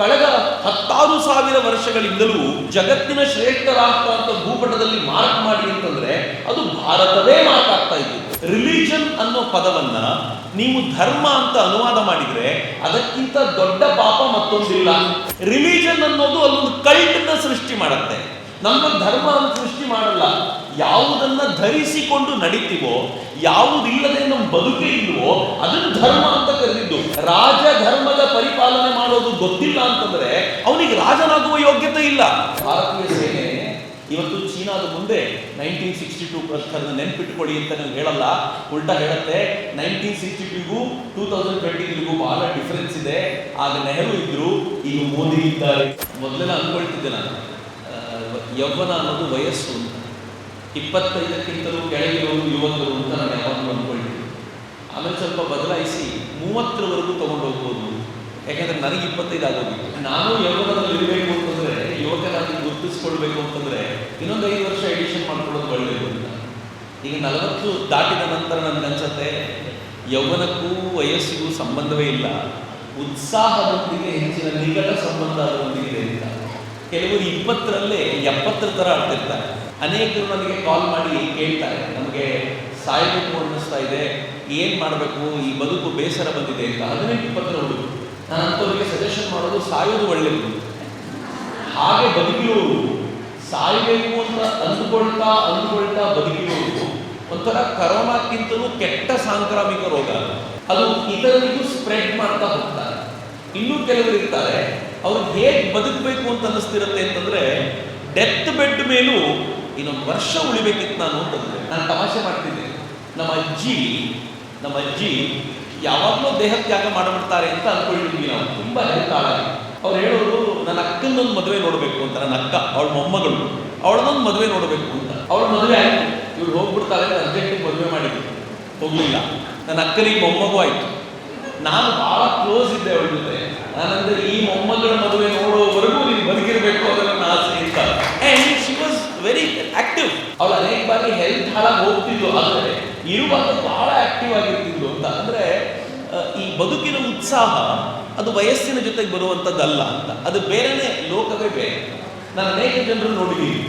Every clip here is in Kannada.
ಕಳೆದ 10,000 ವರ್ಷಗಳಿಂದಲೂ ಜಗತ್ತಿನ ಶ್ರೇಷ್ಠ ರಾಷ್ಟ್ರ ಅಂತ ಭೂಪಟದಲ್ಲಿ ಮಾರ್ಕ್ ಮಾಡಿ ಅಂತಂದ್ರೆ ಅದು ಭಾರತವೇ ಮಾರ್ಕ್ ಆಗ್ತಾ ಇತ್ತು. ರಿಲಿಜನ್ ಅನ್ನೋ ಪದವನ್ನ ನೀವು ಧರ್ಮ ಅಂತ ಅನುವಾದ ಮಾಡಿದ್ರೆ ಅದಕ್ಕಿಂತ ದೊಡ್ಡ ಪಾಪ ಮತ್ತೊಂದಿಲ್ಲ. ರಿಲಿಜನ್ ಅನ್ನೋದು ಅಲ್ಲೊಂದು ಕಲ್ಟ್ನ ಸೃಷ್ಟಿ ಮಾಡುತ್ತೆ. ನಮ್ಮ ಧರ್ಮ ಅನ್ನು ಸೃಷ್ಟಿ ಮಾಡಲ್ಲ. ಯಾವುದನ್ನ ಧರಿಸಿಕೊಂಡು ನಡೀತೀವೋ, ಯಾವುದಿಲ್ಲದೆ ನಮ್ಮ ಬದುಕೇ ಇಲ್ವೋ ಅದನ್ನು ಧರ್ಮ ಅಂತ ಕರೆದಿದ್ದು. ರಾಜ ಧರ್ಮದ ಪರಿಪಾಲನೆ ಮಾಡೋದು ಗೊತ್ತಿಲ್ಲ ಅಂತಂದ್ರೆ ಅವನಿಗೆ ರಾಜನಾಗುವ ಯೋಗ್ಯತೆ ಇಲ್ಲ. ಭಾರತೀಯ ಸೇನೆ ಇವತ್ತು ಚೀನಾದ ಮುಂದೆ 1962 ಪ್ರಕರಣ ನೆನ್ಪಿಟ್ಕೊಳ್ಳಿ ಅಂತ ನೀವು ಹೇಳಲ್ಲ, ಉಲ್ಟಾ ಹೇಳುತ್ತೆ. 1962ಗೂ 2023ಗೂ ಬಹಳ ಡಿಫರೆನ್ಸ್ ಇದೆ. ಆಗ ನೆಹರು ಇದ್ರು, ಈಗ ಮೋದಿ ಇದ್ದಾರೆ. ಮೊದಲೆಲ್ಲ ಅನ್ಕೊಳ್ತಿದ್ದೆ ನಾನು, ಯೌವನ ಅನ್ನೋದು ವಯಸ್ಸು ಅಂತ, 25ಕ್ಕಿಂತಲೂ ಕೆಳಗಿರೋರು ಯುವಕರು ಅಂತ ನಾನು ಯಾವಾಗಲೂ ಅಂದ್ಕೊಳ್ತೀನಿ. ಆಮೇಲೆ ಸ್ವಲ್ಪ ಬದಲಾಯಿಸಿ 30ರವರೆಗೂ ತಗೊಂಡು ಹೋಗ್ಬೋದು. ಯಾಕಂದ್ರೆ ನನಗೆ 25 ಆಗೋಗಿತ್ತು. ನಾನು ಯೌವನದಲ್ಲಿ ಇರಬೇಕು ಅಂತಂದ್ರೆ, ಯುವಕರಾಗಿ ಗುರುತಿಸ್ಕೊಳ್ಬೇಕು ಅಂತಂದ್ರೆ ಇನ್ನೊಂದು 5 ವರ್ಷ ಎಡಿಷನ್ ಮಾಡ್ಕೊಳ್ಳೋದು ಒಳ್ಳೆಯದು ಅಂತ. ಈಗ 40 ದಾಟಿದ ನಂತರ ನನಗನ್ಸುತ್ತೆ ಯೌವನಕ್ಕೂ ವಯಸ್ಸಿಗೂ ಸಂಬಂಧವೇ ಇಲ್ಲ, ಉತ್ಸಾಹದೊಂದಿಗೆ ಹೆಚ್ಚಿನ ನಿಕಟ ಸಂಬಂಧ ಅದರೊಂದಿಗೆ ಅಂತ. ಕೆಲವರು 20ರಲ್ಲೇ 70 ಥರ ಆಡ್ತಿರ್ತಾರೆ. ಅನೇಕರು ನನಗೆ ಕಾಲ್ ಮಾಡಿ ಕೇಳ್ತಾರೆ, ನಮಗೆ ಸಾಯಬೇಕು ಅನ್ನಿಸ್ತಾ ಇದೆ, ಏನು ಮಾಡಬೇಕು, ಈ ಬದುಕು ಬೇಸರ ಬಂದಿದೆ ಅಂತ. 18-20 ಹುಡುಗರು. ನಾನು ಅಂಥವ್ರಿಗೆ ಸಜೆಷನ್ ಮಾಡೋದು ಸಾಯೋದು ಒಳ್ಳೆಯದು. ಹಾಗೆ ಬದುಕಿರೋರು, ಸಾಯಬೇಕು ಅಂತ ಅಂದುಕೊಳ್ತಾ ಬದುಕಿರೋರು ಒಂಥರ ಕರೋನಾಕ್ಕಿಂತಲೂ ಕೆಟ್ಟ ಸಾಂಕ್ರಾಮಿಕ ರೋಗ, ಅದು ಇತರರಿಗೂ ಸ್ಪ್ರೆಡ್ ಮಾಡ್ತಾ ಹೋಗ್ತಾರೆ. ಇನ್ನೂ ಕೆಲವರು ಇರ್ತಾರೆ, ಅವ್ರಿಗೆ ಹೇಗೆ ಬದುಕಬೇಕು ಅಂತ ಅನ್ನಿಸ್ತಿರುತ್ತೆ ಅಂತಂದ್ರೆ, ಡೆತ್ ಬೆಡ್ ಮೇಲೂ ಇನ್ನೊಂದು ವರ್ಷ ಉಳಿಬೇಕಿತ್ತು ನಾನು ಅಂತಂದ್ರೆ. ನಾನು ತಮಾಷೆ ಮಾಡ್ತಿದ್ದೆ, ನಮ್ಮ ಅಜ್ಜಿ ಯಾವಾಗಲೂ ದೇಹತ್ಯಾಗ ಮಾಡಿಬಿಡ್ತಾರೆ ಅಂತ ಅನ್ಕೊಂಡಿದ್ವಿ ನಾವು. ತುಂಬ ಹೆಲ್ತಾಳಾಗಿ ಅವ್ರು ಹೇಳೋರು, ನನ್ನ ಅಕ್ಕನೊಂದು ಮದುವೆ ನೋಡಬೇಕು ಅಂತ. ನನ್ನ ಅಕ್ಕ, ಅವಳ ಮೊಮ್ಮಗಳು, ಅವಳದೊಂದು ಮದುವೆ ನೋಡಬೇಕು ಅಂತ. ಅವಳ ಮದುವೆ ಆಯಿತು, ಇವ್ರು ಹೋಗ್ಬಿಡ್ತಾರೆ ಅಂತ ಅರ್ಜೆಂಟಿಗೆ ಮದುವೆ ಮಾಡಿದ್ರು, ಹೋಗ್ಲಿಲ್ಲ. ನನ್ನ ಅಕ್ಕನಿಗೆ ಮೊಮ್ಮಗು ಆಯಿತು. ನಾನು ಭಾಳ ಕ್ಲೋಸ್ ಇದ್ದೆ ಅವಳ ಜೊತೆ. ನಾನಂದ್ರೆ ಈ ಮೊಮ್ಮಗಳ ಮದುವೆ ನೋಡೋವರೆಗೂ ನೀನು ಬದುಕಿರಬೇಕು ಅದರ ನನ್ನ ಆಸೆ ಅಂತ. And she was very active. ಅವಳು ಅನೇಕ ಬಾರಿ ಹೆಲ್ತ್ ಹಾಳಾಗಿ ಹೋಗ್ತಿದ್ಲು, ಆದರೆ ಇರುವಾಗ ಬಹಳ ಆಕ್ಟಿವ್ ಆಗಿರ್ತಿದ್ಲು ಅಂತ. ಅಂದರೆ ಈ ಬದುಕಿನ ಉತ್ಸಾಹ ಅದು ವಯಸ್ಸಿನ ಜೊತೆಗೆ ಬರುವಂಥದ್ದಲ್ಲ ಅಂತ, ಅದು ಬೇರೆನೇ, ಲೋಕವೇ ಬೇರೆ. ನಾನು ಅನೇಕ ಜನರು ನೋಡಿದ್ದೀನಿ,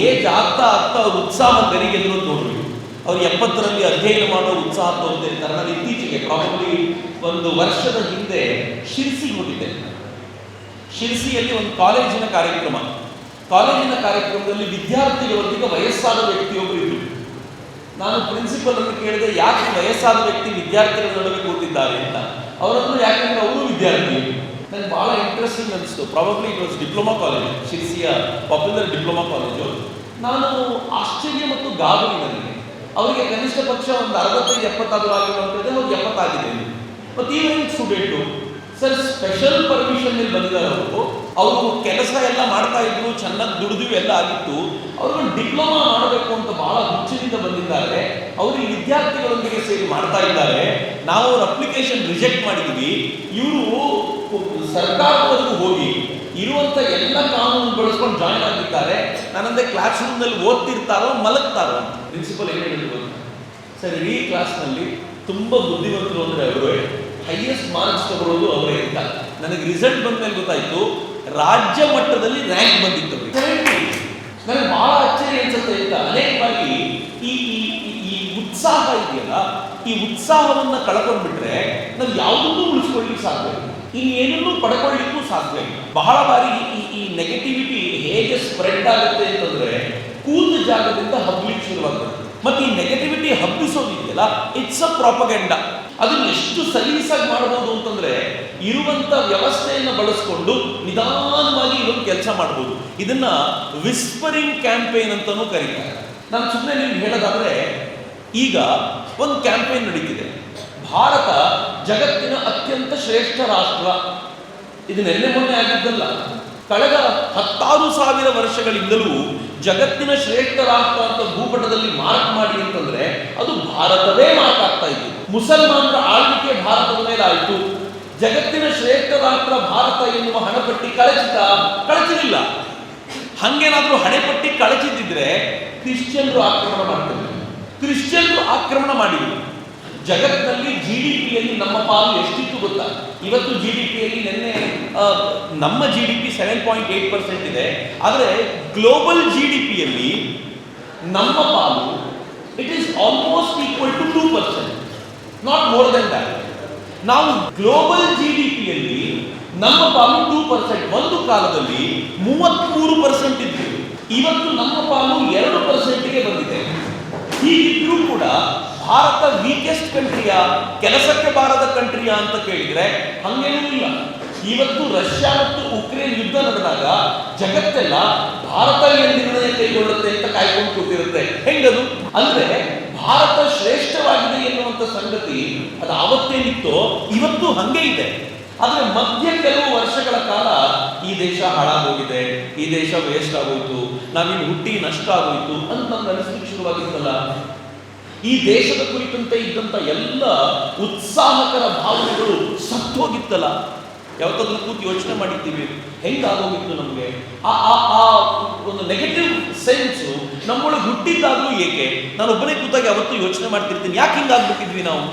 ಏಜ್ ಆಗ್ತಾ ಅವ್ರ ಉತ್ಸಾಹ ಗರಿಗೆದ್ರು ನೋಡಿದ್ವಿ. ಅವ್ರು 70ರಲ್ಲಿ ಅಧ್ಯಯನ ಮಾಡೋ ಉತ್ಸಾಹ ತೋರ್ತಿರ್ತಾರೆ. ನಾನು ಇತ್ತೀಚೆಗೆ ಪ್ರಾಬಬ್ಲಿ 1 ವರ್ಷದ ಹಿಂದೆ ಶಿರ್ಸಿಗೆ ಹೋಗಿದ್ದೆ. ಶಿರ್ಸಿಯಲ್ಲಿ ಒಂದು ಕಾಲೇಜಿನ ಕಾರ್ಯಕ್ರಮದಲ್ಲಿ ವಿದ್ಯಾರ್ಥಿಗಳೊಂದಿಗೆ ವಯಸ್ಸಾದ ವ್ಯಕ್ತಿಯೊಬ್ಬರು ಇದ್ರು. ನಾನು ಪ್ರಿನ್ಸಿಪಲ್ ಅನ್ನು ಕೇಳಿದೆ, ಯಾಕೆ ವಯಸ್ಸಾದ ವ್ಯಕ್ತಿ ವಿದ್ಯಾರ್ಥಿಗಳ ನಡುವೆ ಕೂತಿದ್ದಾರೆ ಅಂತ. ಅವರನ್ನು ಯಾಕಂದ್ರೆ ಅವರು ವಿದ್ಯಾರ್ಥಿ. ನನಗೆ ಭಾಳ ಇಂಟ್ರೆಸ್ಟಿಂಗ್ ಅನಿಸ್ತು. Probably it was diploma college, ಶಿರ್ಸಿಯ ಪಾಪ್ಯುಲರ್ ಡಿಪ್ಲೊಮಾ ಕಾಲೇಜು. ನಾನು ಆಶ್ಚರ್ಯ ಮತ್ತು ಗಾಬರಿ ನನಗೆ. ಅವರಿಗೆ ಕನಿಷ್ಠ ಪಕ್ಷ ಒಂದು 65-70 ಆಗಿರುವಂಥದ್ದೇ, ಒಂದು 70 ಆಗಿದೆ. ಮತ್ತು evening student sir, special permission ಮೇಲೆ ಬಂದಿದ್ದಾರೆ ಅವರು ಕೆಲಸ ಎಲ್ಲ ಮಾಡ್ತಾ ಇದ್ರು, ಚೆನ್ನಾಗಿ ದುಡಿದು ಎಲ್ಲ ಆಗಿತ್ತು. ಅವರು ಡಿಪ್ಲೊಮಾ ಮಾಡಬೇಕು ಅಂತ ಬಹಳ ಹುಚ್ಚಿನಿಂದ ಬಂದಿದ್ದಾರೆ. ಅವರು ವಿದ್ಯಾರ್ಥಿಗಳೊಂದಿಗೆ ಸೇರಿ ಮಾಡ್ತಾ ಇದ್ದಾರೆ. ನಾವು ಅವ್ರ ಅಪ್ಲಿಕೇಶನ್ ರಿಜೆಕ್ಟ್ ಮಾಡಿದ್ವಿ. ಇವರು ಸರ್ಕಾರದವರೆಗೂ ಹೋಗಿ ಇರುವಂಥ ಎಲ್ಲ ಕಾನೂನು ಬಳಸ್ಕೊಂಡು ಜಾಯ್ನ್ ಆಗಿದ್ದಾರೆ. ನಾನಂದ್ರೆ ಕ್ಲಾಸ್ ರೂಮ್ನಲ್ಲಿ ಓದ್ತಿರ್ತಾರೋ ಮಲಗ್ತಾರೋ ಅಂತ. ಪ್ರಿನ್ಸಿಪಲ್ ಏನು ಹೇಳಿದ್ರು, ಸರ್ ಇಡೀ ಕ್ಲಾಸ್ನಲ್ಲಿ ತುಂಬ ಬುದ್ಧಿವಂತರು ಅಂದರೆ ಅವರೇ, ಹೈಯೆಸ್ಟ್ ಮಾರ್ಕ್ಸ್ ತಗೊಳ್ಳೋದು ಅವರೇ ಅಂತ. ನನಗೆ ರಿಸಲ್ಟ್ ಬಂದ ಮೇಲೆ ಗೊತ್ತಾಯ್ತು, ರಾಜ್ಯ ಮಟ್ಟದಲ್ಲಿ ರ್ಯಾಂಕ್ ಬಂದಿತ್ತು. ನನಗೆ ಬಹಳ ಆಶ್ಚರ್ಯ ಅನ್ಸುತ್ತೆ ಅಂತ. ಅನೇಕ ಬಾರಿ ಈ ಉತ್ಸಾಹ ಇದೆಯಲ್ಲ, ಈ ಉತ್ಸಾಹವನ್ನು ಕಳ್ಕೊಂಡ್ಬಿಟ್ರೆ ನಾವು ಯಾವುದನ್ನೂ ಉಳಿಸ್ಕೊಳ್ಳಿಕ್ಕೆ ಸಾಧ್ಯ ಇಲ್ಲ, ಇನ್ನೇನನ್ನೂ ಪಡ್ಕೊಳ್ಳಿಕ್ಕೂ ಸಾಧ್ಯ ಇಲ್ಲ. ಬಹಳ ಬಾರಿ ಈ ನೆಗೆಟಿವಿಟಿ ಹೇಗೆ ಸ್ಪ್ರೆಡ್ ಆಗುತ್ತೆ ಅಂತಂದ್ರೆ, ಕೂತ ಜಾಗದಿಂದ ಹಬ್ಲಿಕ್ಕೆ ಶುರುವಾಗುತ್ತೆ. ಮತ್ತು ಈ ನೆಗೆಟಿವಿಟಿ ಹಬ್ಬಿಸೋದಿದೆಯಲ್ಲ, ಇಟ್ಸ್ ಅ ಪ್ರಾಪಗೆಂಡಾ. ಅದನ್ನು ಎಷ್ಟು ಸಲೀಸಾಗಿ ಮಾಡ್ಬೋದು ಅಂತಂದ್ರೆ, ಇರುವಂಥ ವ್ಯವಸ್ಥೆಯನ್ನು ಬಳಸ್ಕೊಂಡು ನಿಧಾನವಾಗಿ ಇದೊಂದು ಕೆಲಸ ಮಾಡ್ಬೋದು. ಇದನ್ನ ವಿಸ್ಪರಿಂಗ್ ಕ್ಯಾಂಪೇನ್ ಅಂತಲೂ ಕರೀತಾರೆ. ನಾನು ಸುಮ್ಮನೆ ನಿಮ್ಗೆ ಹೇಳೋದಾದ್ರೆ, ಈಗ ಒಂದು ಕ್ಯಾಂಪೇನ್ ನಡೀತಿದೆ, ಭಾರತ ಜಗತ್ತಿನ ಅತ್ಯಂತ ಶ್ರೇಷ್ಠ ರಾಷ್ಟ್ರ. ಇದು ನೆನ್ನೆ ಮೊನ್ನೆ ಆಗಿದ್ದಲ್ಲ. ಕಳೆದ 10,000 ವರ್ಷಗಳಿಂದಲೂ ಜಗತ್ತಿನ ಶ್ರೇಷ್ಠ ರಾಷ್ಟ್ರ ಅಂತ ಭೂಪಟದಲ್ಲಿ ಮಾರ್ಕ್ ಮಾಡಿ ಅಂತಂದ್ರೆ ಅದು ಭಾರತವೇ ಮಾರ್ಕ್ ಆಗ್ತಾ ಇತ್ತು. ಮುಸಲ್ಮಾನರ ಆಳ್ವಿಕೆ ಭಾರತದ ಮೇಲೆ ಆಯಿತು. ಜಗತ್ತಿನ ಶ್ರೇಷ್ಠ ರಾಷ್ಟ್ರ ಭಾರತ ಎನ್ನುವ ಹಣಪಟ್ಟಿ ಕಳಚಲಿಲ್ಲ. ಹಂಗೇನಾದ್ರೂ ಹಣೆಪಟ್ಟಿ ಕಳಚಿದ್ದಿದ್ರೆ ಕ್ರಿಶ್ಚಿಯನ್ರು ಆಕ್ರಮಣ ಮಾಡ್ತಾರೆ. ಕ್ರಿಶ್ಚಿಯನ್ರು ಆಕ್ರಮಣ ಮಾಡಿದ್ರು. ಜಗತ್ತಿನಲ್ಲಿ GDPಯಲ್ಲಿ ನಮ್ಮ ಪಾಲು ಎಷ್ಟಿತ್ತು ಗೊತ್ತಾ? ಇವತ್ತು GDPಯಲ್ಲಿ ನಿನ್ನೆ ನಮ್ಮ GDP 7.8% ಇದೆ. ಆದರೆ ಗ್ಲೋಬಲ್ GDPಯಲ್ಲಿ ನಮ್ಮ ಪಾಲು it is almost equal to 2%, not more than that. ನಾವು ಗ್ಲೋಬಲ್ GDPಯಲ್ಲಿ ನಮ್ಮ ಪಾಲು 2%. ಒಂದು ಕಾಲದಲ್ಲಿ 33% ಇದ್ವಿ. ಇವತ್ತು ನಮ್ಮ ಪಾಲು 2%ಗೆ ಬಂದಿದೆ. ಹೀಗಿದ್ರೂ ಕೂಡ ಭಾರತ ವೀಕೆಸ್ಟ್ ಕಂಟ್ರಿಯ, ಕೆಲಸಕ್ಕೆ ಬಾರದ ಕಂಟ್ರಿಯ ಅಂತ ಕೇಳಿದ್ರೆ ಹಂಗೇನೂ ಇಲ್ಲ. ಇವತ್ತು ರಷ್ಯಾ ಮತ್ತು ಉಕ್ರೇನ್ ಯುದ್ಧ ನಡೆದಾಗ ಜಗತ್ತೆಲ್ಲ ಭಾರತ ಏನು ನಿರ್ಣಯ ಕೈಗೊಳ್ಳುತ್ತೆ ಅಂತ ಕಾಯ್ಕೊಂಡು ಕೂತಿರುತ್ತೆ. ಹೆಂಗದು ಅಂದ್ರೆ ಭಾರತ ಶ್ರೇಷ್ಠವಾಗಿದೆ ಎನ್ನುವಂತ ಸಂಗತಿ ಅದು ಆವತ್ತೇನಿತ್ತೋ ಇವತ್ತು ಹಂಗೆ ಇದೆ. ಆದ್ರೆ ಮಧ್ಯ ಕೆಲವು ವರ್ಷಗಳ ಕಾಲ ಈ ದೇಶ ಹಾಳಾಗೋಗಿದೆ, ಈ ದೇಶ ವೇಸ್ಟ್ ಆಗೋಯ್ತು, ನಾವಿಲ್ಲಿ ಹುಟ್ಟಿ ನಷ್ಟ ಆಗೋಯ್ತು ಅಂತ ನಮ್ಗೆ ಅನಿಸ್ಲಿಕ್ಕೆ ಶುರುವಾಗಿತ್ತಲ್ಲ. ಈ ದೇಶದ ಕುರಿತಂತೆ ಇದ್ದಂತ ಎಲ್ಲ ಉತ್ಸಾಹಕರ ಭಾವನೆಗಳು ಸತ್ತೋಗಿತ್ತಲ್ಲ. ಯಾವತ್ತಾದ್ರೂ ಕೂತು ಯೋಚನೆ ಮಾಡಿದ್ದೀವಿ ಹೆಂಗಾಗೋಗಿತ್ತು ನಮಗೆ? ಆ ಒಂದು ನೆಗೆಟಿವ್ ಸೆನ್ಸು ನಮ್ಮೊಳಗೆ ಹುಟ್ಟಿದ್ದಾದ್ರೂ ಏಕೆ? ನಾನು ಒಬ್ಬನೇ ಕೂತಾಗ ಯಾವತ್ತೂ ಯೋಚನೆ ಮಾಡ್ತಿರ್ತೀನಿ, ಯಾಕೆ ಹಿಂಗಾಗ್ಬಿಟ್ಟಿದ್ವಿ ನಾವು?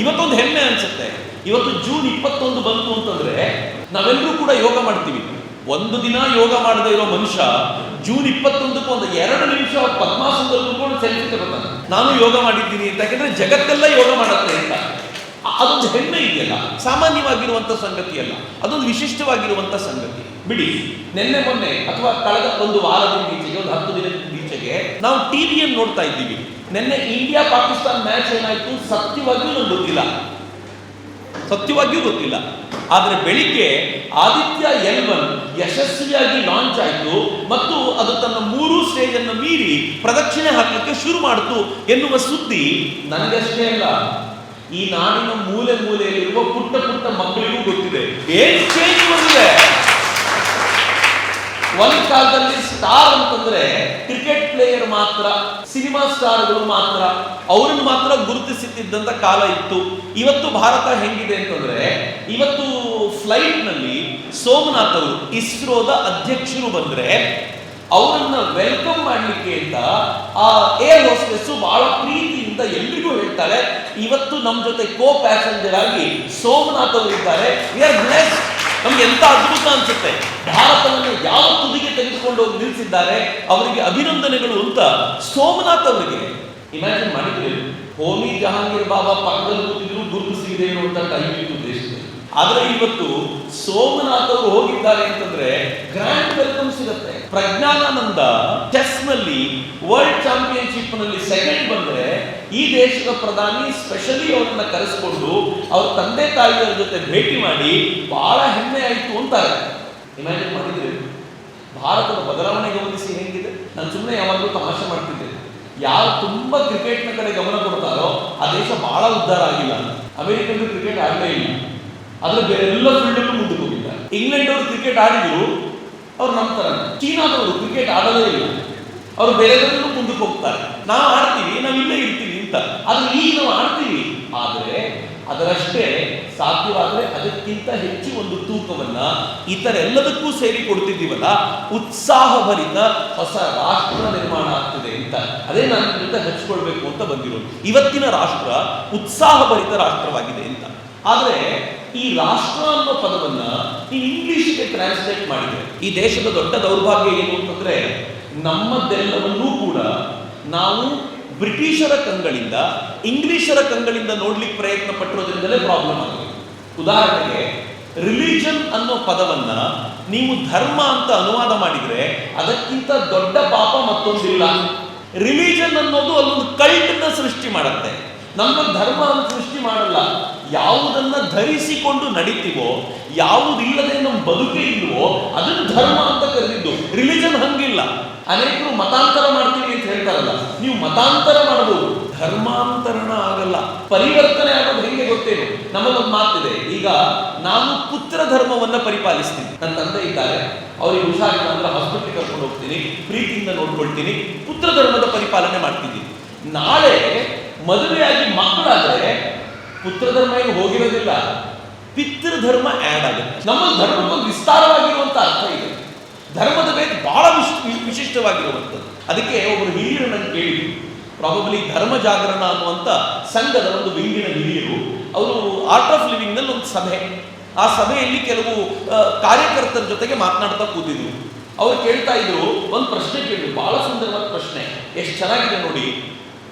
ಇವತ್ತೊಂದು ಹೆಮ್ಮೆ ಅನ್ಸುತ್ತೆ. ಇವತ್ತು ಜೂನ್ 21 ಬಂತು ಅಂತಂದ್ರೆ ನಾವೆಲ್ಲರೂ ಕೂಡ ಯೋಗ ಮಾಡ್ತೀವಿ. ಒಂದು ದಿನ ಯೋಗ ಮಾಡದೇ ಇರೋ ಮನುಷ್ಯ ಜೂನ್ 21ಕ್ಕೆ ಒಂದು 2 ನಿಮಿಷ ಪದ್ಮಾಸನದಲ್ಲಿ ಕೂತ್ಕೊಂಡು ಸೆಲ್ಫಿ ತಗೋತಾನೆ, ನಾನು ಯೋಗ ಮಾಡಿದ್ದೀನಿ ಅಂತ. ಯಾಕಂದ್ರೆ ಜಗತ್ತೆಲ್ಲ ಯೋಗ ಮಾಡುತ್ತೆ ಅಂತ. ಅದೊಂದು ಹೆಮ್ಮೆ ಇದೆಯಲ್ಲ, ಸಾಮಾನ್ಯವಾಗಿರುವಂತ ಸಂಗತಿ ಅಲ್ಲ, ಅದೊಂದು ವಿಶಿಷ್ಟವಾಗಿರುವಂತ ಸಂಗತಿ. ಬಿಡಿ, ನಿನ್ನೆ ಮೊನ್ನೆ ಅಥವಾ ಕಳೆದ ಒಂದು ವಾರದಿಂದ ಈಚೆಗೆ, ಒಂದು 10 ದಿನದ ಈಚೆಗೆ ನಾವು ಟಿವಿಯನ್ನು ನೋಡ್ತಾ ಇದ್ದೀವಿ. ನಿನ್ನೆ ಇಂಡಿಯಾ ಪಾಕಿಸ್ತಾನ ಮ್ಯಾಚ್ ಏನಾಯ್ತು ಸತ್ಯವಾಗಿಯೂ ನನಗೆ ಗೊತ್ತಿಲ್ಲ. ಆದರೆ ಬೆಳಿಗ್ಗೆ ಆದಿತ್ಯ L1 ಯಶಸ್ವಿಯಾಗಿ ಲಾಂಚ್ ಆಯಿತು ಮತ್ತು ಅದು ತನ್ನ 3 ಸ್ಟೇಜ್ ಅನ್ನು ಮೀರಿ ಪ್ರದಕ್ಷಿಣೆ ಹಾಕಲಿಕ್ಕೆ ಶುರು ಮಾಡಿತು ಎನ್ನುವ ಸುದ್ದಿ ನನಗಷ್ಟೇ ಅಲ್ಲ, ಈ ನಾಡಿನ ಮೂಲೆ ಮೂಲೆಯಲ್ಲಿರುವ ಪುಟ್ಟ ಪುಟ್ಟ ಮಕ್ಕಳಿಗೂ ಗೊತ್ತಿದೆ. ಏನ್ ಚೇಂಜ್ ಬಂದಿದೆ? ಒಂದು ಕಾಲದಲ್ಲಿ ಸ್ಟಾರ್ ಅಂತಂದ್ರೆ ಕ್ರಿಕೆಟ್ ಪ್ಲೇಯರ್ ಮಾತ್ರ, ಸಿನಿಮಾ ಸ್ಟಾರ್ಗಳು ಮಾತ್ರ, ಅವರನ್ನು ಮಾತ್ರ ಗುರುತಿಸುತ್ತಿದ್ದಂತ ಕಾಲ ಇತ್ತು. ಇವತ್ತು ಭಾರತ ಹೆಂಗಿದೆ ಅಂತಂದ್ರೆ, ಇವತ್ತು ಫ್ಲೈಟ್ ನಲ್ಲಿ ಸೋಮನಾಥ್ ಅವರು ಇಸ್ರೋದ ಅಧ್ಯಕ್ಷರು ಬಂದ್ರೆ ಅವರನ್ನ ವೆಲ್ಕಮ್ ಮಾಡ್ಲಿಕ್ಕೆ ಅಂತ ಆ ಏರ್ ಹೋಸ್ಟೆಸ್ ಬಹಳ ಪ್ರೀತಿಯಿಂದ ಎಲ್ರಿಗೂ ಹೇಳ್ತಾರೆ, ಇವತ್ತು ನಮ್ಮ ಜೊತೆ ಕೋ ಪ್ಯಾಸೆಂಜರ್ ಆಗಿ ಸೋಮನಾಥ್ ಅವರು ಇದ್ದಾರೆ, ವಿ ಆರ್ ಬ್ಲೆಸ್ಡ್. ನಮ್ಗೆ ಎಂತ ಅದ್ಭುತ ಅನ್ಸುತ್ತೆ, ಭಾರತವನ್ನು ಯಾವ ತುದಿಗೆ ತೆಗೆದುಕೊಂಡು ಹೋಗಿ ನಿಲ್ಲಿಸಿದ್ದಾರೆ, ಅವರಿಗೆ ಅಭಿನಂದನೆಗಳು ಅಂತ ಸೋಮನಾಥ್ ಅವರಿಗೆ. ಇಮ್ಯಾಜಿನ್ ಮಾಡಿದ್ರೆ ಹೋಮಿ ಜಹಾಂಗೀರ್ ಬಾಬಾ ಪಕ್ಕದಲ್ಲಿ ಕೂತಿದ್ರು ಗುರುತು ಸಿಗದೆ ಇರುವಂತ ಟೈಮ್ ಇತ್ತು ದೇಶದಲ್ಲಿ. ಆದ್ರೆ ಇವತ್ತು ಸೋಮನಾಥ್ ಅವರು ಹೋಗಿದ್ದಾರೆ ಅಂತಂದ್ರೆ ಗ್ರ್ಯಾಂಡ್ ವೆಲ್ಕಮ್ ಸಿಗುತ್ತೆ. ಪ್ರಜ್ಞಾನಾನಂದ ಚೆಸ್ ನಲ್ಲಿ ವರ್ಲ್ಡ್ ಚಾಂಪಿಯನ್ಶಿಪ್ ನಲ್ಲಿ ಸೆಕೆಂಡ್ ಬಂದ್ರೆ ಈ ದೇಶದ ಪ್ರಧಾನಿ ಸ್ಪೆಷಲಿ ಅವರನ್ನ ಕರೆಸಿಕೊಂಡು ಅವ್ರ ತಂದೆ ತಾಯಿಯರ ಜೊತೆ ಭೇಟಿ ಮಾಡಿ ಬಹಳ ಹೆಮ್ಮೆ ಆಯ್ತು ಅಂತಾರೆ. ಇಮ್ಯಾಜಿನ್ ಮಾಡಿದ್ರೆ ಭಾರತದ ಬದಲಾವಣೆ ಗಮನಿಸಿ ಹೆಂಗಿದೆ. ನಾನು ಸುಮ್ಮನೆ ಯಾವಾಗಲೂ ತಮಾಷೆ ಮಾಡ್ತಿದ್ದೆ, ಯಾರು ತುಂಬಾ ಕ್ರಿಕೆಟ್ನ ಕಡೆ ಗಮನ ಕೊಡ್ತಾರೋ ಆ ದೇಶ ಬಹಳ ಉದ್ಧಾರ ಆಗಿಲ್ಲ. ಅಮೆರಿಕನ್ ಕ್ರಿಕೆಟ್ ಆಡಲೇ ಇಲ್ಲ, ಆದ್ರೆ ಬೇರೆ ಎಲ್ಲ ಫೀಲ್ಡಲ್ಲೂ ಮುಂದಕ್ಕೆ ಹೋಗಿದ್ದಾರೆ. ಇಂಗ್ಲೆಂಡ್ ಅವರು ಕ್ರಿಕೆಟ್ ಆಡಿದ್ರು, ಅವ್ರು ನಂತರ ಚೀನಾದವರು ಕ್ರಿಕೆಟ್ ಆಡಲೇ ಇಲ್ಲ, ಅವರು ಬೇರೆದರಲ್ಲೂ ಮುಂದಕ್ಕೆ ಹೋಗ್ತಾರೆ. ನಾವು ಆಡ್ತೀವಿ, ನಾವು ಇಲ್ಲೇ ಇರ್ತೀವಿ ಅಂತ. ಆದ್ರೆ ಈಗ ನಾವು ಆಡ್ತೀವಿ, ಆದರೆ ಅದರಷ್ಟೇ ಸಾಧ್ಯವಾದರೆ ಅದಕ್ಕಿಂತ ಹೆಚ್ಚು ಒಂದು ತೂಕವನ್ನ ಇತರೆಲ್ಲದಕ್ಕೂ ಸೇರಿ ಕೊಡ್ತಿದ್ದೀವಲ್ಲ, ಉತ್ಸಾಹಭರಿತ ಹೊಸ ರಾಷ್ಟ್ರ ನಿರ್ಮಾಣ ಆಗ್ತಿದೆ ಅಂತ. ಅದೇ ನಾನು ಜೊತೆ ಹಂಚ್ಕೊಳ್ಬೇಕು ಅಂತ ಬಂದಿರೋದು. ಇವತ್ತಿನ ರಾಷ್ಟ್ರ ಉತ್ಸಾಹಭರಿತ ರಾಷ್ಟ್ರವಾಗಿದೆ ಅಂತ. ಆದ್ರೆ ಈ ರಾಷ್ಟ್ರ ಅನ್ನೋ ಪದವನ್ನ ನೀವು ಇಂಗ್ಲಿಷ್ಗೆ ಟ್ರಾನ್ಸ್ಲೇಟ್ ಮಾಡಿದ್ರೆ, ಈ ದೇಶದ ದೊಡ್ಡ ದೌರ್ಭಾಗ್ಯ ಏನು ಅಂತಂದ್ರೆ, ನಮ್ಮದೆಲ್ಲವನ್ನೂ ಕೂಡ ನಾವು ಬ್ರಿಟಿಷರ ಕಂಗಳಿಂದ, ಇಂಗ್ಲಿಷರ ಕಂಗಳಿಂದ ನೋಡ್ಲಿಕ್ಕೆ ಪ್ರಯತ್ನ ಪಟ್ಟಿರೋದ್ರಿಂದಲೇ ಪ್ರಾಬ್ಲಮ್ ಆಗಿದೆ. ಉದಾಹರಣೆಗೆ ರಿಲಿಜನ್ ಅನ್ನೋ ಪದವನ್ನ ನೀವು ಧರ್ಮ ಅಂತ ಅನುವಾದ ಮಾಡಿದ್ರೆ ಅದಕ್ಕಿಂತ ದೊಡ್ಡ ಪಾಪ ಮತ್ತೊಂದಿಲ್ಲ. ರಿಲಿಜನ್ ಅನ್ನೋದು ಅಲ್ಲೊಂದು ಕಲ್ಟನ್ನ ಸೃಷ್ಟಿ ಮಾಡುತ್ತೆ. ನಮ್ಮ ಧರ್ಮ ಅಂತ ಸೃಷ್ಟಿ ಮಾಡಲ್ಲ. ಯಾವುದನ್ನ ಧರಿಸಿಕೊಂಡು ನಡೀತೀವೋ, ಯಾವುದಿಲ್ಲದೆ ನಮ್ಮ ಬದುಕೇ ಇಲ್ವೋ ಅದನ್ನು ಧರ್ಮ ಅಂತ ಕರೆದಿದ್ದು. ರಿಲಿಜನ್ ಹಂಗಿಲ್ಲ. ಅನೇಕರು ಮತಾಂತರ ಮಾಡ್ತೀವಿ ಅಂತ ಹೇಳ್ತಾರಲ್ಲ, ನೀವು ಮತಾಂತರ ಮಾಡಬಹುದು, ಧರ್ಮಾಂತರಣ ಆಗಲ್ಲ. ಪರಿವರ್ತನೆ ಆಗೋದು ಹೆಂಗೆ ಗೊತ್ತೇನು? ನಮ್ಮದೊಂದು ಮಾತಿದೆ, ಈಗ ನಾನು ಪುತ್ರ ಧರ್ಮವನ್ನ ಪರಿಪಾಲಿಸ್ತೀನಿ. ನನ್ನ ತಂದೆ ಇದ್ದಾರೆ, ಅವ್ರಿಗೆ ಹುಷಾರಿಲ್ಲ ಅಂದ್ರೆ ಹಾಸ್ಪಿಟಲ್ ಕರ್ಕೊಂಡು ಹೋಗ್ತೀನಿ, ಪ್ರೀತಿಯಿಂದ ನೋಡ್ಕೊಳ್ತೀನಿ, ಪುತ್ರ ಧರ್ಮದ ಪರಿಪಾಲನೆ ಮಾಡ್ತಿದ್ದೀನಿ. ನಾಳೆ ಮದುವೆಯಾಗಿ ಮಕ್ಕಳಾದ್ರೆ ಪುತ್ರ ಧರ್ಮ ಏನು ಹೋಗಿರೋದಿಲ್ಲ, ಪಿತೃಧರ್ಮ ಆ್ಯಡ್ ಆಗುತ್ತೆ. ನಮ್ಮ ಧರ್ಮಕ್ಕೊಂದು ವಿಸ್ತಾರವಾಗಿರುವಂತ ಅರ್ಥ ಇದೆ. ಧರ್ಮದ ಬೇರೆ ಬಹಳ ವಿಶಿಷ್ಟವಾಗಿರುವಂಥದ್ದು. ಅದಕ್ಕೆ ಒಬ್ಬರು ಹಿರಿಯರು ನನಗೆ ಕೇಳಿದ್ರು, ಪ್ರಾಬಬ್ಲಿ ಧರ್ಮ ಜಾಗರಣ ಅನ್ನುವಂಥ ಸಂಘದ ಒಂದು ವಿಂಗಿನ ಹಿರಿಯರು. ಅವರು ಆರ್ಟ್ ಆಫ್ ಲಿವಿಂಗ್ ನಲ್ಲಿ ಒಂದು ಸಭೆ, ಆ ಸಭೆಯಲ್ಲಿ ಕೆಲವು ಕಾರ್ಯಕರ್ತರ ಜೊತೆಗೆ ಮಾತನಾಡ್ತಾ ಕೂತಿದ್ರು. ಅವ್ರು ಕೇಳ್ತಾ ಇದ್ರು, ಒಂದು ಪ್ರಶ್ನೆ ಕೇಳಿದ್ರು, ಬಹಳ ಸುಂದರವಾದ ಪ್ರಶ್ನೆ, ಎಷ್ಟು ಚೆನ್ನಾಗಿದೆ ನೋಡಿ.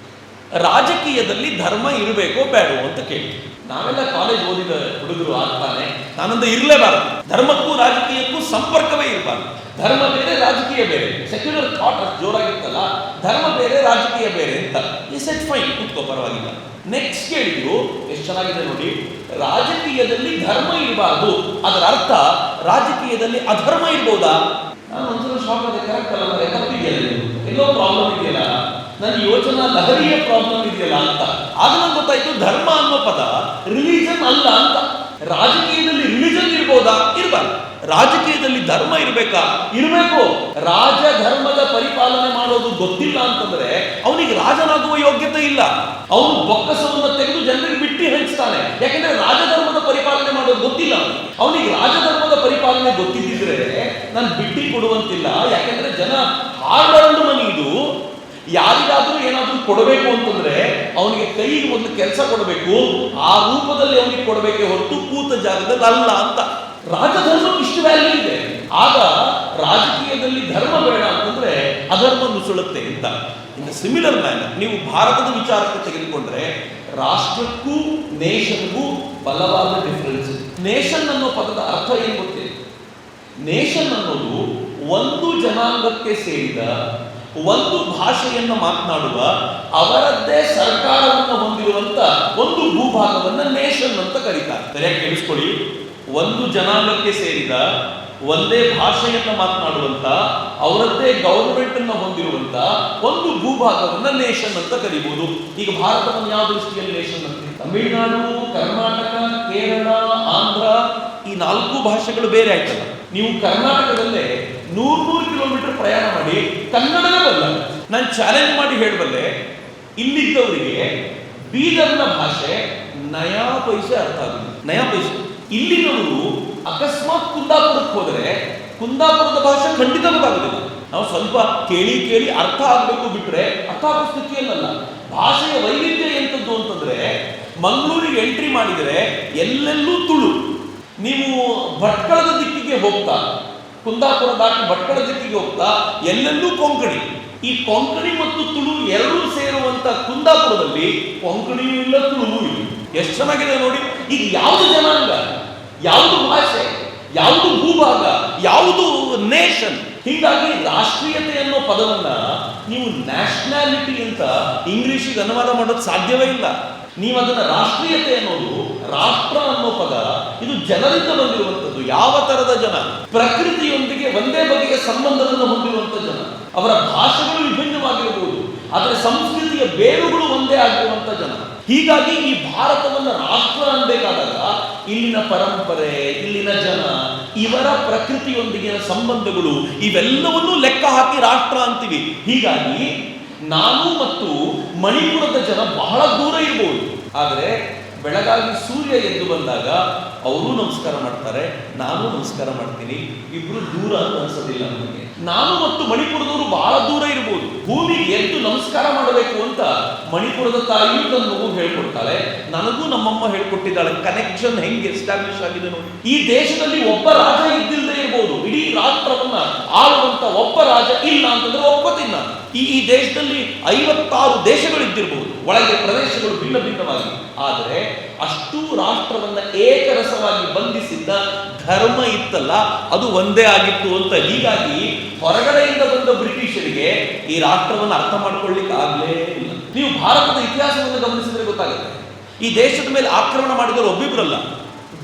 ರಾಜಕೀಯದಲ್ಲಿ ಧರ್ಮ ಇರಬೇಕೋ ಬೇಡೋ ಅಂತ ಕೇಳಿ. ನಾವೆಲ್ಲ ಕಾಲೇಜ್ ಓದಿದ ಹುಡುಗರು ಆಗ್ತಾನೆ, ನಾನಂದ ಇರಲೇಬಾರದು, ಧರ್ಮಕ್ಕೂ ರಾಜಕೀಯಕ್ಕೂ ಸಂಪರ್ಕವೇ ಇರಬಾರ್ದು. ಧರ್ಮ ಬೇರೆ ರಾಜಕೀಯ ಬೇರೆ, ಸೆಕ್ಯುಲರ್ ಥಾಟ್ ಅಷ್ಟು ಜೋರಾಗಿತ್ತಲ್ಲ, ಧರ್ಮ ಬೇರೆ ರಾಜಕೀಯ ಬೇರೆ ಅಂತ. ಈ ಸೆಟ್ ಫೈನ್, ಕೂತ್ಕೋ ಪರವಾಗಿಲ್ಲ. ನೆಕ್ಸ್ಟ್ ಕೇಳಿದ್ರು, ಎಷ್ಟು ಚೆನ್ನಾಗಿದೆ ನೋಡಿ, ರಾಜಕೀಯದಲ್ಲಿ ಧರ್ಮ ಇರಬಾರ್ದು, ಅದರ ಅರ್ಥ ರಾಜಕೀಯದಲ್ಲಿ ಅಧರ್ಮ ಇರ್ಬೋದಾ? ನಾನು ಒಂದ್ಸಲ ಶಾಕ್ ಆದ, ಕರೆಕ್ಟ್ ಅಲ್ಲ, ತಪ್ಪಿದೆಯಲ್ಲ, ಎಲ್ಲೋ ಪ್ರಾಬ್ಲಮ್ ಇದೆಯಲ್ಲ, ನನ್ನ ಯೋಚನಾ ಲಹರಿಯ ಪ್ರಾಬ್ಲಮ್ ಇದೆಯಲ್ಲ ಅಂತ. ಆಗ ನಂಗೆ ಗೊತ್ತಾಯ್ತು, ಧರ್ಮ ಅನ್ನೋ ಪದ ರಿಲಿಜನ್ ಅಲ್ಲ ಅಂತ. ರಾಜಕೀಯದಲ್ಲಿ ರಿಲಿಜನ್ ಇರ್ಬೋದಾ? ಇರಬಾರ್ದು. ರಾಜಕೀಯದಲ್ಲಿ ಧರ್ಮ ಇರಬೇಕಾ? ಇರಬೇಕು. ರಾಜಧರ್ಮದ ಪರಿಪಾಲನೆ ಮಾಡೋದು ಗೊತ್ತಿಲ್ಲ ಅಂತಂದ್ರೆ ಅವನಿಗೆ ರಾಜನಾಗುವ ಯೋಗ್ಯತೆ ಇಲ್ಲ. ಅವನು ಬೊಕ್ಕಸವನ್ನು ತೆಗೆದು ಜನರಿಗೆ ಬಿಟ್ಟು ಹಂಚ್ತಾನೆ, ಯಾಕಂದ್ರೆ ರಾಜಧರ್ಮದ ಪರಿಪಾಲನೆ ಮಾಡೋದು ಗೊತ್ತಿಲ್ಲ. ಅವನಿಗೆ ರಾಜಧರ್ಮದ ಪರಿಪಾಲನೆ ಗೊತ್ತಿದ್ದಿದ್ರೆ ನಾನು ಬಿಟ್ಟಿ ಕೊಡುವಂತಿಲ್ಲ, ಯಾಕಂದ್ರೆ ಜನ ಹಾರ್ಡ್ ಮನಿ ಇದು. ಯಾರಿಗಾದ್ರೂ ಏನಾದ್ರೂ ಕೊಡಬೇಕು ಅಂತಂದ್ರೆ ಅವನಿಗೆ ಕೈಗೆ ಒಂದು ಕೆಲಸ ಕೊಡಬೇಕು, ಆ ರೂಪದಲ್ಲಿ ಅವನಿಗೆ ಕೊಡಬೇಕೆ ಹೊರತು ಕೂತ ಜಾಗದಲ್ಲಿ ಅಲ್ಲ ಅಂತ. ರಾಜಧರ್ಮಕ್ಕೆ ಇಷ್ಟು ವ್ಯಾಲ್ಯೂ ಇದೆ. ಆಗ ರಾಜಕೀಯದಲ್ಲಿ ಧರ್ಮ ಬೇಡ ಅಂತಂದ್ರೆ ಅಧರ್ಮ ನುಸುಳುತ್ತೆ ಅಂತ. ಇನ್ ಸಿಮಿಲರ್ ಮ್ಯಾನರ್ ನೀವು ಭಾರತದ ವಿಚಾರಕ್ಕೆ ತೆಗೆದುಕೊಂಡ್ರೆ ರಾಷ್ಟ್ರಕ್ಕೂ ನೇಷನ್ಗೂ ಬಲವಾದ ಡಿಫರೆನ್ಸ್. ನೇಷನ್ ಅನ್ನೋ ಪದದ ಅರ್ಥ ಏನು ಗೊತ್ತಿದೆ? ನೇಷನ್ ಅನ್ನೋದು ಒಂದು ಜನಾಂಗಕ್ಕೆ ಸೇರಿದ, ಒಂದು ಭಾಷೆಯನ್ನು ಮಾತನಾಡುವ, ಅವರದ್ದೇ ಸರ್ಕಾರವನ್ನು ಹೊಂದಿರುವಂತ ಒಂದು ಭೂಭಾಗವನ್ನ ನೇಷನ್ ಅಂತ ಕರೀತಾರೆ. ಸರಿಯಾಗಿ ಕೇಳಿಸ್ಕೊಳ್ಳಿ, ಒಂದು ಜನಾಂಗಕ್ಕೆ ಸೇರಿದ, ಒಂದೇ ಭಾಷೆಯನ್ನು ಮಾತನಾಡುವಂತ, ಅವರದ್ದೇ ಗವರ್ಮೆಂಟ್ ಅನ್ನು ಹೊಂದಿರುವಂತ ಒಂದು ಭೂಭಾಗವನ್ನ ನೇಷನ್ ಅಂತ ಕರೀಬಹುದು. ಈಗ ಭಾರತವನ್ನು ಯಾವ ದೃಷ್ಟಿಯಲ್ಲಿ ನೇಷನ್ ಅಂತ? ತಮಿಳುನಾಡು, ಕರ್ನಾಟಕ, ಕೇರಳ, ಆಂಧ್ರ, ಈ 4 ಭಾಷೆಗಳು ಬೇರೆ ಆಯ್ತಲ್ಲ. ನೀವು ಕರ್ನಾಟಕದಲ್ಲೇ 100 ಕಿಲೋಮೀಟರ್ ಪ್ರಯಾಣ ಮಾಡಿ ಕನ್ನಡವೇ ಬಲ್ಲ. ನಾನು ಚಾಲೆಂಜ್ ಮಾಡಿ ಹೇಳಬಲ್ಲೆ, ಇಲ್ಲಿದ್ದವರಿಗೆ ಬೀದರ್ನ ಭಾಷೆ ನಯಾ ಪೈಸೆ ಅರ್ಥ ಆಗುದು, ನಯಾ ಪೈಸೆ. ಇಲ್ಲಿನವರು ಅಕಸ್ಮಾತ್ ಕುಂದಾಪುರಕ್ಕೆ ಹೋದರೆ ಕುಂದಾಪುರದ ಭಾಷೆ ಖಂಡಿತ ಗೊತ್ತಾಗುದಿಲ್ಲ. ನಾವು ಸ್ವಲ್ಪ ಕೇಳಿ ಕೇಳಿ ಅರ್ಥ ಆಗಬೇಕು ಬಿಟ್ರೆ ಅರ್ಥ ಆಗೋ ಸ್ಥಿತಿಯಲ್ಲ. ಭಾಷೆಯ ವೈವಿಧ್ಯ ಎಂತದ್ದು ಅಂತಂದ್ರೆ, ಮಂಗಳೂರಿಗೆ ಎಂಟ್ರಿ ಮಾಡಿದರೆ ಎಲ್ಲೆಲ್ಲೂ ತುಳು. ನೀವು ಭಟ್ಕಳದ ದಿಕ್ಕಿಗೆ ಹೋಗ್ತಾ, ಕುಂದಾಪುರ ದಾಟಿ ಭಟ್ಕಳ ದಿಕ್ಕಿಗೆ ಹೋಗ್ತಾ ಎಲ್ಲೆಲ್ಲೂ ಕೊಂಕಣಿ. ಈ ಕೊಂಕಣಿ ಮತ್ತು ತುಳು ಎರಡೂ ಸೇರುವಂತ ಕುಂದಾಪುರದಲ್ಲಿ ಕೊಂಕಣಿಯೂ ಇಲ್ಲ, ತುಳುವೂ ಇಲ್ಲ. ಎಷ್ಟು ಚೆನ್ನಾಗಿದೆ ನೋಡಿ. ಈಗ ಯಾವುದು ಜನಾಂಗ, ಯಾವುದು ಭಾಷೆ, ಯಾವುದು ಭೂಭಾಗ, ಯಾವುದು ನೇಷನ್? ಹೀಗಾಗಿ ರಾಷ್ಟ್ರೀಯತೆ ಅನ್ನೋ ಪದವನ್ನ ನೀವು ನ್ಯಾಷನಾಲಿಟಿ ಅಂತ ಇಂಗ್ಲಿಷಿಗೆ ಅನುವಾದ ಮಾಡೋದು ಸಾಧ್ಯವೇ ಇಲ್ಲ. ನೀವು ಅದನ್ನ ರಾಷ್ಟ್ರೀಯತೆ ಅನ್ನೋದು, ರಾಷ್ಟ್ರ ಅನ್ನೋ ಪದ ಇದು ಜನರಿಂದ ಬಂದಿರುವಂಥದ್ದು. ಯಾವ ತರದ ಜನ? ಪ್ರಕೃತಿಯೊಂದಿಗೆ ಒಂದೇ ಬಗೆಯ ಸಂಬಂಧವನ್ನು ಹೊಂದಿರುವಂತ ಜನ. ಅವರ ಭಾಷೆಗಳು ವಿಭಿನ್ನವಾಗಿರಬಹುದು, ಆದರೆ ಸಂಸ್ಕೃತಿಯ ಬೇರುಗಳು ಒಂದೇ ಆಗಿರುವಂತ ಜನ. ಹೀಗಾಗಿ ಈ ಭಾರತವನ್ನು ರಾಷ್ಟ್ರ ಅನ್ಬೇಕಾದಾಗ ಇಲ್ಲಿನ ಪರಂಪರೆ, ಇಲ್ಲಿನ ಜನ, ಇವರ ಪ್ರಕೃತಿಯೊಂದಿಗಿನ ಸಂಬಂಧಗಳು ಇವೆಲ್ಲವನ್ನೂ ಲೆಕ್ಕ ಹಾಕಿ ರಾಷ್ಟ್ರ ಅಂತೀವಿ. ಹೀಗಾಗಿ ನಾನು ಮತ್ತು ಮಣಿಪುರದ ಜನ ಬಹಳ ದೂರ ಇರಬಹುದು, ಆದರೆ ಬೆಳಗಾಗಿ ಸೂರ್ಯ ಎದ್ದು ಬಂದಾಗ ಅವರು ನಮಸ್ಕಾರ ಮಾಡ್ತಾರೆ, ನಾನು ನಮಸ್ಕಾರ ಮಾಡ್ತೀನಿ, ಇಬ್ರು ದೂರ ಅಂತ ಅನ್ಸೋದಿಲ್ಲ ನನಗೆ. ನಾನು ಮತ್ತು ಮಣಿಪುರದವರು ಬಹಳ ದೂರ ಇರಬಹುದು, ಭೂಮಿಗೆ ಎದ್ದು ನಮಸ್ಕಾರ ಮಾಡಬೇಕು ಅಂತ ಮಣಿಪುರದ ತಾಯಿಯು ನನ್ನ ಮಗು ಹೇಳ್ಕೊಡ್ತಾಳೆ, ನನಗೂ ನಮ್ಮಮ್ಮ ಹೇಳ್ಕೊಟ್ಟಿದ್ದಾಳೆ. ಕನೆಕ್ಷನ್ ಹೆಂಗೆ ಎಸ್ಟಾಬ್ಲಿಷ್ ಆಗಿದೆ ನೋಡಿ. ಈ ದೇಶದಲ್ಲಿ ಒಬ್ಬ ರಾಜ ಇದ್ದಿಲ್ಲದೆ ಇರಬಹುದು, ಇಡೀ ರಾಷ್ಟ್ರವನ್ನ ಆಳುವಂತ ಒಬ್ಬ ರಾಜ ಇಲ್ಲ ಅಂತಂದ್ರೆ ಒಪ್ಪತ್ತಿಲ್ಲ. ಈ ದೇಶದಲ್ಲಿ 56 ದೇಶಗಳು ಇದ್ದಿರಬಹುದು, ಒಳಗೆ ಪ್ರದೇಶಗಳು ಭಿನ್ನ ಭಿನ್ನವಾಗಿ, ಆದರೆ ಅಷ್ಟು ರಾಷ್ಟ್ರವನ್ನ ಏಕರಸವಾಗಿ ಬಂಧಿಸಿದ್ದ ಧರ್ಮ ಇತ್ತಲ್ಲ, ಅದು ಒಂದೇ ಆಗಿತ್ತು ಅಂತ. ಹೀಗಾಗಿ ಹೊರಗಡೆಯಿಂದ ಬಂದ ಬ್ರಿಟಿಷರಿಗೆ ಈ ರಾಷ್ಟ್ರವನ್ನು ಅರ್ಥ ಮಾಡ್ಕೊಳ್ಳಿಕ್ಕೆ ಆಗಲೇ ಇಲ್ಲ. ನೀವು ಭಾರತದ ಇತಿಹಾಸವನ್ನು ಗಮನಿಸಿದ್ರೆ ಗೊತ್ತಾಗುತ್ತೆ. ಈ ದೇಶದ ಮೇಲೆ ಆಕ್ರಮಣ ಮಾಡಿದವರು ಒಬ್ಬಿಬ್ರಲ್ಲ,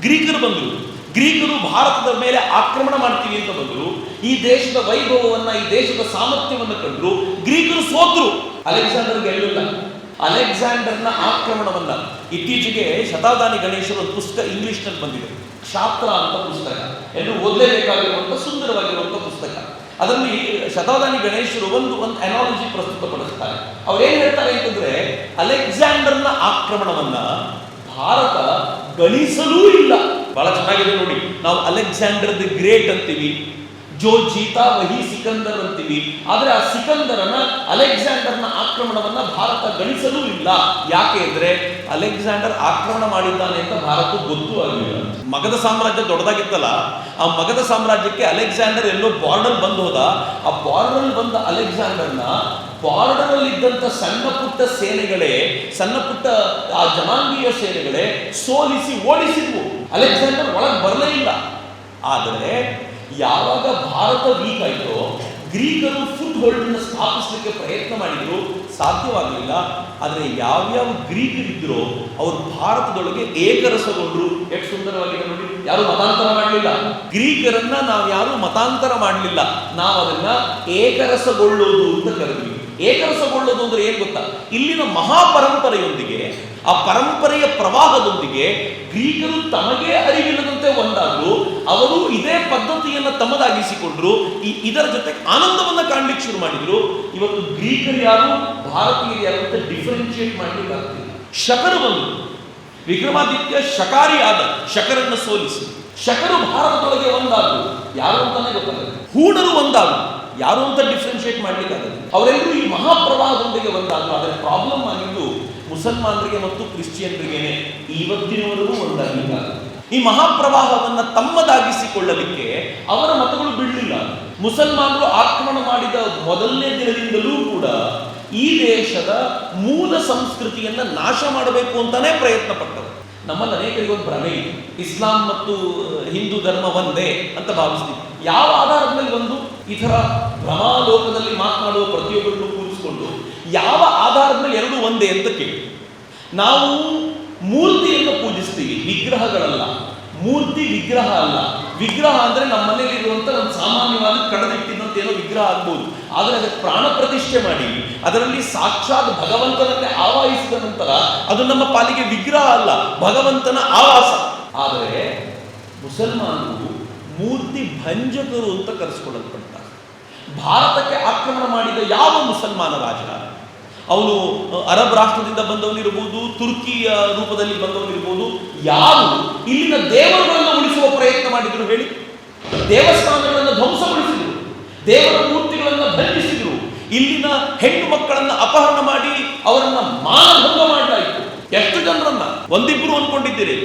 ಗ್ರೀಕರು ಬಂದರು. ಗ್ರೀಕರು ಭಾರತದ ಮೇಲೆ ಆಕ್ರಮಣ ಮಾಡ್ತೀವಿ ಅಂತ ಬಂದರು. ಈ ದೇಶದ ವೈಭವವನ್ನ, ಈ ದೇಶದ ಸಾಮರ್ಥ್ಯವನ್ನು ಕಂಡ್ರು. ಗ್ರೀಕರು ಸೋತ್ರು, ಅಲೆಕ್ಸಾಂಡರ್ ಗೆಲ್ಲಿಲ್ಲ. ಅಲೆಕ್ಸಾಂಡರ್ನ ಆಕ್ರಮಣವನ್ನ ಇತ್ತೀಚೆಗೆ ಶತಾವಧಾನಿ ಗಣೇಶರು ಒಂದು ಪುಸ್ತಕ ಇಂಗ್ಲಿಷ್ನಲ್ಲಿ ಬಂದಿದೆ, ಶಾಸ್ತ್ರ ಅಂತ ಪುಸ್ತಕ, ಎಲ್ಲರೂ ಓದಲೇಬೇಕಾಗಿರುವಂಥ ಸುಂದರವಾಗಿರುವಂಥ ಪುಸ್ತಕ. ಅದರಲ್ಲಿ ಶತಾವಧಾನಿ ಗಣೇಶರು ಒಂದು ಅನಾಲಜಿ ಪ್ರಸ್ತುತಪಡಿಸ್ತಾರೆ. ಅವ್ರೇನ್ ಹೇಳ್ತಾರೆ ಅಂತಂದ್ರೆ, ಅಲೆಕ್ಸಾಂಡರ್ನ ಆಕ್ರಮಣವನ್ನ ಭಾರತ ಗಣಿಸಲೂ ಇಲ್ಲ. ಬಹಳ ಚೆನ್ನಾಗಿದೆ ನೋಡಿ. ನಾವು ಅಲೆಕ್ಸಾಂಡರ್ ದಿ ಗ್ರೇಟ್ ಅಂತೀವಿ, ಜೋ ಜೀತಾ ವಹಿ ಸಿಕಂದರ್ ಅಂತೀವಿ. ಆದರೆ ಆ ಸಿಕಂದರನ ಅಲೆಕ್ಸಾಂಡರ್ನ ಆಕ್ರಮಣವನ್ನ ಭಾರತ ಗಳಿಸಲೂ ಇಲ್ಲ. ಯಾಕೆ ಅಂದ್ರೆ ಅಲೆಕ್ಸಾಂಡರ್ ಆಕ್ರಮಣ ಮಾಡಿದ್ದಾನೆ ಅಂತ ಭಾರತ ಗೊತ್ತೂ ಆಗಲಿಲ್ಲ. ಮಗಧ ಸಾಮ್ರಾಜ್ಯ ದೊಡ್ಡದಾಗಿತ್ತಲ್ಲ, ಆ ಮಗಧ ಸಾಮ್ರಾಜ್ಯಕ್ಕೆ ಅಲೆಕ್ಸಾಂಡರ್ ಎಲ್ಲೋ ಬಾರ್ಡರ್ ಬಂದು ಹೋದ. ಆ ಬಾರ್ಡರ್ ಬಂದ ಅಲೆಕ್ಸಾಂಡರ್ನ ಬಾರ್ಡರ್ ಅಲ್ಲಿ ಇದ್ದಂತ ಸಣ್ಣ ಪುಟ್ಟ ಸೇನೆಗಳೇ, ಸಣ್ಣ ಪುಟ್ಟ ಆ ಜನಾಂಗೀಯ ಸೇನೆಗಳೇ ಸೋಲಿಸಿ ಓಡಿಸಿದ್ವು. ಅಲೆಕ್ಸಾಂಡರ್ ಒಳಗೆ ಬರಲೇ ಇಲ್ಲ. ಆದರೆ ಯಾವಾಗ ಭಾರತ ವೀಕ್ ಆಯಿತೋ ಗ್ರೀಕರು ಫುಟ್ ಹೋಲ್ಡ್ ಸ್ಥಾಪಿಸಲಿಕ್ಕೆ ಪ್ರಯತ್ನ ಮಾಡಿದ್ರು, ಸಾಧ್ಯವಾಗಲಿಲ್ಲ. ಆದರೆ ಯಾವ್ಯಾವ ಗ್ರೀಕರಿದ್ರೋ ಅವರು ಭಾರತದೊಳಗೆ ಏಕರಸಗೊಂಡ್ರು. ಎಷ್ಟು ಸುಂದರವಾಗಿದೆ ನೋಡಿ. ಯಾರು ಮತಾಂತರ ಮಾಡಲಿಲ್ಲ. ಗ್ರೀಕರನ್ನ ನಾವು ಯಾರು ಮತಾಂತರ ಮಾಡಲಿಲ್ಲ, ನಾವು ಅದನ್ನ ಏಕರಸಗೊಳ್ಳೋದು ಅಂತ ಕರೆದ್ವಿ. ಏಕರಸಗೊಳ್ಳೋದು ಅಂದ್ರೆ ಏನ್ ಗೊತ್ತಾ? ಇಲ್ಲಿನ ಮಹಾಪರಂಪರೆಯೊಂದಿಗೆ, ಆ ಪರಂಪರೆಯ ಪ್ರವಾಹದೊಂದಿಗೆ ಗ್ರೀಕರು ತಮಗೆ ಅರಿವಿಲ್ಲದಂತೆ ಒಂದಾದ್ರು. ಅವರು ಇದೇ ಪದ್ಧತಿಯನ್ನು ತಮ್ಮದಾಗಿಸಿಕೊಂಡ್ರು. ಇದರ ಜೊತೆ ಆನಂದವನ್ನ ಕಾಣ್ಲಿಕ್ಕೆ ಶುರು ಮಾಡಿದ್ರು. ಇವತ್ತು ಗ್ರೀಕರು ಯಾರು, ಭಾರತೀಯರು ಯಾರು ಅಂತ ಡಿಫರೆನ್ಶಿಯೇಟ್ ಮಾಡ್ಲಿಕ್ಕೆ ಆಗ್ತಿಲ್ಲ. ಶಕರು ಬಂದು ವಿಕ್ರಮಾದಿತ್ಯ ಶಕಾರಿ ಆದ, ಶಕರನ್ನ ಸೋಲಿಸಿ ಶಕರು ಭಾರತದೊಳಗೆ ಒಂದಾದ್ರು. ಯಾರು ಅಂತಾನೆ ಗೊತ್ತಾಗಲ್ಲ. ಹೂಣರು ಒಂದಾದ್ರು. ಯಾರು ಅಂತ ಡಿಫ್ರೆನ್ಶಿಯೇಟ್ ಮಾಡ್ಲಿಕ್ಕೆ ಆಗಲ್ಲ. ಅವರೆಲ್ಲರೂ ಈ ಮಹಾಪ್ರವಾಹದೊಂದಿಗೆ ಒಂದಾದ್ರು. ಆದರೆ ಪ್ರಾಬ್ಲಮ್ ಆಗಿದ್ದು ಮುಸಲ್ಮಾನರಿಗೆ ಮತ್ತು ಕ್ರಿಶ್ಚಿಯನ್ರಿಗೇನೆ. ಇವತ್ತಿನವರೆಗೂ ಒಂದಾಗಲಿಲ್ಲ. ಈ ಮಹಾಪ್ರವಾಹವನ್ನ ತಮ್ಮದಾಗಿಸಿಕೊಳ್ಳಲಿಕ್ಕೆ ಅವರ ಮತಗಳು ಬಿಡಲಿಲ್ಲ. ಮುಸಲ್ಮಾನರು ಆಕ್ರಮಣ ಮಾಡಿದ ಮೊದಲನೇ ದಿನದಿಂದಲೂ ಕೂಡ ಈ ದೇಶದ ಮೂಲ ಸಂಸ್ಕೃತಿಯನ್ನ ನಾಶ ಮಾಡಬೇಕು ಅಂತಾನೆ ಪ್ರಯತ್ನ ಪಟ್ಟರು. ನಮ್ಮಲ್ಲಿ ಅನೇಕರಿಗೆ ಒಂದು ಭ್ರಮೆ ಇದೆ, ಇಸ್ಲಾಂ ಮತ್ತು ಹಿಂದೂ ಧರ್ಮ ಒಂದೇ ಅಂತ ಭಾವಿಸ್ತೀವಿ. ಯಾವ ಆಧಾರದ ಮೇಲೆ ಒಂದು ಈ ಥರ ಭ್ರಮಾಲೋಕದಲ್ಲಿ ಮಾತನಾಡುವ ಪ್ರತಿಯೊಬ್ಬರನ್ನು ಕೂರಿಸಿಕೊಂಡು ಯಾವ ಆಧಾರದ ಮೇಲೆ ಎರಡು ಒಂದೇ ಅಂತ ಕೇಳಿ. ನಾವು ಮೂರ್ತಿಯನ್ನು ಪೂಜಿಸ್ತೀವಿ, ವಿಗ್ರಹಗಳಲ್ಲ. ಮೂರ್ತಿ ವಿಗ್ರಹ ಅಲ್ಲ. ವಿಗ್ರಹ ಅಂದ್ರೆ ನಮ್ಮ ಮನೇಲಿ ಇರುವಂತ ಒಂದು ಸಾಮಾನ್ಯವಾದ ಕಡದಿಟ್ಟಿದ್ದಂತ ಏನೋ ವಿಗ್ರಹ ಆಗ್ಬೋದು. ಆದರೆ ಅದಕ್ಕೆ ಪ್ರಾಣ ಪ್ರತಿಷ್ಠೆ ಮಾಡಿ ಅದರಲ್ಲಿ ಸಾಕ್ಷಾತ್ ಭಗವಂತನನ್ನೇ ಆವಾಹಿಸಿದ ನಂತರ ಅದು ನಮ್ಮ ಪಾಲಿಗೆ ವಿಗ್ರಹ ಅಲ್ಲ, ಭಗವಂತನ ಆವಾಸ. ಆದರೆ ಮುಸಲ್ಮಾನರು ಮೂರ್ತಿ ಭಂಜಕರು ಅಂತ ಕರೆಸಿಕೊಳ್ಳಲ್ಪಡ್ತಾರೆ. ಭಾರತಕ್ಕೆ ಆಕ್ರಮಣ ಮಾಡಿದ ಯಾವ ಮುಸಲ್ಮಾನ ರಾಜ, ಅವನು ಅರಬ್ ರಾಷ್ಟ್ರದಿಂದ ಬಂದವನಿರ್ಬೋದು, ತುರ್ಕಿಯ ರೂಪದಲ್ಲಿ ಬಂದವನಿರ್ಬೋದು, ಯಾರು ಇಲ್ಲಿನ ದೇವರುಗಳನ್ನು ಉಳಿಸುವ ಪ್ರಯತ್ನ ಮಾಡಿದ್ರು ಹೇಳಿ? ದೇವಸ್ಥಾನಗಳನ್ನು ಧ್ವಂಸಗೊಳಿಸಿದ್ರು, ದೇವರ ಮೂರ್ತಿಗಳನ್ನು ಬಂಧಿಸಿದ್ರು, ಇಲ್ಲಿನ ಹೆಣ್ಣು ಮಕ್ಕಳನ್ನ ಅಪಹರಣ ಮಾಡಿ ಅವರನ್ನ ಮಾನಭಂಗ ಮಾಡಲಾಯಿತು. ಎಷ್ಟು ಜನರನ್ನ, ಒಂದಿಬ್ಬರು ಅನ್ಕೊಂಡಿದ್ದೀರಿ?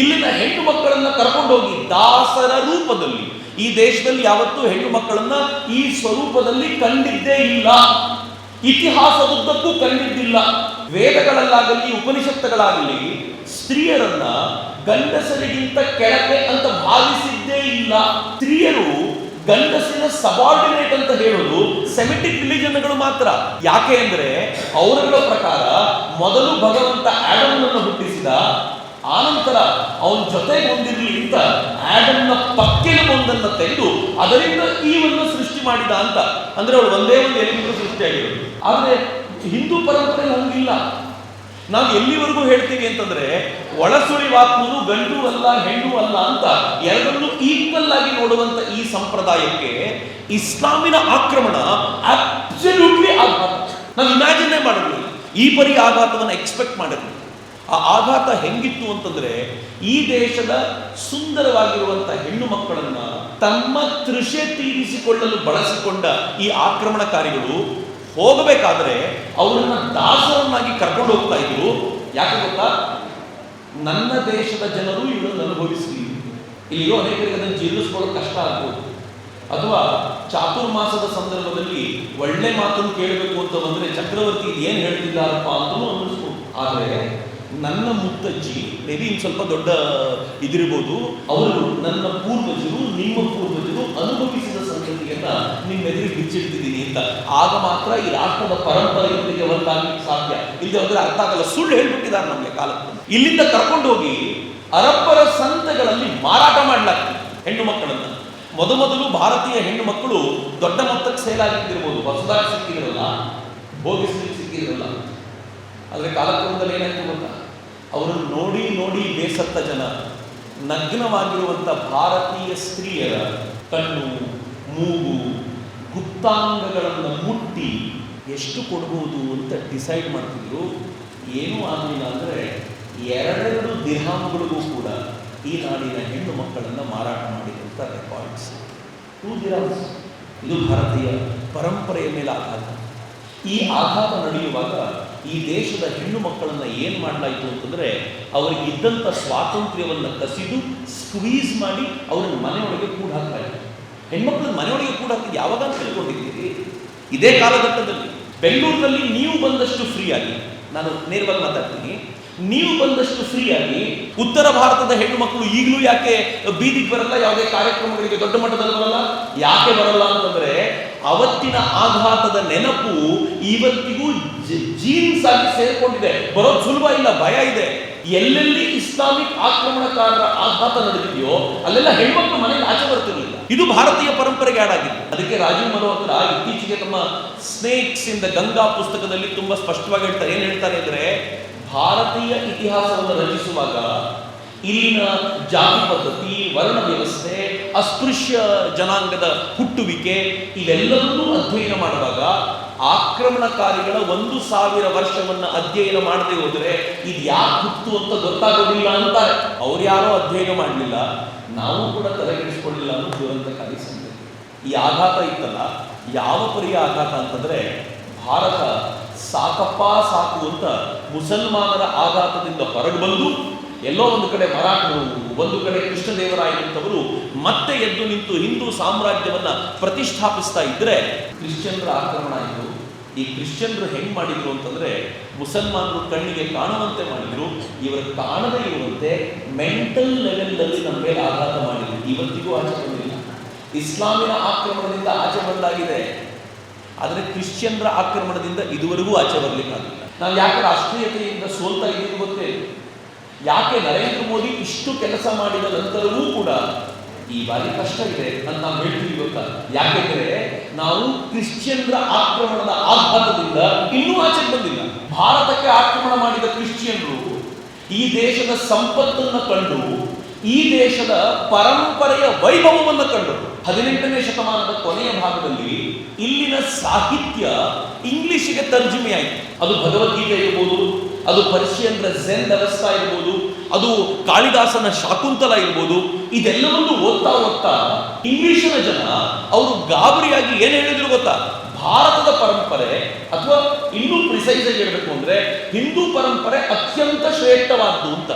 ಇಲ್ಲಿನ ಹೆಣ್ಣು ಮಕ್ಕಳನ್ನ ಕರ್ಕೊಂಡೋಗಿ ದಾಸರ ರೂಪದಲ್ಲಿ, ಈ ದೇಶದಲ್ಲಿ ಯಾವತ್ತೂ ಹೆಣ್ಣು ಮಕ್ಕಳನ್ನ ಈ ಸ್ವರೂಪದಲ್ಲಿ ಕಂಡಿದ್ದೇ ಇಲ್ಲ, ಇತಿಹಾಸದುದ್ದಕ್ಕೂ ಕಂಡಿದ್ದಿಲ್ಲ. ವೇದಗಳಲ್ಲಾಗಲಿ ಉಪನಿಷತ್ತುಗಳಾಗಲಿ ಸ್ತ್ರೀಯರನ್ನ ಗಂಡಸರಿಗಿಂತ ಕೆಳಗೆ ಅಂತ ಭಾವಿಸಿದ್ದೇ ಇಲ್ಲ. ಸ್ತ್ರೀಯರು ಗಂಡಸಿನ ಸಬಾರ್ಡಿನೇಟ್ ಅಂತ ಹೇಳೋದು ಸೆಮಿಟಿಕ್ ರಿಲಿಜನ್ಗಳು ಮಾತ್ರ. ಯಾಕೆ ಅಂದ್ರೆ ಅವರುಗಳ ಪ್ರಕಾರ ಮೊದಲು ಭಗವಂತ ಆಡಮ್ನನ್ನು ಹುಟ್ಟಿಸಿದ, ಆನಂತರ ಅವನ ಜೊತೆಗೆ ಹೊಂದಿರಲಿ ಅಂತ ಆಡಮ್ನ ಪಕ್ಕಿನ ಒಂದನ್ನು ತೆಗೆದು ಅದರಿಂದ ಈವನ್ನು ಸೃಷ್ಟಿ ಮಾಡಿದ ಅಂತ. ಅಂದ್ರೆ ಅವಳು ಒಂದೇ ಒಂದು ಎಲಿಮೆಂಟ್ ಸೃಷ್ಟಿಯಾಗಿರೋದು. ಆದ್ರೆ ಹಿಂದೂ ಪರಂಪರೆ ಹಂಗಿಲ್ಲ. ನಾವು ಎಲ್ಲಿವರೆಗೂ ಹೇಳ್ತೀವಿ ಅಂತಂದ್ರೆ ಒಳಸುಳಿವಾತ್ಮನು ಗಂಡು ಅಲ್ಲ ಹೆಣ್ಣು ಅಲ್ಲ ಅಂತ ಎರಡನ್ನೂ ಈಕ್ವಲ್ ಆಗಿ ನೋಡುವಂತ ಈ ಸಂಪ್ರದಾಯಕ್ಕೆ ಇಸ್ಲಾಮಿನ ಆಕ್ರಮಣ ಅಬ್ಸಲ್ಯೂಟ್ಲಿ ಆಘಾತ. ನಾವು ಇಮ್ಯಾಜಿನೇ ಮಾಡಿರ್ಲಿಲ್ಲ, ಈ ಪರಿ ಆಘಾತವನ್ನು ಎಕ್ಸ್ಪೆಕ್ಟ್ ಮಾಡಿರ್ಲಿಲ್ಲ. ಆ ಆಘಾತ ಹೆಂಗಿತ್ತು ಅಂತಂದ್ರೆ ಈ ದೇಶದ ಸುಂದರವಾಗಿರುವಂತ ಹೆಣ್ಣು ಮಕ್ಕಳನ್ನ ತಮ್ಮ ತೃಷೆ ತೀರಿಸಿಕೊಳ್ಳಲು ಬಳಸಿಕೊಂಡ ಈ ಆಕ್ರಮಣಕಾರಿಗಳು ಹೋಗಬೇಕಾದ್ರೆ ಅವರನ್ನ ದಾಸರನ್ನಾಗಿ ಕರ್ಕೊಂಡು ಹೋಗ್ತಾ ಇದ್ರು. ಯಾಕೆ ಗೊತ್ತಾ? ನನ್ನ ದೇಶದ ಜನರು ಇವರನ್ನು ಅನುಭವಿಸಲಿ. ಇಲ್ಲಿರೋ ಅನೇಕರಿಗೆ ಅದನ್ನು ಜೀರ್ಣಿಸ್ಕೊಳ್ಳೋದು ಕಷ್ಟ ಆಗ್ಬೋದು. ಅಥವಾ ಚಾತುರ್ಮಾಸದ ಸಂದರ್ಭದಲ್ಲಿ ಒಳ್ಳೆ ಮಾತನ್ನು ಕೇಳಬೇಕು ಅಂತ ಬಂದ್ರೆ ಚಕ್ರವರ್ತಿ ಏನ್ ಹೇಳ್ತಿದ್ದಾರಪ್ಪ ಅಂತಲೂ ಅನ್ನಿಸ್ಬೋದು. ಆದರೆ ನನ್ನ ಮುತ್ತಜ್ಜಿ ಮೇಬಿ ಇನ್ನು ಸ್ವಲ್ಪ ದೊಡ್ಡ ಇದಿರ್ಬೋದು, ಅವರು ನನ್ನ ಪೂರ್ವಜರು ನಿಮ್ಮ ಪೂರ್ವಜರು ಅನುಭವಿಸಿದ ಸಂಗತಿಯನ್ನ ನಿಮ್ಮ ಎದುರಿಗೆ ಬಿಚ್ಚಿಡ್ತಿದ್ದೀನಿ ಅಂತ. ಆಗ ಮಾತ್ರ ಈ ರಾಷ್ಟ್ರದ ಪರಂಪರೆಯೊಂದಿಗೆ ಒಂದಾಗಲಿಕ್ಕೆ ಸಾಧ್ಯ. ಇಲ್ಲದೆ ಹೋದ್ರೆ ಅರ್ಥ ಆಗಲ್ಲ. ಸುಳ್ಳು ಹೇಳ್ಬಿಟ್ಟಿದ್ದಾರೆ ನಮಗೆ ಕಾಲಕ್ಕೆ. ಇಲ್ಲಿಂದ ಕರ್ಕೊಂಡು ಹೋಗಿ ಅರಬ್ಬರ ಸಂತೆಗಳಲ್ಲಿ ಮಾರಾಟ ಮಾಡಲಾಗ್ತದೆ ಹೆಣ್ಣು ಮಕ್ಕಳನ್ನ. ಮೊದಲು ಭಾರತೀಯ ಹೆಣ್ಣು ಮಕ್ಕಳು ದೊಡ್ಡ ಮೊತ್ತಕ್ಕೆ ಸೇಲ್ ಆಗಿದ್ದಿರ್ಬೋದು, ಹೊಸದಾಗಿ ಸಿಕ್ಕಿರಲ್ಲ, ಭೋಗಿಸ್ಲಿಕ್ಕೆ ಸಿಕ್ಕಿರಲ್ಲ. ಆದರೆ ಕಾಲಕ್ರಮದಲ್ಲಿ ಏನಾಯ್ತು ಗೊತ್ತಾ? ಅವರನ್ನು ನೋಡಿ ನೋಡಿ ಬೇಸತ್ತ ಜನ ನಗ್ನವಾಗಿರುವಂಥ ಭಾರತೀಯ ಸ್ತ್ರೀಯರ ಕಣ್ಣು, ಮೂಗು, ಗುಪ್ತಾಂಗಗಳನ್ನು ಮುಟ್ಟಿ ಎಷ್ಟು ಕೊಡ್ಬೋದು ಅಂತ ಡಿಸೈಡ್ ಮಾಡ್ತಿದ್ರು. ಏನೂ ಆಗಲಿಲ್ಲ ಅಂದರೆ 2 ದಿರ್ಹಾಮ್ಗಳಿಗೂ ಕೂಡ ಈ ನಾಡಿನ ಹೆಣ್ಣು ಮಕ್ಕಳನ್ನು ಮಾರಾಟ ಮಾಡಿದಂಥ ರೆಕಾರ್ಡ್ಸ್. ಇದು ಭಾರತೀಯ ಪರಂಪರೆಯ ಮೇಲೆ ಆಘಾತ. ಈ ಆಘಾತ ನಡೆಯುವಾಗ ಈ ದೇಶದ ಹೆಣ್ಣು ಮಕ್ಕಳನ್ನು ಏನು ಮಾಡಲಾಯಿತು ಅಂತಂದರೆ, ಅವರಿಗೆ ಇದ್ದಂಥ ಸ್ವಾತಂತ್ರ್ಯವನ್ನು ಕಸಿದು ಸ್ಕ್ವೀಸ್ ಮಾಡಿ ಅವರನ್ನು ಮನೆಯೊಳಗೆ ಕೂಡ ಹಾಕಲಾಯಿತು. ಹೆಣ್ಮಕ್ಳನ್ನ ಮನೆಯೊಳಗೆ ಕೂಡ ಹಾಕಿದ್ದು ಯಾವಾಗ ಅಂತ ತಿಳ್ಕೊಂಡಿದ್ದೀರಿ? ಇದೇ ಕಾಲಘಟ್ಟದಲ್ಲಿ ಬೆಂಗಳೂರಿನಲ್ಲಿ ನೀವು ಬಂದಷ್ಟು ಫ್ರೀಯಾಗಿ, ನಾನು ನೇರವಾಗಿ ಮಾತಾಡ್ತೀನಿ, ನೀವು ಬಂದಷ್ಟು ಫ್ರೀಯಾಗಿ ಉತ್ತರ ಭಾರತದ ಹೆಣ್ಣು ಮಕ್ಕಳು ಈಗಲೂ ಯಾಕೆ ಬೀದಿಗೆ ಬರಲ್ಲ, ಯಾವುದೇ ಕಾರ್ಯಕ್ರಮಗಳಿಗೆ ದೊಡ್ಡ ಮಟ್ಟದಲ್ಲಿ ಬರಲ್ಲ? ಯಾಕೆ ಬರಲ್ಲ ಅಂತಂದ್ರೆ, ಅವತ್ತಿನ ಆಘಾತದ ನೆನಪು ಇವತ್ತಿಗೂ ಜೀನ್ಸ್ ಆಗಿ ಸೇರ್ಕೊಂಡಿದೆ. ಬರೋದು ಸುಲಭ ಇಲ್ಲ, ಭಯ ಇದೆ. ಎಲ್ಲೆಲ್ಲಿ ಇಸ್ಲಾಮಿಕ್ ಆಕ್ರಮಣಕಾರರ ಆಘಾತ ನಡೆದಿದೆಯೋ ಅಲ್ಲೆಲ್ಲ ಹೆಣ್ಮಕ್ಳು ಮನೆಗೆ ಆಚೆ ಬರ್ತಿರಲಿಲ್ಲ. ಇದು ಭಾರತೀಯ ಪರಂಪರೆಗೆ ಆಡಾಗಿದೆ. ಅದಕ್ಕೆ ರಾಜೀವ್ ಮಲ್ಹೋತ್ರ ಇತ್ತೀಚೆಗೆ ತಮ್ಮ ಸ್ನೇಕ್ಸ್ ಇನ್ ದ ಗಂಗಾ ಪುಸ್ತಕದಲ್ಲಿ ತುಂಬಾ ಸ್ಪಷ್ಟವಾಗಿ ಹೇಳ್ತಾರೆ. ಏನ್ ಹೇಳ್ತಾರೆ ಅಂದ್ರೆ, ಭಾರತೀಯ ಇತಿಹಾಸವನ್ನು ರಚಿಸುವಾಗ ಇಲ್ಲಿನ ಜಾತಿ ಪದ್ಧತಿ, ವರ್ಣ ವ್ಯವಸ್ಥೆ, ಅಸ್ಪೃಶ್ಯ ಜನಾಂಗದ ಹುಟ್ಟುವಿಕೆ ಇವೆಲ್ಲವನ್ನೂ ಅಧ್ಯಯನ ಮಾಡುವಾಗ ಆಕ್ರಮಣಕಾರಿಗಳ 1000 ವರ್ಷವನ್ನು ಅಧ್ಯಯನ ಮಾಡದೆ ಹೋದರೆ ಇದು ಯಾಕೆ ಹುಟ್ಟು ಅಂತ ಗೊತ್ತಾಗೋದಿಲ್ಲ ಅಂತಾರೆ. ಅವ್ರು ಯಾರೋ ಅಧ್ಯಯನ ಮಾಡಲಿಲ್ಲ, ನಾವು ಕೂಡ ತಲೆಗೆಡಿಸ್ಕೊಳ್ಳಿಲ್ಲ ಅನ್ನೋ ದುರಂತಕಾರಿ ಸಂಗತಿ. ಈ ಆಘಾತ ಇತ್ತಲ್ಲ, ಯಾವ ಪರಿಯ ಆಘಾತ ಅಂತಂದ್ರೆ, ಭಾರತ ಸಾಕಪ್ಪ ಸಾಕು ಅಂತ ಮುಸಲ್ಮಾನರ ಆಘಾತದಿಂದ ಹೊರಗೆ ಬಂದು ಎಲ್ಲೋ ಒಂದು ಕಡೆ ಮರಾಠರು, ಒಂದು ಕಡೆ ಕೃಷ್ಣದೇವರಾಯರಂಥವರು ಮತ್ತೆ ಎದ್ದು ನಿಂತು ಹಿಂದೂ ಸಾಮ್ರಾಜ್ಯವನ್ನ ಪ್ರತಿಷ್ಠಾಪಿಸ್ತಾ ಇದ್ರೆ ಕ್ರಿಶ್ಚಿಯನ್ರ ಆಕ್ರಮಣ ಆಯಿತು. ಈ ಕ್ರಿಶ್ಚಿಯನ್ರು ಹೆಂಗ್ ಮಾಡಿದ್ರು ಅಂತಂದ್ರೆ, ಮುಸಲ್ಮಾನರು ಕಣ್ಣಿಗೆ ಕಾಣುವಂತೆ ಮಾಡಿದ್ರು, ಇವರು ಕಾಣದೇ ಇರುವಂತೆ ಮೆಂಟಲ್ ಲೆವೆಲ್ನಲ್ಲಿ ನಮ್ಮ ಮೇಲೆ ಆಘಾತ ಮಾಡಿದ್ರು. ಇವತ್ತಿಗೂ ಆಚೆ ಬಂದಿಲ್ಲ. ಇಸ್ಲಾಮಿನ ಆಕ್ರಮಣದಿಂದ ಆಚೆ ಬಂದಾಗಿದೆ, ಆದರೆ ಕ್ರಿಶ್ಚಿಯನ್ರ ಆಕ್ರಮಣದಿಂದ ಇದುವರೆಗೂ ಆಚೆ ಬರಲಿಕ್ಕಾಗಿಲ್ಲ. ನಾವು ಯಾಕೆ ರಾಷ್ಟ್ರೀಯತೆಯಿಂದ ಸೋಲ್ತಾ ಇದ್ದೀವಿ ಗೊತ್ತೇ? ಯಾಕೆ ನರೇಂದ್ರ ಮೋದಿ ಇಷ್ಟು ಕೆಲಸ ಮಾಡಿದ ನಂತರವೂ ಕೂಡ ಈ ಬಾರಿ ಕಷ್ಟ ಇದೆ ಅಂತ ನಾವು ಹೇಳ್ತೀವಿ ಗೊತ್ತಾ? ಯಾಕೆಂದ್ರೆ ನಾವು ಕ್ರಿಶ್ಚಿಯನ್ರ ಆಕ್ರಮಣದ ಆಘಾತದಿಂದ ಇನ್ನೂ ಆಚೆಗೆ ಬಂದಿಲ್ಲ. ಭಾರತಕ್ಕೆ ಆಕ್ರಮಣ ಮಾಡಿದ ಕ್ರಿಶ್ಚಿಯನ್ರು ಈ ದೇಶದ ಸಂಪತ್ತನ್ನು ಕಂಡು, ಈ ದೇಶದ ಪರಂಪರೆಯ ವೈಭವವನ್ನು ಕಂಡು 18ನೇ ಶತಮಾನದ ಕೊನೆಯ ಭಾಗದಲ್ಲಿ ಇಲ್ಲಿನ ಸಾಹಿತ್ಯ ಇಂಗ್ಲಿಷಿಗೆ ತರ್ಜುಮೆ ಆಯಿತು. ಅದು ಭಗವದ್ಗೀತೆ ಇರ್ಬೋದು, ಅದು ಪರ್ಷಿಯನ್ರ ಝೆನ್ ಅವಸ್ಥಾ ಇರ್ಬೋದು, ಅದು ಕಾಳಿದಾಸನ ಶಾಕುಂತಲ ಇರ್ಬೋದು. ಇದೆಲ್ಲವನ್ನು ಓದ್ತಾ ಇಂಗ್ಲಿಷಿನ ಜನ ಅವರು ಗಾಬರಿಯಾಗಿ ಏನು ಹೇಳಿದ್ರು ಗೊತ್ತಾ? ಭಾರತದ ಪರಂಪರೆ, ಅಥವಾ ಇನ್ನೂ ಪ್ರಿಸೈಸ್ ಆಗಿ ಹೇಳ್ಬೇಕು ಅಂದ್ರೆ ಹಿಂದೂ ಪರಂಪರೆ ಅತ್ಯಂತ ಶ್ರೇಷ್ಠವಾದ್ದು ಅಂತ.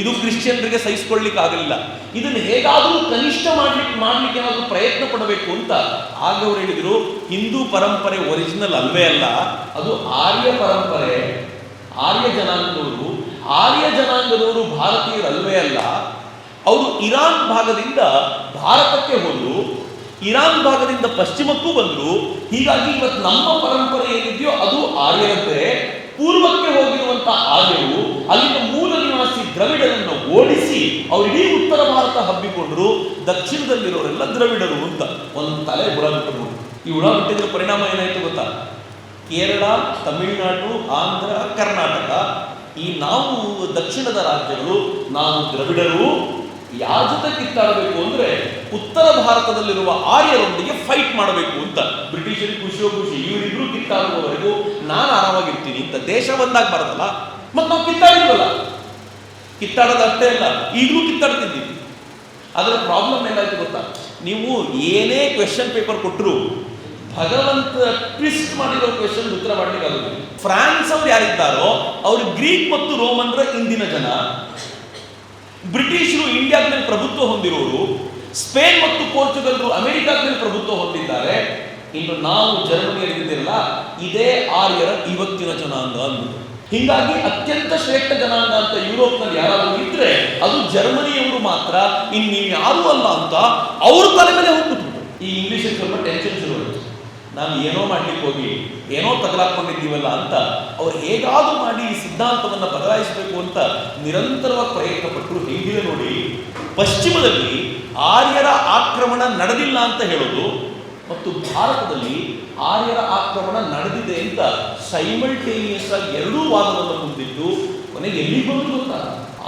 ಇದು ಕ್ರಿಶ್ಚಿಯನ್ರಿಗೆ ಸಹಿಸಿಕೊಳ್ಳಿಕ್ಕೆ ಆಗಲಿಲ್ಲ. ಇದನ್ನು ಹೇಗಾದರೂ ಕನಿಷ್ಠ ಮಾಡ್ಲಿಕ್ಕೆ ಏನಾದರೂ ಪ್ರಯತ್ನ ಪಡಬೇಕು ಅಂತ ಆಗ ಅವರು ಹೇಳಿದ್ರು, ಹಿಂದೂ ಪರಂಪರೆ ಒರಿಜಿನಲ್ ಅಲ್ವೇ ಅಲ್ಲ, ಅದು ಆರ್ಯ ಪರಂಪರೆ. ಆರ್ಯ ಜನಾಂಗದವರು ಭಾರತೀಯರಲ್ವೇ ಅಲ್ಲ, ಅವರು ಇರಾನ್ ಭಾಗದಿಂದ ಭಾರತಕ್ಕೆ ಹೋದ್ರು, ಇರಾನ್ ಭಾಗದಿಂದ ಪಶ್ಚಿಮಕ್ಕೂ ಬಂದ್ರು. ಹೀಗಾಗಿ ಇವತ್ತು ನಮ್ಮ ಪರಂಪರೆ ಏನಿದೆಯೋ ಅದು ಆರ್ಯರಂತೆ. ಪೂರ್ವಕ್ಕೆ ಹೋಗಿರುವಂತಹ ಆರ್ಯರು ಅಲ್ಲಿನ ಮೂಲ ನಿವಾಸಿ ದ್ರವಿಡರನ್ನು ಓಡಿಸಿ ಅವರಿಡೀ ಉತ್ತರ ಭಾರತ ಹಬ್ಬಿಕೊಂಡ್ರು. ದಕ್ಷಿಣದಲ್ಲಿರೋರೆಲ್ಲ ದ್ರವಿಡರು ಅಂತ ಒಂದು ತಲೆ ಹುಳ ಬಿಟ್ಟರು. ಈ ಹುಳ ಬಿಟ್ಟಿದ್ರ ಪರಿಣಾಮ ಏನಾಯ್ತು ಗೊತ್ತಾ? ಕೇರಳ, ತಮಿಳುನಾಡು, ಆಂಧ್ರ, ಕರ್ನಾಟಕ, ಈ ನಾವು ದಕ್ಷಿಣದ ರಾಜ್ಯಗಳು, ನಾವು ದ್ರವಿಡರು. ಯಾರ ಜೊತೆ ಕಿತ್ತಾಡಬೇಕು ಅಂದ್ರೆ ಉತ್ತರ ಭಾರತದಲ್ಲಿರುವ ಆರ್ಯರೊಂದಿಗೆ ಫೈಟ್ ಮಾಡಬೇಕು ಅಂತ. ಬ್ರಿಟಿಷರಿಗೆ ಖುಷಿ, ಇವರಿಬ್ರು ಕಿತ್ತಾಡುವವರೆಗೂ ನಾನು ಆರಾಮಾಗಿರ್ತೀನಿ ಅಂತ. ದೇಶ ಒಂದಾಗಿ ಬರೋದಲ್ಲ, ಮತ್ತೆ ನಾವು ಕಿತ್ತಾಡಿದ್ವಲ್ಲ, ಕಿತ್ತಾಡೋದಷ್ಟೇ ಅಲ್ಲ, ಈಗಲೂ ಕಿತ್ತಾಡ್ತಿದ್ದೀವಿ. ಅದರ ಪ್ರಾಬ್ಲಮ್ ಏನಾಯ್ತು ಗೊತ್ತಾ? ನೀವು ಏನೇ ಕ್ವೆಶ್ಚನ್ ಪೇಪರ್ ಕೊಟ್ಟರು ಭಗವಂತ ಟ್ವಿಸ್ಟ್ ಮಾಡಿರೋ ಕ್ವೆಶ್ಚನ್ ಉತ್ತರ ಮಾಡಲಿಕ್ಕೆ ಆಗುದಿಲ್ಲ. ಫ್ರಾನ್ಸ್ ಅವ್ರು ಯಾರಿದ್ದಾರೋ ಅವರು ಗ್ರೀಕ್ ಮತ್ತು ರೋಮನ್ರ ಇಂದಿನ ಜನ. ಬ್ರಿಟಿಷರು ಇಂಡಿಯಾದ ಮೇಲೆ ಪ್ರಭುತ್ವ ಹೊಂದಿರೋರು, ಸ್ಪೇನ್ ಮತ್ತು ಪೋರ್ಚುಗಲ್ರು ಅಮೆರಿಕಾದ ಮೇಲೆ ಪ್ರಭುತ್ವ ಹೊಂದಿದ್ದಾರೆ. ಇನ್ನು ನಾವು ಜರ್ಮನಿಯಲ್ಲಿದ್ದೀರಲ್ಲ, ಇದೇ ಆರ್ಯರ ಇವತ್ತಿನ ಜನಾಂಗ ಅನ್ನೋದು. ಹೀಗಾಗಿ ಅತ್ಯಂತ ಶ್ರೇಷ್ಠ ಜನಾಂಗ ಅಂತ ಯುರೋಪ್ನಲ್ಲಿ ಯಾರಾದರೂ ಇದ್ರೆ ಅದು ಜರ್ಮನಿಯವರು ಮಾತ್ರ, ಇನ್ನೀವ್ ಯಾರೂ ಅಲ್ಲ ಅಂತ ಅವ್ರ ತಲೆ ಮೇಲೆ ಹೋಗ್ಬಿಟ್ರು. ಈ ಇಂಗ್ಲಿಷ್ ಸ್ವಲ್ಪ ಟೆನ್ಷನ್ ಶುರುವಾಯಿತು. ನಾವು ಏನೋ ಮಾಡ್ಲಿಕ್ಕೆ ಹೋಗಿ ಏನೋ ತಗಲಾಕೊಂಡಿದ್ದೀವಲ್ಲ ಅಂತ ಅವ್ರು ಹೇಗಾದ್ರೂ ಮಾಡಿ ಈ ಸಿದ್ಧಾಂತವನ್ನು ಬದಲಾಯಿಸಬೇಕು ಅಂತ ನಿರಂತರವಾಗಿ ಪ್ರಯತ್ನ ಪಟ್ಟರು. ಹೇಗಿದೆ ನೋಡಿ, ಪಶ್ಚಿಮದಲ್ಲಿ ಆರ್ಯರ ಆಕ್ರಮಣ ನಡೆದಿಲ್ಲ ಅಂತ ಹೇಳೋದು ಮತ್ತು ಭಾರತದಲ್ಲಿ ಆರ್ಯರ ಆಕ್ರಮಣ ನಡೆದಿದೆ ಅಂತ ಸೈಮಲ್ಟೇನಿಯಸ್ ಆಗಿ ಎರಡೂ ವಾದವನ್ನು ಮುಂದಿಟ್ಟು ಕೊನೆಗೆ ಎಲ್ಲಿ ಬಂದು ಗೊತ್ತಾ?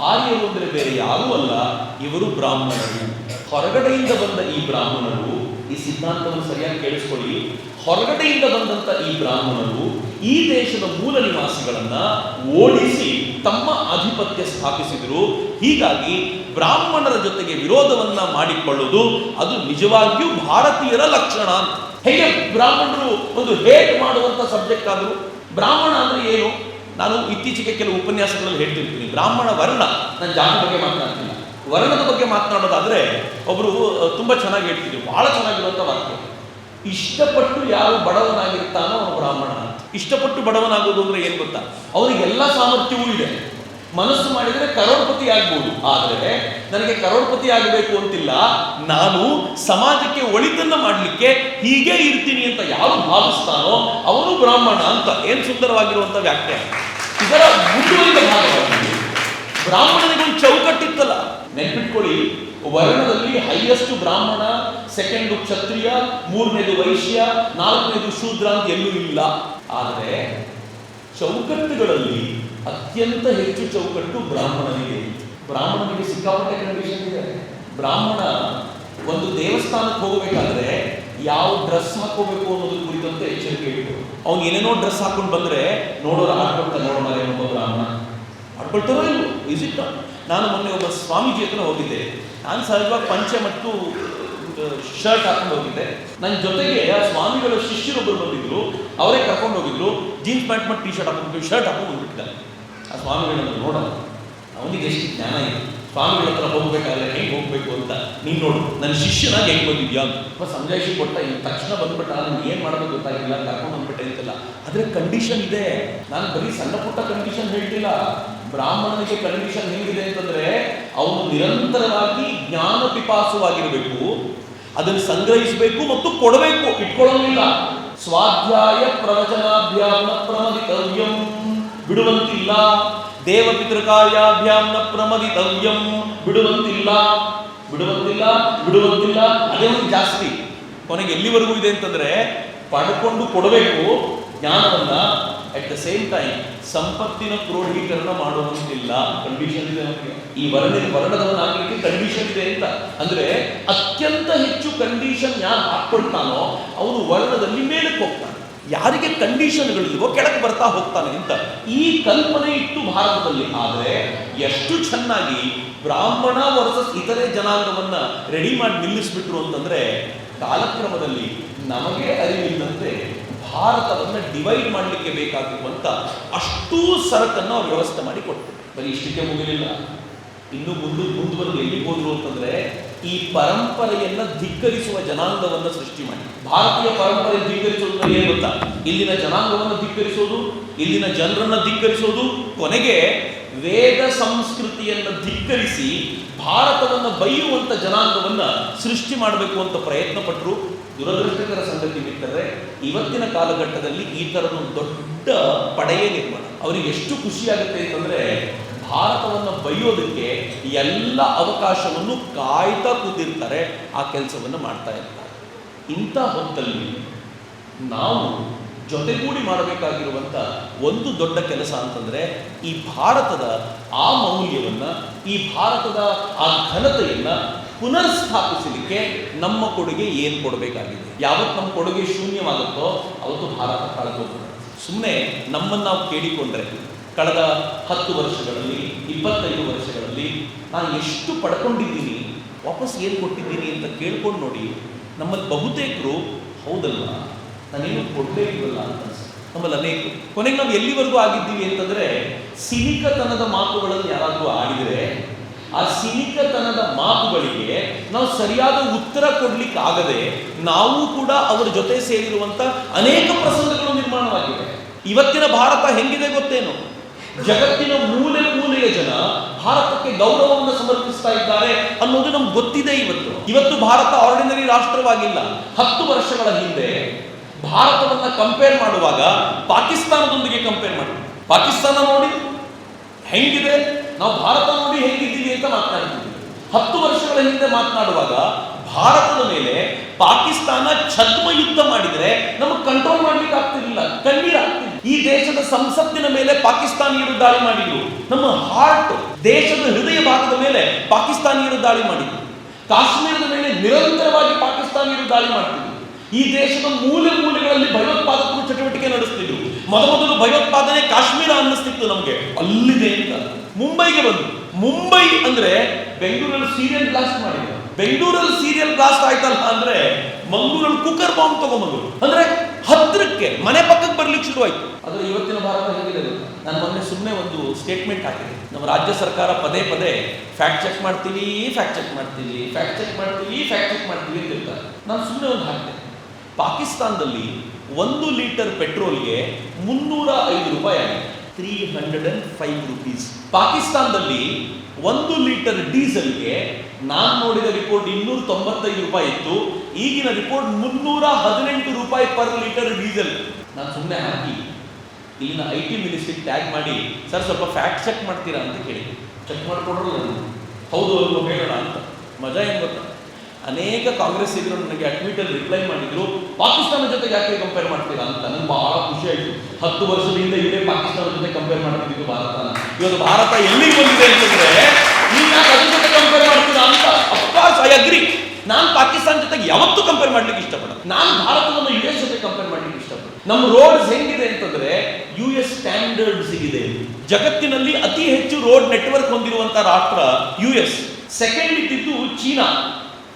ಆರ್ಯರು ಅಂದರೆ ಬೇರೆ ಯಾರೂ ಅಲ್ಲ, ಇವರು ಬ್ರಾಹ್ಮಣರು. ಹೊರಗಡೆಯಿಂದ ಬಂದ ಈ ಬ್ರಾಹ್ಮಣರು, ಈ ಸಿದ್ಧಾಂತವನ್ನು ಸರಿಯಾಗಿ ಕೇಳಿಸ್ಕೊಳ್ಳಿ, ಹೊರಗಡೆಯಿಂದ ಬಂದಂತ ಈ ಬ್ರಾಹ್ಮಣರು ಈ ದೇಶದ ಮೂಲ ನಿವಾಸಿಗಳನ್ನ ಓಡಿಸಿ ತಮ್ಮ ಆಧಿಪತ್ಯ ಸ್ಥಾಪಿಸಿದರು. ಹೀಗಾಗಿ ಬ್ರಾಹ್ಮಣರ ಜೊತೆಗೆ ವಿರೋಧವನ್ನ ಮಾಡಿಕೊಳ್ಳುವುದು ಅದು ನಿಜವಾಗಿಯೂ ಭಾರತೀಯರ ಲಕ್ಷಣ. ಹೇಗೆ ಬ್ರಾಹ್ಮಣರು ಒಂದು ಹೇಟ್ ಮಾಡುವಂತ ಸಬ್ಜೆಕ್ಟ್ ಆದರು? ಬ್ರಾಹ್ಮಣ ಅಂದ್ರೆ ಏನು? ನಾನು ಇತ್ತೀಚೆಗೆ ಕೆಲವು ಉಪನ್ಯಾಸಗಳಲ್ಲಿ ಹೇಳ್ತಿರ್ತೀನಿ, ಬ್ರಾಹ್ಮಣ ವರ್ಣ, ನಾನು ಜಾತಿ ಬಗ್ಗೆ ಮಾತನಾಡ್ತಿಲ್ಲ, ವರ್ಣದ ಬಗ್ಗೆ ಮಾತನಾಡೋದಾದ್ರೆ ಒಬ್ರು ತುಂಬಾ ಚೆನ್ನಾಗಿ ಹೇಳ್ತಿದ್ರು, ಬಹಳ ಚೆನ್ನಾಗಿರುವಂತ ವಾಕ್ಯ, ಇಷ್ಟಪಟ್ಟು ಯಾರು ಬಡವನಾಗಿರ್ತಾನೋ ಅವನು ಬ್ರಾಹ್ಮಣ. ಇಷ್ಟಪಟ್ಟು ಬಡವನಾಗೋದು ಅಂದ್ರೆ ಏನ್ ಗೊತ್ತಾ? ಅವನಿಗೆಲ್ಲ ಸಾಮರ್ಥ್ಯವೂ ಇದೆ, ಮನಸ್ಸು ಮಾಡಿದರೆ ಕರೋಡ್ಪತಿ ಆಗ್ಬೋದು, ಆದರೆ ನನಗೆ ಕರೋಡ್ಪತಿ ಆಗಬೇಕು ಅಂತಿಲ್ಲ, ನಾನು ಸಮಾಜಕ್ಕೆ ಒಳಿತನ್ನ ಮಾಡಲಿಕ್ಕೆ ಹೀಗೆ ಇರ್ತೀನಿ ಅಂತ ಯಾರು ಭಾವಿಸ್ತಾನೋ ಅವನು ಬ್ರಾಹ್ಮಣ ಅಂತ. ಏನ್ ಸುಂದರವಾಗಿರುವಂತ ವ್ಯಾಖ್ಯಾನ. ಇದರ ಮುಂದುವರಿದ ಭಾಗವಾಗಿ ಬ್ರಾಹ್ಮಣನಿಗೆ ಒಂದು ಚೌಕಟ್ಟಿತ್ತಲ್ಲ, ನೆನ್ಪಿಟ್ಕೊಳ್ಳಿ, ವರ್ಣದಲ್ಲಿ ಹೈಯೆಸ್ಟ್ ಬ್ರಾಹ್ಮಣ, ಸೆಕೆಂಡ್ ಕ್ಷತ್ರಿಯ, ಮೂರನೇದು ವೈಶ್ಯ, ನಾಲ್ಕನೇದು ಶೂದ್ರ ಅಂತ ಎಲ್ಲೂ ಇಲ್ಲ. ಆದರೆ ಚೌಕಟ್ಟುಗಳಲ್ಲಿ ಅತ್ಯಂತ ಹೆಚ್ಚು ಚೌಕಟ್ಟು ಬ್ರಾಹ್ಮಣನಿಗೆ. ಬ್ರಾಹ್ಮಣನಿಗೆ ಸಿಕ್ಕಾಪಟ್ಟೆ ಕಂಡೀಷನ್ ಇದೆ. ಬ್ರಾಹ್ಮಣ ಒಂದು ದೇವಸ್ಥಾನಕ್ಕೆ ಹೋಗಬೇಕಾದ್ರೆ ಯಾವ ಡ್ರೆಸ್ ಹಾಕೋಬೇಕು ಅನ್ನೋದ್ರ ಕುರಿತಂತೆ ಎಚ್ಚರಿಕೆ ಇಟ್ಟು, ಅವ್ನು ಏನೇನೋ ಡ್ರೆಸ್ ಹಾಕೊಂಡು ಬಂದ್ರೆ ನೋಡೋರು ಆಡ್ಕೊಳ್ತಾ, ನೋಡೋಣ ಒಬ್ಬ ಬ್ರಾಹ್ಮಣ ಆಡ್ಕೊಳ್ತಾರೋ ಇಲ್ವೋ, ಇಸ್ ಇಟ್? ನಾನು ಮೊನ್ನೆ ಒಬ್ಬ ಸ್ವಾಮೀಜಿ ಹತ್ರ ಹೋಗಿದ್ದೆ. ನಾನು ಸಹಜವಾಗಿ ಪಂಚೆ ಮತ್ತು ಶರ್ಟ್ ಹಾಕೊಂಡು ಹೋಗಿದ್ದೆ. ನನ್ನ ಜೊತೆಗೆ ಆ ಸ್ವಾಮಿಗಳ ಶಿಷ್ಯರೊಬ್ಬರು ಬಂದಿದ್ರು, ಅವರೇ ಕರ್ಕೊಂಡು ಹೋಗಿದ್ರು. ಜೀನ್ಸ್ ಪ್ಯಾಂಟ್ ಮತ್ತು ಟಿ ಶರ್ಟ್ ಹಾಕೊಂಡು ಶರ್ಟ್ ಹಾಕೊಂಡು ಬಂದ್ಬಿಟ್ಟಿದ್ದಾರೆ. ಆ ಸ್ವಾಮಿಗಳನ್ನ ನೋಡೋಣ, ಅವನಿಗೆ ಎಷ್ಟು ಜ್ಞಾನ ಇದೆ, ಸ್ವಾಮಿಗಳ ಹತ್ರ ಹೋಗ್ಬೇಕಾದ್ರೆ ಹೆಂಗೆ ಹೋಗ್ಬೇಕು ಅಂತ ನೀನು ನೋಡು, ನನ್ನ ಶಿಷ್ಯನಾಗಿ ಹೆಂಗೆ ಬಂದಿದ್ಯಾ ಅಂತ ಸಮಜಾಯಿಷಿ ಕೊಟ್ಟ. ಇನ್ನು ತಕ್ಷಣ ಬಂದ್ಬಿಟ್ಟ, ನನಗೆ ಏನು ಮಾಡೋದು ಗೊತ್ತಾಗಿಲ್ಲ, ಕರ್ಕೊಂಡು ಬಂದ್ಬಿಟ್ಟೆ ಅಂತೆಲ್ಲ. ಆದರೆ ಕಂಡೀಷನ್ ಇದೆ. ನಾನು ಬರೀ ಸಣ್ಣ ಪುಟ್ಟ ಕಂಡೀಷನ್ ಹೇಳ್ತಿಲ್ಲ. ಬ್ರಾಹ್ಮಣನಿಗೆ ಕಂಡೀಷನ್ ಹೆಂಗಿದೆ ಅಂತಂದ್ರೆ, ಅವನು ನಿರಂತರವಾಗಿ ಜ್ಞಾನ ಪಿಪಾಸುವಾಗಿರಬೇಕು, ಅದನ್ನು ಸಂಗ್ರಹಿಸಬೇಕು ಮತ್ತು ಕೊಡಬೇಕು, ಇಟ್ಕೊಳ್ಳೋದಿಲ್ಲ. ಸ್ವಾಧ್ಯಾಯ ಪ್ರವಚನಾಭ್ಯಾಮ ಪ್ರಮದಿತವ್ಯಂ, ಬಿಡುವಂತಿಲ್ಲ. ದೇವ ಪಿತೃಕಾರ್ಯಾಭ್ಯಾಮ್ನ ಪ್ರಮದಿತವ್ಯಂ, ಬಿಡುವಂತಿಲ್ಲ, ಬಿಡುವಂತಿಲ್ಲ, ಬಿಡುವಂತಿಲ್ಲ. ಅದೇ ಒಂದು ಜಾಸ್ತಿ. ಕೊನೆಗೆ ಎಲ್ಲಿವರೆಗೂ ಇದೆ ಅಂತಂದ್ರೆ, ಪಡ್ಕೊಂಡು ಕೊಡಬೇಕು ಜ್ಞಾನವನ್ನ, ಅಟ್ ದ ಸೇಮ್ ಟೈಮ್ ಸಂಪತ್ತಿನ ಕ್ರೋಢೀಕರಣ ಮಾಡುವಂತಿಲ್ಲ. ಕಂಡೀಷನ್ ಇದೆ ನಮಗೆ. ಈ ವರ್ಣದವನಾಗಲಿಕ್ಕೆ ಕಂಡೀಷನ್ ಇದೆ ಅಂತ ಅಂದ್ರೆ, ಅತ್ಯಂತ ಹೆಚ್ಚು ಕಂಡೀಷನ್ ಯಾರು ಹಾಕೊಳ್ತಾನೋ ಅವನು ವರ್ಣದಲ್ಲಿ ಮೇಲಕ್ಕೆ ಹೋಗ್ತಾನೆ. ಯಾರಿಗೆ ಕಂಡೀಷನ್ಗಳಿಲ್ವೋ ಕೆಳಗೆ ಬರ್ತಾ ಹೋಗ್ತಾನೆ ಅಂತ ಈ ಕಲ್ಪನೆ ಇತ್ತು ಭಾರತದಲ್ಲಿ. ಆದರೆ ಎಷ್ಟು ಚೆನ್ನಾಗಿ ಬ್ರಾಹ್ಮಣ ವರ್ಸಸ್ ಇತರೆ ಜನಾಂಗವನ್ನ ರೆಡಿ ಮಾಡಿ ನಿಲ್ಲಿಸ್ಬಿಟ್ರು ಅಂತಂದ್ರೆ, ಕಾಲಕ್ರಮದಲ್ಲಿ ನಮಗೆ ಅರಿವಿಲ್ಲಂತೆ ಭಾರತವನ್ನ ಡಿವೈಡ್ ಮಾಡಲಿಕ್ಕೆ ಬೇಕಾಗಿರುವಂತ ಅಷ್ಟೂ ಸರಕನ್ನು ಅವ್ರು ವ್ಯವಸ್ಥೆ ಮಾಡಿ ಕೊಟ್ಟರು. ಬರೀ ಇಷ್ಟಕ್ಕೆ ಮುಗಿಲಿಲ್ಲ, ಇನ್ನು ಮುಂದುವರೆದು ಎಲ್ಲಿ ಹೋದ್ರು ಅಂತಂದ್ರೆ, ಈ ಪರಂಪರೆಯನ್ನ ಧಿಕ್ಕರಿಸುವ ಜನಾಂಗವನ್ನು ಸೃಷ್ಟಿ ಮಾಡಿ. ಭಾರತೀಯ ಪರಂಪರೆ ಧಿಕ್ಕರಿಸೋದು ಏನು ಗೊತ್ತಾ? ಇಲ್ಲಿನ ಜನಾಂಗವನ್ನು ಧಿಕ್ಕರಿಸೋದು, ಇಲ್ಲಿನ ಜನರನ್ನ ಧಿಕ್ಕರಿಸೋದು, ಕೊನೆಗೆ ವೇದ ಸಂಸ್ಕೃತಿಯನ್ನು ಧಿಕ್ಕರಿಸಿ ಭಾರತವನ್ನು ಬೈಯುವಂತ ಜನಾಂಗವನ್ನ ಸೃಷ್ಟಿ ಮಾಡಬೇಕು ಅಂತ ಪ್ರಯತ್ನ ಪಟ್ಟರು. ದುರದೃಷ್ಟಕರ ಸಂಗತಿ ಬಿಟ್ಟರೆ ಇವತ್ತಿನ ಕಾಲಘಟ್ಟದಲ್ಲಿ ಈ ತರದ ದೊಡ್ಡ ಪಡೆಯೇ ನಿರ್ಮಾಣ. ಅವರಿಗೆ ಎಷ್ಟು ಖುಷಿಯಾಗುತ್ತೆ ಅಂತಂದ್ರೆ, ಭಾರತವನ್ನು ಬೈಯೋದಕ್ಕೆ ಎಲ್ಲ ಅವಕಾಶವನ್ನು ಕಾಯ್ತಾ ಕೂತಿರ್ತಾರೆ, ಆ ಕೆಲಸವನ್ನು ಮಾಡ್ತಾ ಇರ್ತಾರೆ. ಇಂಥ ಹೊತ್ತಲ್ಲಿ ನಾವು ಜೊತೆಗೂಡಿ ಮಾಡಬೇಕಾಗಿರುವಂಥ ಒಂದು ದೊಡ್ಡ ಕೆಲಸ ಅಂತಂದ್ರೆ, ಈ ಭಾರತದ ಆ ಮೌಲ್ಯವನ್ನ, ಈ ಭಾರತದ ಆ ಘನತೆಯನ್ನ ಪುನರ್ಸ್ಥಾಪಿಸಲಿಕ್ಕೆ ನಮ್ಮ ಕೊಡುಗೆ ಏನು ಕೊಡಬೇಕಾಗಿದೆ. ಯಾವತ್ತು ನಮ್ಮ ಕೊಡುಗೆ ಶೂನ್ಯವಾಗುತ್ತೋ ಅವತ್ತು ಭಾರತ ಕಳೆದೋಗ್ತದೆ. ಸುಮ್ಮನೆ ನಮ್ಮನ್ನು ನಾವು ಕೇಳಿಕೊಂಡ್ರೆ, ಕಳೆದ 10 ವರ್ಷಗಳಲ್ಲಿ 25 ವರ್ಷಗಳಲ್ಲಿ ನಾನು ಎಷ್ಟು ಪಡ್ಕೊಂಡಿದ್ದೀನಿ, ವಾಪಸ್ ಏನು ಕೊಟ್ಟಿದ್ದೀನಿ ಅಂತ ಕೇಳ್ಕೊಂಡು ನೋಡಿ, ನಮ್ಮಲ್ಲಿ ಬಹುತೇಕರು ಹೌದಲ್ವಾ ನಾನೇನು ಕೊಡಲೇ ಇಲ್ವಲ್ಲ ಅಂತ ಅನ್ಸುತ್ತೆ. ನಮ್ಮಲ್ಲಿ ಅನೇಕರು ಕೊನೆಗೆ ನಾವು ಎಲ್ಲಿವರೆಗೂ ಆಗಿದ್ದೀವಿ ಅಂತಂದ್ರೆ, ಸಿನಿಕತನದ ಮಾತುಗಳನ್ನು ಯಾರಾದರೂ ಆಡಿದರೆ ಆ ಸಿನಿಕತನದ ಮಾತುಗಳಿಗೆ ನಾವು ಸರಿಯಾದ ಉತ್ತರ ಕೊಡ್ಲಿಕ್ಕೆ ಆಗದೆ ನಾವು ಕೂಡ ಅವರ ಜೊತೆ ಸೇರಿರುವಂತ ಅನೇಕ ಪ್ರಸಂಗಗಳು ನಿರ್ಮಾಣವಾಗಿವೆ. ಇವತ್ತಿನ ಭಾರತ ಹೆಂಗಿದೆ ಗೊತ್ತೇನು? ಜಗತ್ತಿನ ಮೂಲೆ ಮೂಲೆಯ ಜನ ಭಾರತಕ್ಕೆ ಗೌರವವನ್ನು ಸಮರ್ಪಿಸ್ತಾ ಇದ್ದಾರೆ ಅನ್ನೋದು ನಮ್ಗೆ ಗೊತ್ತಿದೆ. ಇವತ್ತು ಭಾರತ ಆರ್ಡಿನರಿ ರಾಷ್ಟ್ರವಾಗಿಲ್ಲ. 10 ವರ್ಷಗಳ ಹಿಂದೆ ಭಾರತವನ್ನ ಕಂಪೇರ್ ಮಾಡುವಾಗ ಪಾಕಿಸ್ತಾನದೊಂದಿಗೆ ಕಂಪೇರ್ ಮಾಡಿ, ಪಾಕಿಸ್ತಾನ ನೋಡಿ ಹೆಂಗಿದೆ, ನಾವು ಭಾರತ ನೋಡಿ ಹೆಂಗಿದ್ದೀವಿ ಅಂತ ಮಾತನಾಡ್ತಿದ್ವಿ. 10 ವರ್ಷಗಳ ಹಿಂದೆ ಮಾತನಾಡುವಾಗ ಭಾರತದ ಮೇಲೆ ಪಾಕಿಸ್ತಾನ ಛದ್ಮ ಯುದ್ಧ ಮಾಡಿದ್ರೆ ನಮಗೆ ಕಂಟ್ರೋಲ್ ಮಾಡ್ಲಿಕ್ಕೆ ಆಗ್ತಿರ್ಲಿಲ್ಲ, ಕಣ್ಣೀರಾಗ್ತಿಲ್ಲ. ಈ ದೇಶದ ಸಂಸತ್ತಿನ ಮೇಲೆ ಪಾಕಿಸ್ತಾನಿಯರು ದಾಳಿ ಮಾಡಿದ್ರು. ನಮ್ಮ ಹಾರ್ಟ್, ದೇಶದ ಹೃದಯ ಭಾಗದ ಮೇಲೆ ಪಾಕಿಸ್ತಾನಿಯರು ದಾಳಿ ಮಾಡಿದ್ರು. ಕಾಶ್ಮೀರದ ಮೇಲೆ ನಿರಂತರವಾಗಿ ಪಾಕಿಸ್ತಾನಿಯರು ದಾಳಿ ಮಾಡ್ತಿದ್ರು. ಈ ದೇಶದ ಮೂಲೆ ಮೂಲೆಗಳಲ್ಲಿ ಭಯೋತ್ಪಾದಕರು ಚಟುವಟಿಕೆ ನಡೆಸ್ತಿದ್ರು. ಮೊದಲು ಭಯೋತ್ಪಾದನೆ ಕಾಶ್ಮೀರ ಅನ್ನಿಸ್ತಿತ್ತು ನಮ್ಗೆ, ಅಲ್ಲಿದೆ ಅಂತ. ಮುಂಬೈಗೆ ಬಂದು, ಮುಂಬೈ ಅಂದ್ರೆ ಬೆಂಗಳೂರಲ್ಲಿ ಸೀರಿಯಲ್ ಬ್ಲಾಸ್ಟ್ ಮಾಡಿದ್ರು. ಬೆಂಗಳೂರಲ್ಲಿ ಸೀರಿಯಲ್ ಬ್ಲಾಸ್ಟ್ ಆಯ್ತಲ್ಲ ಅಂದ್ರೆ ಮಂಗಳೂರಲ್ಲಿ ಕುಕ್ಕರ್ ಬಾಂಬ್ ತಗೊಂಡ್ಬಂದ್ರು. ಅಂದ್ರೆ ಹತ್ರಕ್ಕೆ ಮನೆ ಪಕ್ಕಕ್ಕೆ ಬರ್ಲಿಕ್ಕೆ ಶುರುವಾಯ್ತು. ಆದ್ರೆ ಇವತ್ತಿನ ಭಾರತ ಹೇಗಿದೆ ಗೊತ್ತಾ? ನಾನು ಮೊನ್ನೆ ಸುಮ್ಮನೆ ಒಂದು ಸ್ಟೇಟ್ಮೆಂಟ್ ಹಾಕಿದೆ. ನಮ್ಮ ರಾಜ್ಯ ಸರ್ಕಾರ ಪದೇ ಪದೇ ಫ್ಯಾಕ್ಟ್ ಚೆಕ್ ಮಾಡ್ತೀವಿ ಅಂತ ಹೇಳ್ತಾರೆ. ನಾನು ಸುಮ್ಮನೆ ಒಂದು ಹಾಕಿದೆ. ಪಾಕಿಸ್ತಾನದಲ್ಲಿ 1 ಲೀಟರ್ ಪೆಟ್ರೋಲ್ಗೆ 305 ರೂಪಾಯಿ ಆಗಿದೆ, 305 ರೂಪೀಸ್. ಪಾಕಿಸ್ತಾನದಲ್ಲಿ 1 ಲೀಟರ್ ಡೀಸೆಲ್ಗೆ ನಾನು ನೋಡಿದ ರಿಪೋರ್ಟ್ 295 ರೂಪಾಯಿ ಇತ್ತು. ಈಗಿನ ರಿಪೋರ್ಟ್ 318 ರೂಪಾಯಿ ಪರ್ ಲೀಟರ್ ಡೀಸೆಲ್. ನಾನು ಸುಮ್ಮನೆ ಹಾಕಿ ಇಲ್ಲಿನ IT ಮಿನಿಸ್ಟ್ರಿಗೆ ಟ್ಯಾಗ್ ಮಾಡಿ, ಸರ್ ಸ್ವಲ್ಪ ಫ್ಯಾಕ್ಟ್ ಚೆಕ್ ಮಾಡ್ತೀರಾ ಅಂತ ಕೇಳಿ. ಚೆಕ್ ಮಾಡಿಕೊಡ್ರು, ಹೌದು ಅಲ್ವೋ ಹೇಳೋಣ ಅಂತ. ಮಜಾ ಏನು ಗೊತ್ತಾ, ಅನೇಕ ಕಾಂಗ್ರೆಸ್ ಇದ್ರು ನನಗೆ ಟ್ವೀಟಲ್ಲಿ ರಿಪ್ಲೈ ಮಾಡಿದ್ರು, ಪಾಕಿಸ್ತಾನ ಜೊತೆ ಯಾಕೆ ಕಂಪೇರ್ ಮಾಡ್ತೀರಾ ಅಂತ. ನನಗೆ ಬಹಳ ಖುಷಿ ಆಯಿತು. 10 ವರ್ಷದಿಂದ ಇದೇ ಪಾಕಿಸ್ತಾನ ಜೊತೆ ಕಂಪೇರ್ ಮಾಡ್ತಿದ್ದು ಭಾರತನ. ಇವತ್ತು ಭಾರತ ಎಲ್ಲಿಗೆ ಬಂದಿದೆ ಅಂತಂದ್ರೆ ನೀವು ಯಾಕೆ ಅದ್ರ ಜೊತೆ ಕಂಪೇರ್ ಮಾಡ್ತೀರಾ ಅಂತ. Of course I agree. ನಾನು ಪಾಕಿಸ್ತಾನ ಜೊತೆಗೆ ಯಾವತ್ತೂ ಕಂಪೇರ್ ಮಾಡ್ಲಿಕ್ಕೆ ಇಷ್ಟಪಡ. ನಾನು ಭಾರತವನ್ನು US ಜೊತೆ ಕಂಪೇರ್ ಮಾಡ್ಲಿಕ್ಕೆ ಇಷ್ಟಪಡ. ನಮ್ಮ ರೋಡ್ಸ್ ಹೆಂಗಿದೆ ಅಂತಂದ್ರೆ US ಸ್ಟ್ಯಾಂಡರ್ಡ್ಸ್ ಇದೆ. ಜಗತ್ತಿನಲ್ಲಿ ಅತಿ ಹೆಚ್ಚು ರೋಡ್ ನೆಟ್ವರ್ಕ್ ಹೊಂದಿರುವಂತಹ ರಾಷ್ಟ್ರ US. ಸೆಕೆಂಡ್ ಇದ್ದಿದ್ದು ಚೀನಾ.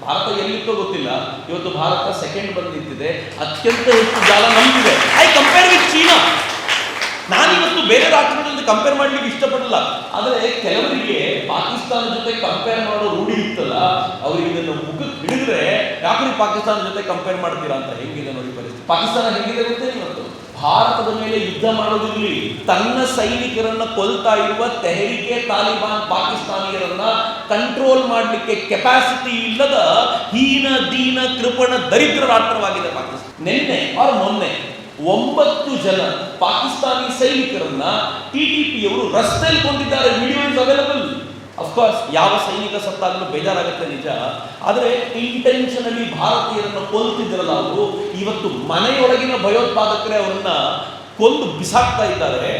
ಭಾರತ ಎಲ್ಲಿತ್ತೋ ಗೊತ್ತಿಲ್ಲ, ಇವತ್ತು ಭಾರತ ಸೆಕೆಂಡ್ ಬಂದು ನಿಂತಿದೆ. ಅತ್ಯಂತ ಹೆಚ್ಚು ಜಾಲ ನಮ್ದಿದೆ. I compare with China. ನಾನಿವತ್ತು ಬೇರೆ ರಾಷ್ಟ್ರಗಳ ಜೊತೆ ಕಂಪೇರ್ ಮಾಡ್ಲಿಕ್ಕೆ ಇಷ್ಟಪಡಲ್ಲ. ಆದರೆ ಕೆಲವರಿಗೆ ಪಾಕಿಸ್ತಾನ ಜೊತೆ ಕಂಪೇರ್ ಮಾಡೋ ರೂಢಿ ಇತ್ತಲ್ಲ, ಅವ್ರಿಗೆ ಇದನ್ನು ಮುಖಕ್ಕೆ ಹಿಡಿದ್ರೆ ಯಾಕೆ ಪಾಕಿಸ್ತಾನ ಜೊತೆ ಕಂಪೇರ್ ಮಾಡ್ತೀರಾ ಅಂತ. ಹೆಂಗಿದೆ ನೋಡಿ ಪರಿಸ್ಥಿತಿ. ಪಾಕಿಸ್ತಾನ ಹೆಂಗಿದೆ ಗೊತ್ತೇ ಇವತ್ತು? ಭಾರತದ ಮೇಲೆ ಯುದ್ಧ ಮಾಡೋದಿರಲಿ, ತನ್ನ ಸೈನಿಕರನ್ನ ಕೊಲ್ತಾ ಇರುವ ತೆಹರಿಕೆ ತಾಲಿಬಾನ್ ಪಾಕಿಸ್ತಾನಿಯರನ್ನ ಕಂಟ್ರೋಲ್ ಮಾಡಲಿಕ್ಕೆ ಕೆಪಾಸಿಟಿ ಇಲ್ಲದ ಹೀನ ದೀನ ಕೃಪಣ ದರಿದ್ರ ರಾಷ್ಟ್ರವಾಗಿದೆ ಪಾಕಿಸ್ತಾನ. ನಿನ್ನೆ ಮೊನ್ನೆ 9 ಜನ ಪಾಕಿಸ್ತಾನಿ ಸೈನಿಕರನ್ನ TTPಯವರು ರಸ್ತೆಯಲ್ಲಿ ಕೊಂದಿದ್ದಾರೆ. Video is available. ಅಫ್ಕೋರ್ಸ್ ಯಾವ ಸೈನಿಕ ಸತ್ತಾಗಲೂ ಬೇಜಾರಾಗುತ್ತೆ ನಿಜ. ಆದರೆ ಇಂಟೆನ್ಷನಲಿ ಭಾರತೀಯರನ್ನು ಕೊಲ್ತಿದ್ರಲ್ಲ ಅವರು, ಇವತ್ತು ಮನೆಯೊಳಗಿನ ಭಯೋತ್ಪಾದಕರೇ ಅವರನ್ನ ಕೊಂದು ಬಿಸಾಕ್ತಾ ಇದ್ದಾರೆ.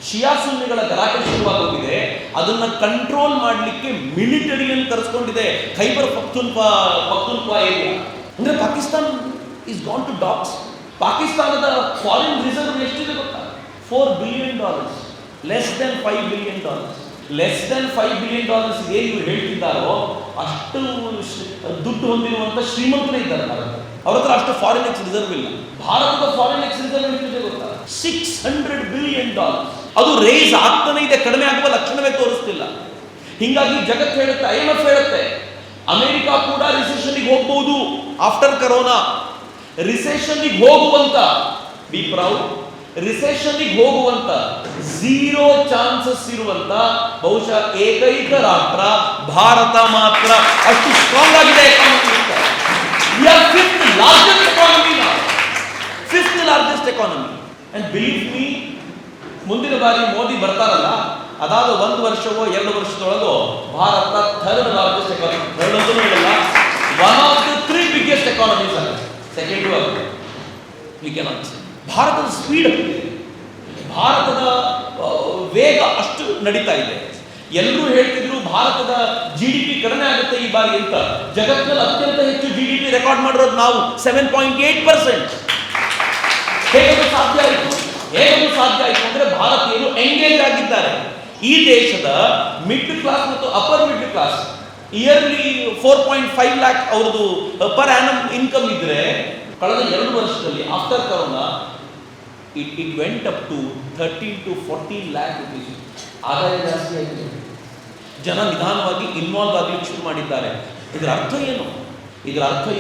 ಶಿಯಾ ಸುನ್ನಿಗಳ ಗಲಾಟೆ ಶುರುವಾಗೋಗಿದೆ. ಅದನ್ನ ಕಂಟ್ರೋಲ್ ಮಾಡಲಿಕ್ಕೆ ಮಿಲಿಟರಿಯನ್ನು ಕರೆಸ್ಕೊಂಡಿದೆ ಖೈಬರ್ ಪಖ್ತೂನ್ಖ್ವಾ ಏರಿಯಾ. ಅಂದ್ರೆ Pakistan is gone to dogs. ಪಾಕಿಸ್ತಾನದ ಫಾರಿನ್ ರಿಸರ್ವ್ ಎಷ್ಟಿದೆ ಗೊತ್ತಾ? $4 billion, less than $5 billion. Less than $5 billion ಏನು ಇವರು ಹೇಳ್ತಿದ್ದಾರೋ ಅಷ್ಟು ದುಡ್ಡು ಹೊಂದಿರುವಂತ ಶ್ರೀಮಂತರೇ ಇದ್ದಾರೆ ಭಾರತ. ಅವ್ರ ಹತ್ರ ಅಷ್ಟು ಫಾರಿನ್ ಎಕ್ಸ್ ರಿಸರ್ವ್ ಇಲ್ಲ. ಭಾರತದ ಫಾರಿನ್ ಎಕ್ಸ್ ರಿಸರ್ವ್ ಎಷ್ಟಿದೆ ಗೊತ್ತಾ? $600 ಬಿಲಿಯನ್. ಅದು ರೇಸ್ ಆಗ್ತಾನೆ ಇದೆ, ಕಡಿಮೆ ಆಗುವ ಲಕ್ಷಣವೇ ತೋರಿಸ್ತಿಲ್ಲ. ಹಿಂಗಾಗಿ ಜಗತ್ತು ಹೇಳುತ್ತೆ, IMF ಹೇಳುತ್ತೆ, ಅಮೆರಿಕ ಕೂಡ ರಿಸೆಷನ್ಗೆ ಹೋಗ್ಬಹುದು ಆಫ್ಟರ್ ಕರೋನಾ. ರಿಸೆಷನ್ಗೆ ಹೋಗುವಂತ, ಬಿ ಪ್ರೌಡ್, ರಿಸೆಷನ್ಗೆ ಹೋಗುವಂತ 0 ಚಾನ್ಸಸ್ ಇರುವಂತ ಬಹುಶಃ ಏಕೈಕ ರಾಷ್ಟ್ರ ಭಾರತ ಮಾತ್ರ. ಅಷ್ಟು ಸ್ಟ್ರಾಂಗ್ ಆಗಿದೆ economy. We are fifth largest economy now. Fifth largest economy. And believe me, ಮುಂದಿನ ಬಾರಿ ಮೋದಿ ಬರ್ತಾರಲ್ಲ, ಅದಾದ 1 ವರ್ಷವೋ 2 ವರ್ಷದೊಳಗೋ Bharat third largest economy. Third ಅಂತೂ ಹೇಳಲ್ಲ, one of the 3 biggest economies ಅಲ್ಲ. Second we cannot say. ಭಾರತದ ಸ್ಪೀಡ್, ಭಾರತದ ವೇಗ ಅಷ್ಟು ನಡೀತಾ ಇದೆ. ಎಲ್ಲರೂ ಹೇಳ್ತಿದ್ರು ಭಾರತದ GDP ಕಡಿಮೆ ಆಗುತ್ತೆ ಈ ಬಾರಿ ಅಂತ. ಜಗತ್ತಿನಲ್ಲಿ ಅತ್ಯಂತ ಹೆಚ್ಚು GDP ರೆಕಾರ್ಡ್ ಮಾಡಿರೋದು ನಾವು, 7.8%. ಹೇಗದು ಸಾಧ್ಯ ಆಯಿತು ಅಂದ್ರೆ ಭಾರತೀಯರು ಎಂಗೇಜ್ ಆಗಿದ್ದಾರೆ. ಈ ದೇಶದ ಮಿಡ್ಲ್ ಕ್ಲಾಸ್ ಮತ್ತು upper middle class yearly 4.5 lakh ಅವ್ರದ್ದು ಪರ್ ಆನಮ್ ಇನ್ಕಮ್ ಇದ್ರೆ, ಕಳೆದ 2 ವರ್ಷದಲ್ಲಿ after corona it went up to 13 to 14 lakh rupees. ಆದಾಯ ಜಾಸ್ತಿ ಆಯಿತು. ಜನ ನಿಧಾನವಾಗಿ ಇನ್ವಾಲ್ವ್ ಆಗಲಿಕ್ಕೆ ಶುರು ಮಾಡಿದ್ದಾರೆ. ಇದರ ಅರ್ಥ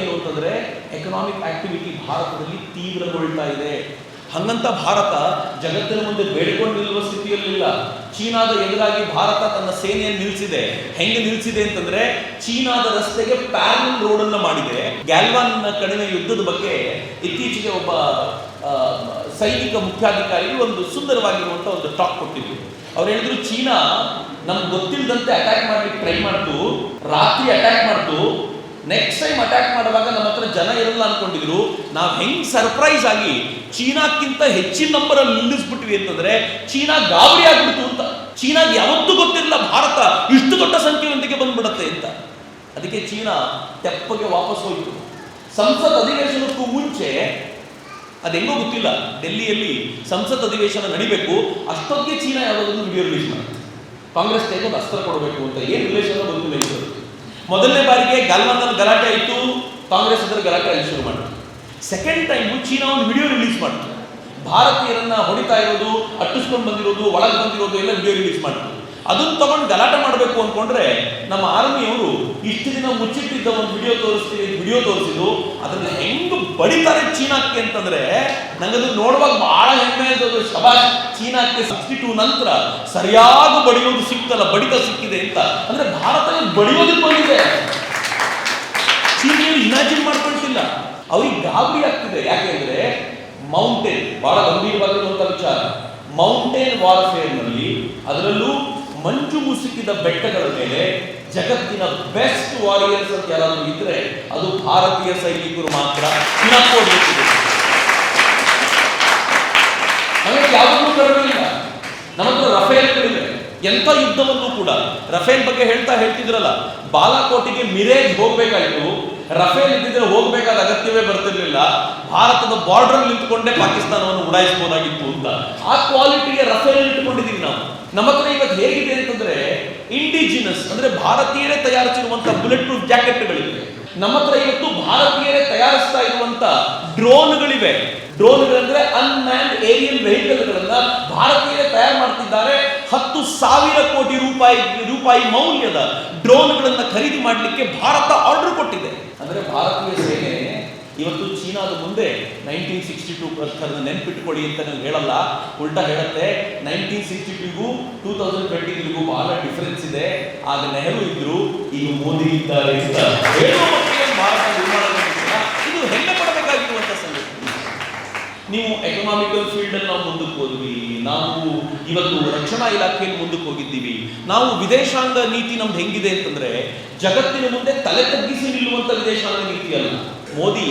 ಏನು ಅಂತಂದ್ರೆ ಎಕನಾಮಿಕ್ ಆಕ್ಟಿವಿಟಿ ಭಾರತದಲ್ಲಿ ತೀವ್ರಗೊಳ್ತಾ ಇದೆ. ಹಂಗಂತ ಭಾರತ ಜಗತ್ತಿನ ಮುಂದೆ ಬೇಡಿಕೊಂಡು ನಿಲ್ಲುವ ಸ್ಥಿತಿಯಲ್ಲಿಲ್ಲ. ಚೀನಾದ ಎದುರಾಗಿ ಭಾರತ ತನ್ನ ಸೇನೆಯನ್ನು ನಿಲ್ಲಿಸಿದೆ. ಹೆಂಗೆ ನಿಲ್ಲಿಸಿದೆ ಅಂತಂದ್ರೆ, ಚೀನಾದ ರಸ್ತೆಗೆ ಪ್ಯಾರಲಲ್ ರೋಡ್ ಅನ್ನು ಮಾಡಿದೆ. ಗ್ಯಾಲ್ವಾನ್ ಕಣಿವೆ ಯುದ್ಧದ ಬಗ್ಗೆ ಇತ್ತೀಚೆಗೆ ಒಬ್ಬ ಸೈನಿಕ ಮುಖ್ಯಾಧಿಕಾರಿಗಳು ಒಂದು ಸುಂದರವಾಗಿರುವಂತಹ ಒಂದು ಟಾಕ್ ಕೊಟ್ಟಿದ್ರು. ಅವ್ರು ಹೇಳಿದ್ರು, ಚೀನಾ ನಮ್ಗೆ ಗೊತ್ತಿಲ್ಲದಂತೆ ಅಟ್ಯಾಕ್ ಮಾಡ್ಲಿಕ್ಕೆ ಟ್ರೈ ಮಾಡ್ತು, ರಾತ್ರಿ ಅಟ್ಯಾಕ್ ಮಾಡ್ತು. ನೆಕ್ಸ್ಟ್ ಟೈಮ್ ಅಟ್ಯಾಕ್ ಮಾಡುವಾಗ ನಮ್ಮ ಹತ್ರ ಜನ ಇರಲ್ಲ ಅನ್ಕೊಂಡಿದ್ರು. ನಾವು ಹೆಂಗ್ ಸರ್ಪ್ರೈಸ್ ಆಗಿ ಚೀನಾಕ್ಕಿಂತ ಹೆಚ್ಚಿನ ನಂಬರ್ ಅಲ್ಲಿ ನಿಲ್ಲಿಸ್ಬಿಟ್ವಿ ಅಂತಂದ್ರೆ ಚೀನಾ ಗಾಬರಿ ಆಗ್ಬಿಡ್ತು ಅಂತ. ಚೀನಾಗೆ ಯಾವತ್ತೂ ಗೊತ್ತಿರಲಿಲ್ಲ ಭಾರತ ಇಷ್ಟು ದೊಡ್ಡ ಸಂಖ್ಯೆಯೊಂದಿಗೆ ಬಂದ್ಬಿಡತ್ತೆ ಅಂತ. ಅದಕ್ಕೆ ಚೀನಾ ತೆಪ್ಪಗೆ ವಾಪಸ್ ಹೋಯಿತು. ಸಂಸತ್ ಅಧಿವೇಶನಕ್ಕೂ ಮುಂಚೆ ಅದೆಂಗೋ ಗೊತ್ತಿಲ್ಲ, ಡೆಲ್ಲಿಯಲ್ಲಿ ಸಂಸತ್ ಅಧಿವೇಶನ ನಡಿಬೇಕು, ಅಷ್ಟೊತ್ತಿಗೆ ಚೀನಾ ಯಾವುದಾದ್ರೂ ವಿಡಿಯೋ ರಿಲೀಸ್ ಮಾಡುತ್ತೆ. ಕಾಂಗ್ರೆಸ್ ಒಂದು ಅಸ್ತ್ರ ಕೊಡಬೇಕು ಅಂತ, ಏನು ರಿಲೇಷನ್ ಗೊತ್ತಿಲ್ಲ. ಇದು ಮೊದಲನೇ ಬಾರಿಗೆ ಗಾಲ್ವಾನ್ನಲ್ಲಿ ಗಲಾಟೆ ಆಯಿತು, ಕಾಂಗ್ರೆಸ್ ಅದರ ಗಲಾಟೆ ಅಲ್ಲಿ ಶುರು ಮಾಡಿತು. ಸೆಕೆಂಡ್ ಟೈಮು ಚೀನಾ ಒಂದು ವಿಡಿಯೋ ರಿಲೀಸ್ ಮಾಡ್ತು, ಭಾರತೀಯರನ್ನ ಹೊಡಿತಾ ಇರೋದು, ಅಟ್ಟಿಸ್ಕೊಂಡು ಬಂದಿರೋದು, ಒಳಗೆ ಬಂದಿರೋದು ಎಲ್ಲ ವಿಡಿಯೋ ರಿಲೀಸ್ ಮಾಡ್ತು. ಅದನ್ನು ತಗೊಂಡು ಗಲಾಟೆ ಮಾಡಬೇಕು ಅಂದ್ಕೊಂಡ್ರೆ ನಮ್ಮ ಆರ್ಮಿಯವರು ಇಷ್ಟು ದಿನ ಮುಚ್ಚಿಟ್ಟಿದ್ದ ಒಂದು ವಿಡಿಯೋ ತೋರಿಸಿದ್ರು, ಅದನ್ನ ಹೆಂಗೆ ಬಡಿತಾರೆ ಚೀನಾಕ್ಕೆ ಅಂತಂದ್ರೆ ನಂಗದು ನೋಡುವಾಗ ಬಹಳ ಹೆಮ್ಮೆ ಇದ್ದದು. ಶಬಾಷ್, ಚೀನಾಕ್ಕೆ 62 ನಂತರ ಸರಿಯಾಗಿ ಬಡಿಯೋದು ಸಿಕ್ತಲ್ಲ, ಬಡಿತ ಸಿಕ್ಕಿದೆ ಅಂತ. ಅಂದ್ರೆ ಭಾರತ ಬಡಿಯೋದಕ್ಕೆ ಬಂದಿದೆ. ಚೀನಿಯರು ಇಮ್ಯಾಜಿನ್ ಮಾಡ್ಕೊಳ್ತಿಲ್ಲ, ಅವ್ರಿಗೆ ಗಾಬರಿ ಆಗ್ತಿದೆ. ಯಾಕೆಂದ್ರೆ ಮೌಂಟೇನ್ ಬಹಳ ಗಂಭೀರವಾಗಿರುವಂತ ವಿಚಾರ. ಮೌಂಟೇನ್ ವಾರ್ಫೇರ್ನಲ್ಲಿ, ಅದರಲ್ಲೂ ಮಂಜು ಮುಸುಕಿದ ಬೆಟ್ಟಗಳ ಮೇಲೆ ಜಗತ್ತಿನ ಬೆಸ್ಟ್ ವಾರಿಯರ್ಸ್ ಅಂತ ಯಾರಾದ್ರೂ ಇದ್ರೆ ಅದು ಭಾರತೀಯ ಸೈನಿಕರು ಮಾತ್ರ. ನಮಗೆ ಯಾವುದೂ ಕಡಿಮೆ ಇಲ್ಲ. ನಮ್ಮ ಹತ್ರ ರಫೇಲ್ಗಳಿವೆ. ಎಂಥ ಯುದ್ಧವನ್ನು ಕೂಡ ರಫೇಲ್ ಬಗ್ಗೆ ಹೇಳ್ತಿದ್ರಲ್ಲ, ಬಾಲಾಕೋಟಿಗೆ ಮಿರೇಜ್ ಹೋಗ್ಬೇಕಾಯ್ತು, ರಫೇಲ್ ಇದ್ದಿದ್ರೆ ಹೋಗ್ಬೇಕಾದ ಅಗತ್ಯವೇ ಬರ್ತಿರ್ಲಿಲ್ಲ. ಭಾರತದ ಬಾರ್ಡರ್ ನಿಂತುಕೊಂಡೇ ಪಾಕಿಸ್ತಾನವನ್ನು ಉಡಾಯಿಸಬಹುದಾಗಿತ್ತು ಅಂತ. ಆ ಕ್ವಾಲಿಟಿಗೆ ರಫೇಲ್ ಇಟ್ಟುಕೊಂಡಿದ್ದೀವಿ ನಾವು. ನಮ್ಮ ಹತ್ರ ಇವತ್ತು ಹೇಗಿದೆ ಅಂತಂದ್ರೆ ಇಂಡಿಜಿನಸ್, ಅಂದ್ರೆ ಭಾರತೀಯರೇ ತಯಾರಿಸಿರುವಂತಹ ಬುಲೆಟ್ ಪ್ರೂಫ್ ಜಾಕೆಟ್ಗಳಿವೆ. ನಮ್ಮ ಹತ್ರ ಇವತ್ತು ಭಾರತೀಯರೇ ತಯಾರಿಸ್ತಾ ಇರುವಂತ ಡ್ರೋನ್ಗಳಿವೆ. ಡ್ರೋನ್ಗಳಂದ್ರೆ ಅನ್ಮ್ಯಾನ್ಡ್ ಏರಿಯಲ್ ವೆಹಿಕಲ್ಗಳನ್ನ ಭಾರತೀಯರೇ ತಯಾರು ಮಾಡ್ತಿದ್ದಾರೆ. 10,000 ಕೋಟಿ ರೂಪಾಯಿ ಮೌಲ್ಯದ ಡ್ರೋನ್ಗಳನ್ನ ಖರೀದಿ ಮಾಡಲಿಕ್ಕೆ ಭಾರತ ಆರ್ಡರ್ ಕೊಟ್ಟಿದೆ. ಅಂದ್ರೆ ಭಾರತೀಯ ಸೇನೆ ಇವತ್ತು ಚೀನಾದ ಮುಂದೆ 1962 ನೆನ್ಪಿಟ್ಕೊಳ್ಳಿ ಅಂತ ನಾವು ಹೇಳಲ್ಲ, ಉಲ್ಟಾ ಹೇಳುತ್ತೆ. 1962ಗೂ 2020ಗೂ ಬಹಳ ಡಿಫರೆನ್ಸ್ ಇದೆ. ಆಗ ನೆಹರು ಇದ್ರು, ಈಗ ಮೋದಿ ಇದ್ದಾರೆ ಅಂತ ಹೇಳುವ ಮಟ್ಟಿಗೆ ಭಾರತ ನಿರ್ಮಾಣ. ಇದು ಹೆಮ್ಮೆ ಪಡಬೇಕಾಗಿರುವಂತ ಸಂಗತಿ. ನೀವು ಎಕನಾಮಿಕಲ್ ಫೀಲ್ಡ್ ಅಲ್ಲಿ ನಾವು ಮುಂದಕ್ಕೆ ಹೋದ್ವಿ, ನಾವು ಇವತ್ತು ರಕ್ಷಣಾ ಇಲಾಖೆಯಲ್ಲಿ ಮುಂದಕ್ಕೆ ಹೋಗಿದ್ದೀವಿ. ನಾವು ವಿದೇಶಾಂಗ ನೀತಿ ನಮ್ದು ಹೆಂಗಿದೆ ಅಂತಂದ್ರೆ ಜಗತ್ತಿನ ಮುಂದೆ ತಲೆ ತಗ್ಗಿಸಿ ನಿಲ್ಲುವಂತ ವಿದೇಶಾಂಗ ನೀತಿ ಅಲ್ಲ. ಮೋದಿ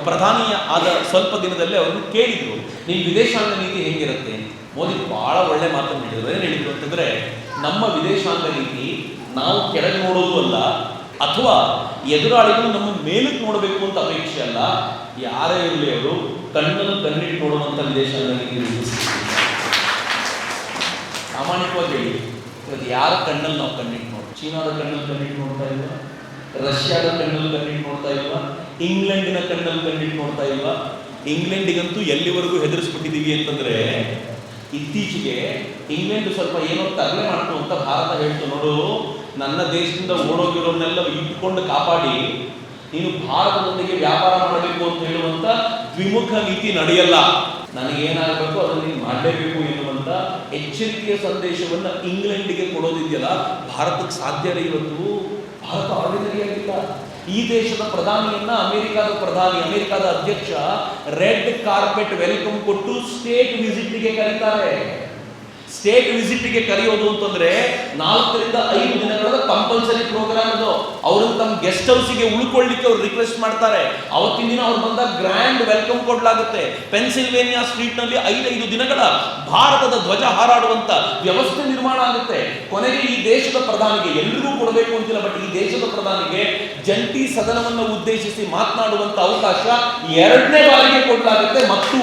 ಪ್ರಧಾನಿ ಆದ ಸ್ವಲ್ಪ ದಿನದಲ್ಲೇ ಅವ್ರನ್ನು ಕೇಳಿದ್ರು, ನೀವು ವಿದೇಶಾಂಗ ನೀತಿ ಹೆಂಗಿರುತ್ತೆ? ಮೋದಿ ಬಹಳ ಒಳ್ಳೆ ಮಾತನ್ನು ಹೇಳಿದ್ರು. ಏನು ಹೇಳಿದ್ರು ಅಂತಂದ್ರೆ, ನಮ್ಮ ವಿದೇಶಾಂಗ ನೀತಿ ನಾವು ಕೆಳಗೆ ನೋಡೋದು ಅಲ್ಲ, ಅಥವಾ ಎದುರಾಳಿಗಳು ನಮ್ಮ ಮೇಲಕ್ಕೆ ನೋಡಬೇಕು ಅಂತ ಅಪೇಕ್ಷೆ ಅಲ್ಲ. ಯಾರೇ ಇರಲಿ ಅವರು ಕಣ್ಣಿಟ್ಟು ನೋಡುವಂತ ವಿದೇಶಾಂಗ ನೀತಿ. ಪ್ರಾಮಾಣಿಕವಾಗಿ ಹೇಳಿ, ಇವತ್ತು ಯಾರ ಕಣ್ಣಲ್ಲಿ ನಾವು ಕಣ್ಣಿಟ್ಟು ನೋಡ್ತೀವಿ? ಚೀನಾದ ಕಣ್ಣಲ್ಲಿ ಕಣ್ಣಿಟ್ಟು ನೋಡ್ತಾ ಇಲ್ವಾ? ರಷ್ಯಾದ ಕಣ್ಣಲ್ಲಿ ಕಣ್ಣಿಟ್ಟು ನೋಡ್ತಾ ಇಲ್ವಾ? ಇಂಗ್ಲೆಂಡಿನ ಕಣ್ಣಲ್ಲಿ ಕಣ್ಣಿಟ್ಟು ನೋಡ್ತಾ ಇಲ್ವಾ? ಇಂಗ್ಲೆಂಡಿಗಂತೂ ಎಲ್ಲಿವರೆಗೂ ಹೆದರಿಸ್ಬಿಟ್ಟಿದೀವಿ ಅಂತಂದ್ರೆ, ಇತ್ತೀಚೆಗೆ ಇಂಗ್ಲೆಂಡ್ ಸ್ವಲ್ಪ ಏನೋ ತರಲೆ ಮಾಡ್ತು ಅಂತ ಭಾರತ ಹೇಳ್ತು, ನೋಡು ನನ್ನ ದೇಶದಿಂದ ಓಡೋಗಿರೋನ್ನೆಲ್ಲ ಇಟ್ಟುಕೊಂಡು ಕಾಪಾಡಿ ನೀನು ಭಾರತದೊಂದಿಗೆ ವ್ಯಾಪಾರ ಮಾಡಬೇಕು ಅಂತ ಹೇಳುವಂತ ದ್ವಿಮುಖ ನೀತಿ ನಡೆಯಲ್ಲ, ನನಗೇನಾಗಬೇಕು ಅದನ್ನು ನೀನು ಮಾಡಲೇಬೇಕು ಎನ್ನುವಂತ ಎಚ್ಚರಿಕೆಯ ಸಂದೇಶವನ್ನ ಇಂಗ್ಲೆಂಡಿಗೆ ಕೊಡೋದಿದೆಯಲ್ಲ, ಭಾರತಕ್ಕೆ ಸಾಧ್ಯ ಇವತ್ತು. ಭಾರತ ಆರ್ಡಿನರಿ ಆಗಿಲ್ಲ. ಈ ದೇಶದ ಪ್ರಧಾನಿಯನ್ನ ಅಮೆರಿಕಾದ ಅಧ್ಯಕ್ಷ ರೆಡ್ ಕಾರ್ಪೆಟ್ ವೆಲ್ಕಮ್ ಕೊಟ್ಟು ಸ್ಟೇಟ್ ವಿಸಿಟ್ಗೆ ಕರೀತಾರೆ. ಸ್ಟೇಟ್ ವಿಸಿಟ್ಗೆ ಕರೆಯೋದು ಅಂತಂದ್ರೆ 4 ರಿಂದ 5 ದಿನಗಳ ಕಂಪಲ್ಸರಿ ಪ್ರೋಗ್ರಾಮ್ ಅದು. ಅವ್ರನ್ನ ತಮ್ಮ ಗೆಸ್ಟ್ ಹೌಸ್ಗೆ ಉಳ್ಕೊಳ್ಳಿಕ್ಕೆ ಅವ್ರು ರಿಕ್ವೆಸ್ಟ್ ಮಾಡ್ತಾರೆ. ಅವತ್ತಿನ ದಿನ ಅವ್ರು ಬಂದಾಗ ಗ್ರ್ಯಾಂಡ್ ವೆಲ್ಕಮ್ ಕೊಡಲಾಗುತ್ತೆ. ಪೆನ್ಸಿಲ್ವೇನಿಯಾ ಸ್ಟ್ರೀಟ್ ನಲ್ಲಿ 5 ದಿನಗಳ ಭಾರತದ ಧ್ವಜ ಹಾರಾಡುವಂತ ವ್ಯವಸ್ಥೆ ನಿರ್ಮಾಣ ಆಗುತ್ತೆ. ಕೊನೆಗೆ ಈ ದೇಶದ ಪ್ರಧಾನಿಗೆ, ಎಲ್ರಿಗೂ ಕೊಡಬೇಕು ಅಂತಿಲ್ಲ, ಬಟ್ ಈ ದೇಶದ ಪ್ರಧಾನಿಗೆ ಜಂಟಿ ಸದನವನ್ನು ಉದ್ದೇಶಿಸಿ ಮಾತನಾಡುವಂತ ಅವಕಾಶ 2ನೇ ಬಾರಿಗೆ ಕೊಡಲಾಗುತ್ತೆ. ಮತ್ತು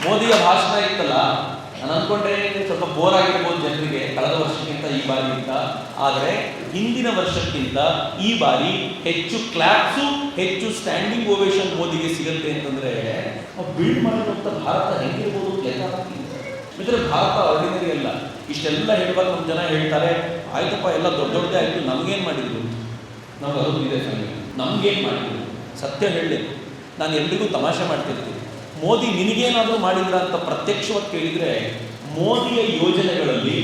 ಮೋದಿಯ ಭಾಷಣ ಇತ್ತಲ್ಲ, ನಾನು ಅನ್ಕೊಂಡ್ರೆ ಸ್ವಲ್ಪ ಬೋರ್ ಆಗಿರ್ಬೋದು ಜನರಿಗೆ ಕಳೆದ ವರ್ಷಕ್ಕಿಂತ ಈ ಬಾರಿಗಿಂತ. ಆದರೆ ಹಿಂದಿನ ವರ್ಷಕ್ಕಿಂತ ಈ ಬಾರಿ ಹೆಚ್ಚು ಕ್ಲಾಪ್ಸು, ಹೆಚ್ಚು ಸ್ಟ್ಯಾಂಡಿಂಗ್ ಓವೇಷನ್ ಮೋದಿಗೆ ಸಿಗುತ್ತೆ ಅಂತಂದ್ರೆ ಬಿಲ್ಡ್ ಮಾಡಿರುವಂತ ಭಾರತ ಹೆಂಗಿರ್ಬೋದು ಲೆಕ್ಕ. ಭಾರತ ಆರ್ಡಿನರಿ ಅಲ್ಲ. ಇಷ್ಟೆಲ್ಲ ಹೇಳುವಾಗ ನಮ್ಮ ಜನ ಹೇಳ್ತಾರೆ, ಆಯ್ತಪ್ಪ ಎಲ್ಲ ದೊಡ್ಡದೇ ಆಯ್ತು, ನಮ್ಗೇನು ಮಾಡಿದ್ರು? ನಾವು ಅದು ಇದೆ ನಮ್ಗೇನು ಮಾಡಿದ್ರು? ಸತ್ಯ ಹೇಳಲಿ, ನಾನು ಎಲ್ರಿಗೂ ತಮಾಷೆ ಮಾಡ್ತಿರ್ತೀನಿ. ಮೋದಿ ನಿನಗೇನಾದರೂ ಮಾಡಿದ್ರ ಅಂತ ಪ್ರತ್ಯಕ್ಷವಾಗಿ ಕೇಳಿದ್ರೆ, ಮೋದಿಯ ಯೋಜನೆಗಳಲ್ಲಿ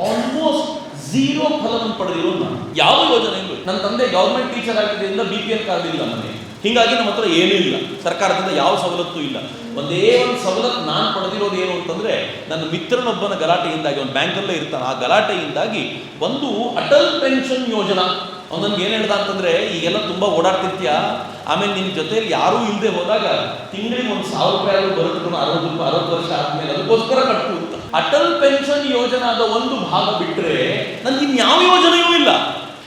ಆಲ್ಮೋಸ್ಟ್ 0 ಫಲವನ್ನು ಪಡೆದಿರೋದು ನಾನು. ಯಾವ ಯೋಜನೆ ಇಲ್ಲ. ನನ್ನ ತಂದೆ ಗವರ್ಮೆಂಟ್ ಟೀಚರ್ ಆಗಿದ್ದರಿಂದ BPL ಕಾರ್ಡ್ ಇಲ್ಲ ಮನೆ, ಹೀಗಾಗಿ ನಮ್ಮ ಹತ್ರ ಏನೂ ಇಲ್ಲ, ಸರ್ಕಾರದಿಂದ ಯಾವ ಸವಲತ್ತು ಇಲ್ಲ. ಒಂದೇ ಒಂದು ಸವಲತ್ತು ನಾನು ಪಡೆದಿರೋದು ಏನು ಅಂತಂದ್ರೆ, ನನ್ನ ಮಿತ್ರನೊಬ್ಬನ ಗಲಾಟೆಯಿಂದಾಗಿ, ಒಂದು ಬ್ಯಾಂಕಲ್ಲೇ ಇರ್ತಾನೆ, ಆ ಗಲಾಟೆಯಿಂದಾಗಿ ಒಂದು ಅಟಲ್ ಪೆನ್ಷನ್ ಯೋಜನಾ. ಅವನಿಗೆ ಏನು ಹೇಳ್ದ ಅಂತಂದ್ರೆ, ಈಗೆಲ್ಲ ತುಂಬಾ ಓಡಾಡ್ತಿರ್ತೀಯ, ಆಮೇಲೆ ನಿನ್ನ ಜೊತೆಲಿ ಯಾರೂ ಇಲ್ಲದೆ ಹೋದಾಗ ತಿಂಗಳಿಗೆ 1,000 ರೂಪಾಯಿ ಬರುತ್ತೆ, 60 ವರ್ಷ ಆದ್ಮೇಲೆ, ಅದಕ್ಕೋಸ್ಕರ ಕಟ್ಟು ಅಂತ. ಅಟಲ್ ಪೆನ್ಷನ್ ಯೋಜನಾದ ಒಂದು ಭಾಗ ಬಿಟ್ಟರೆ ನನ್ಗೆ ಇನ್ಯಾವ ಯೋಜನೆಯೂ ಇಲ್ಲ.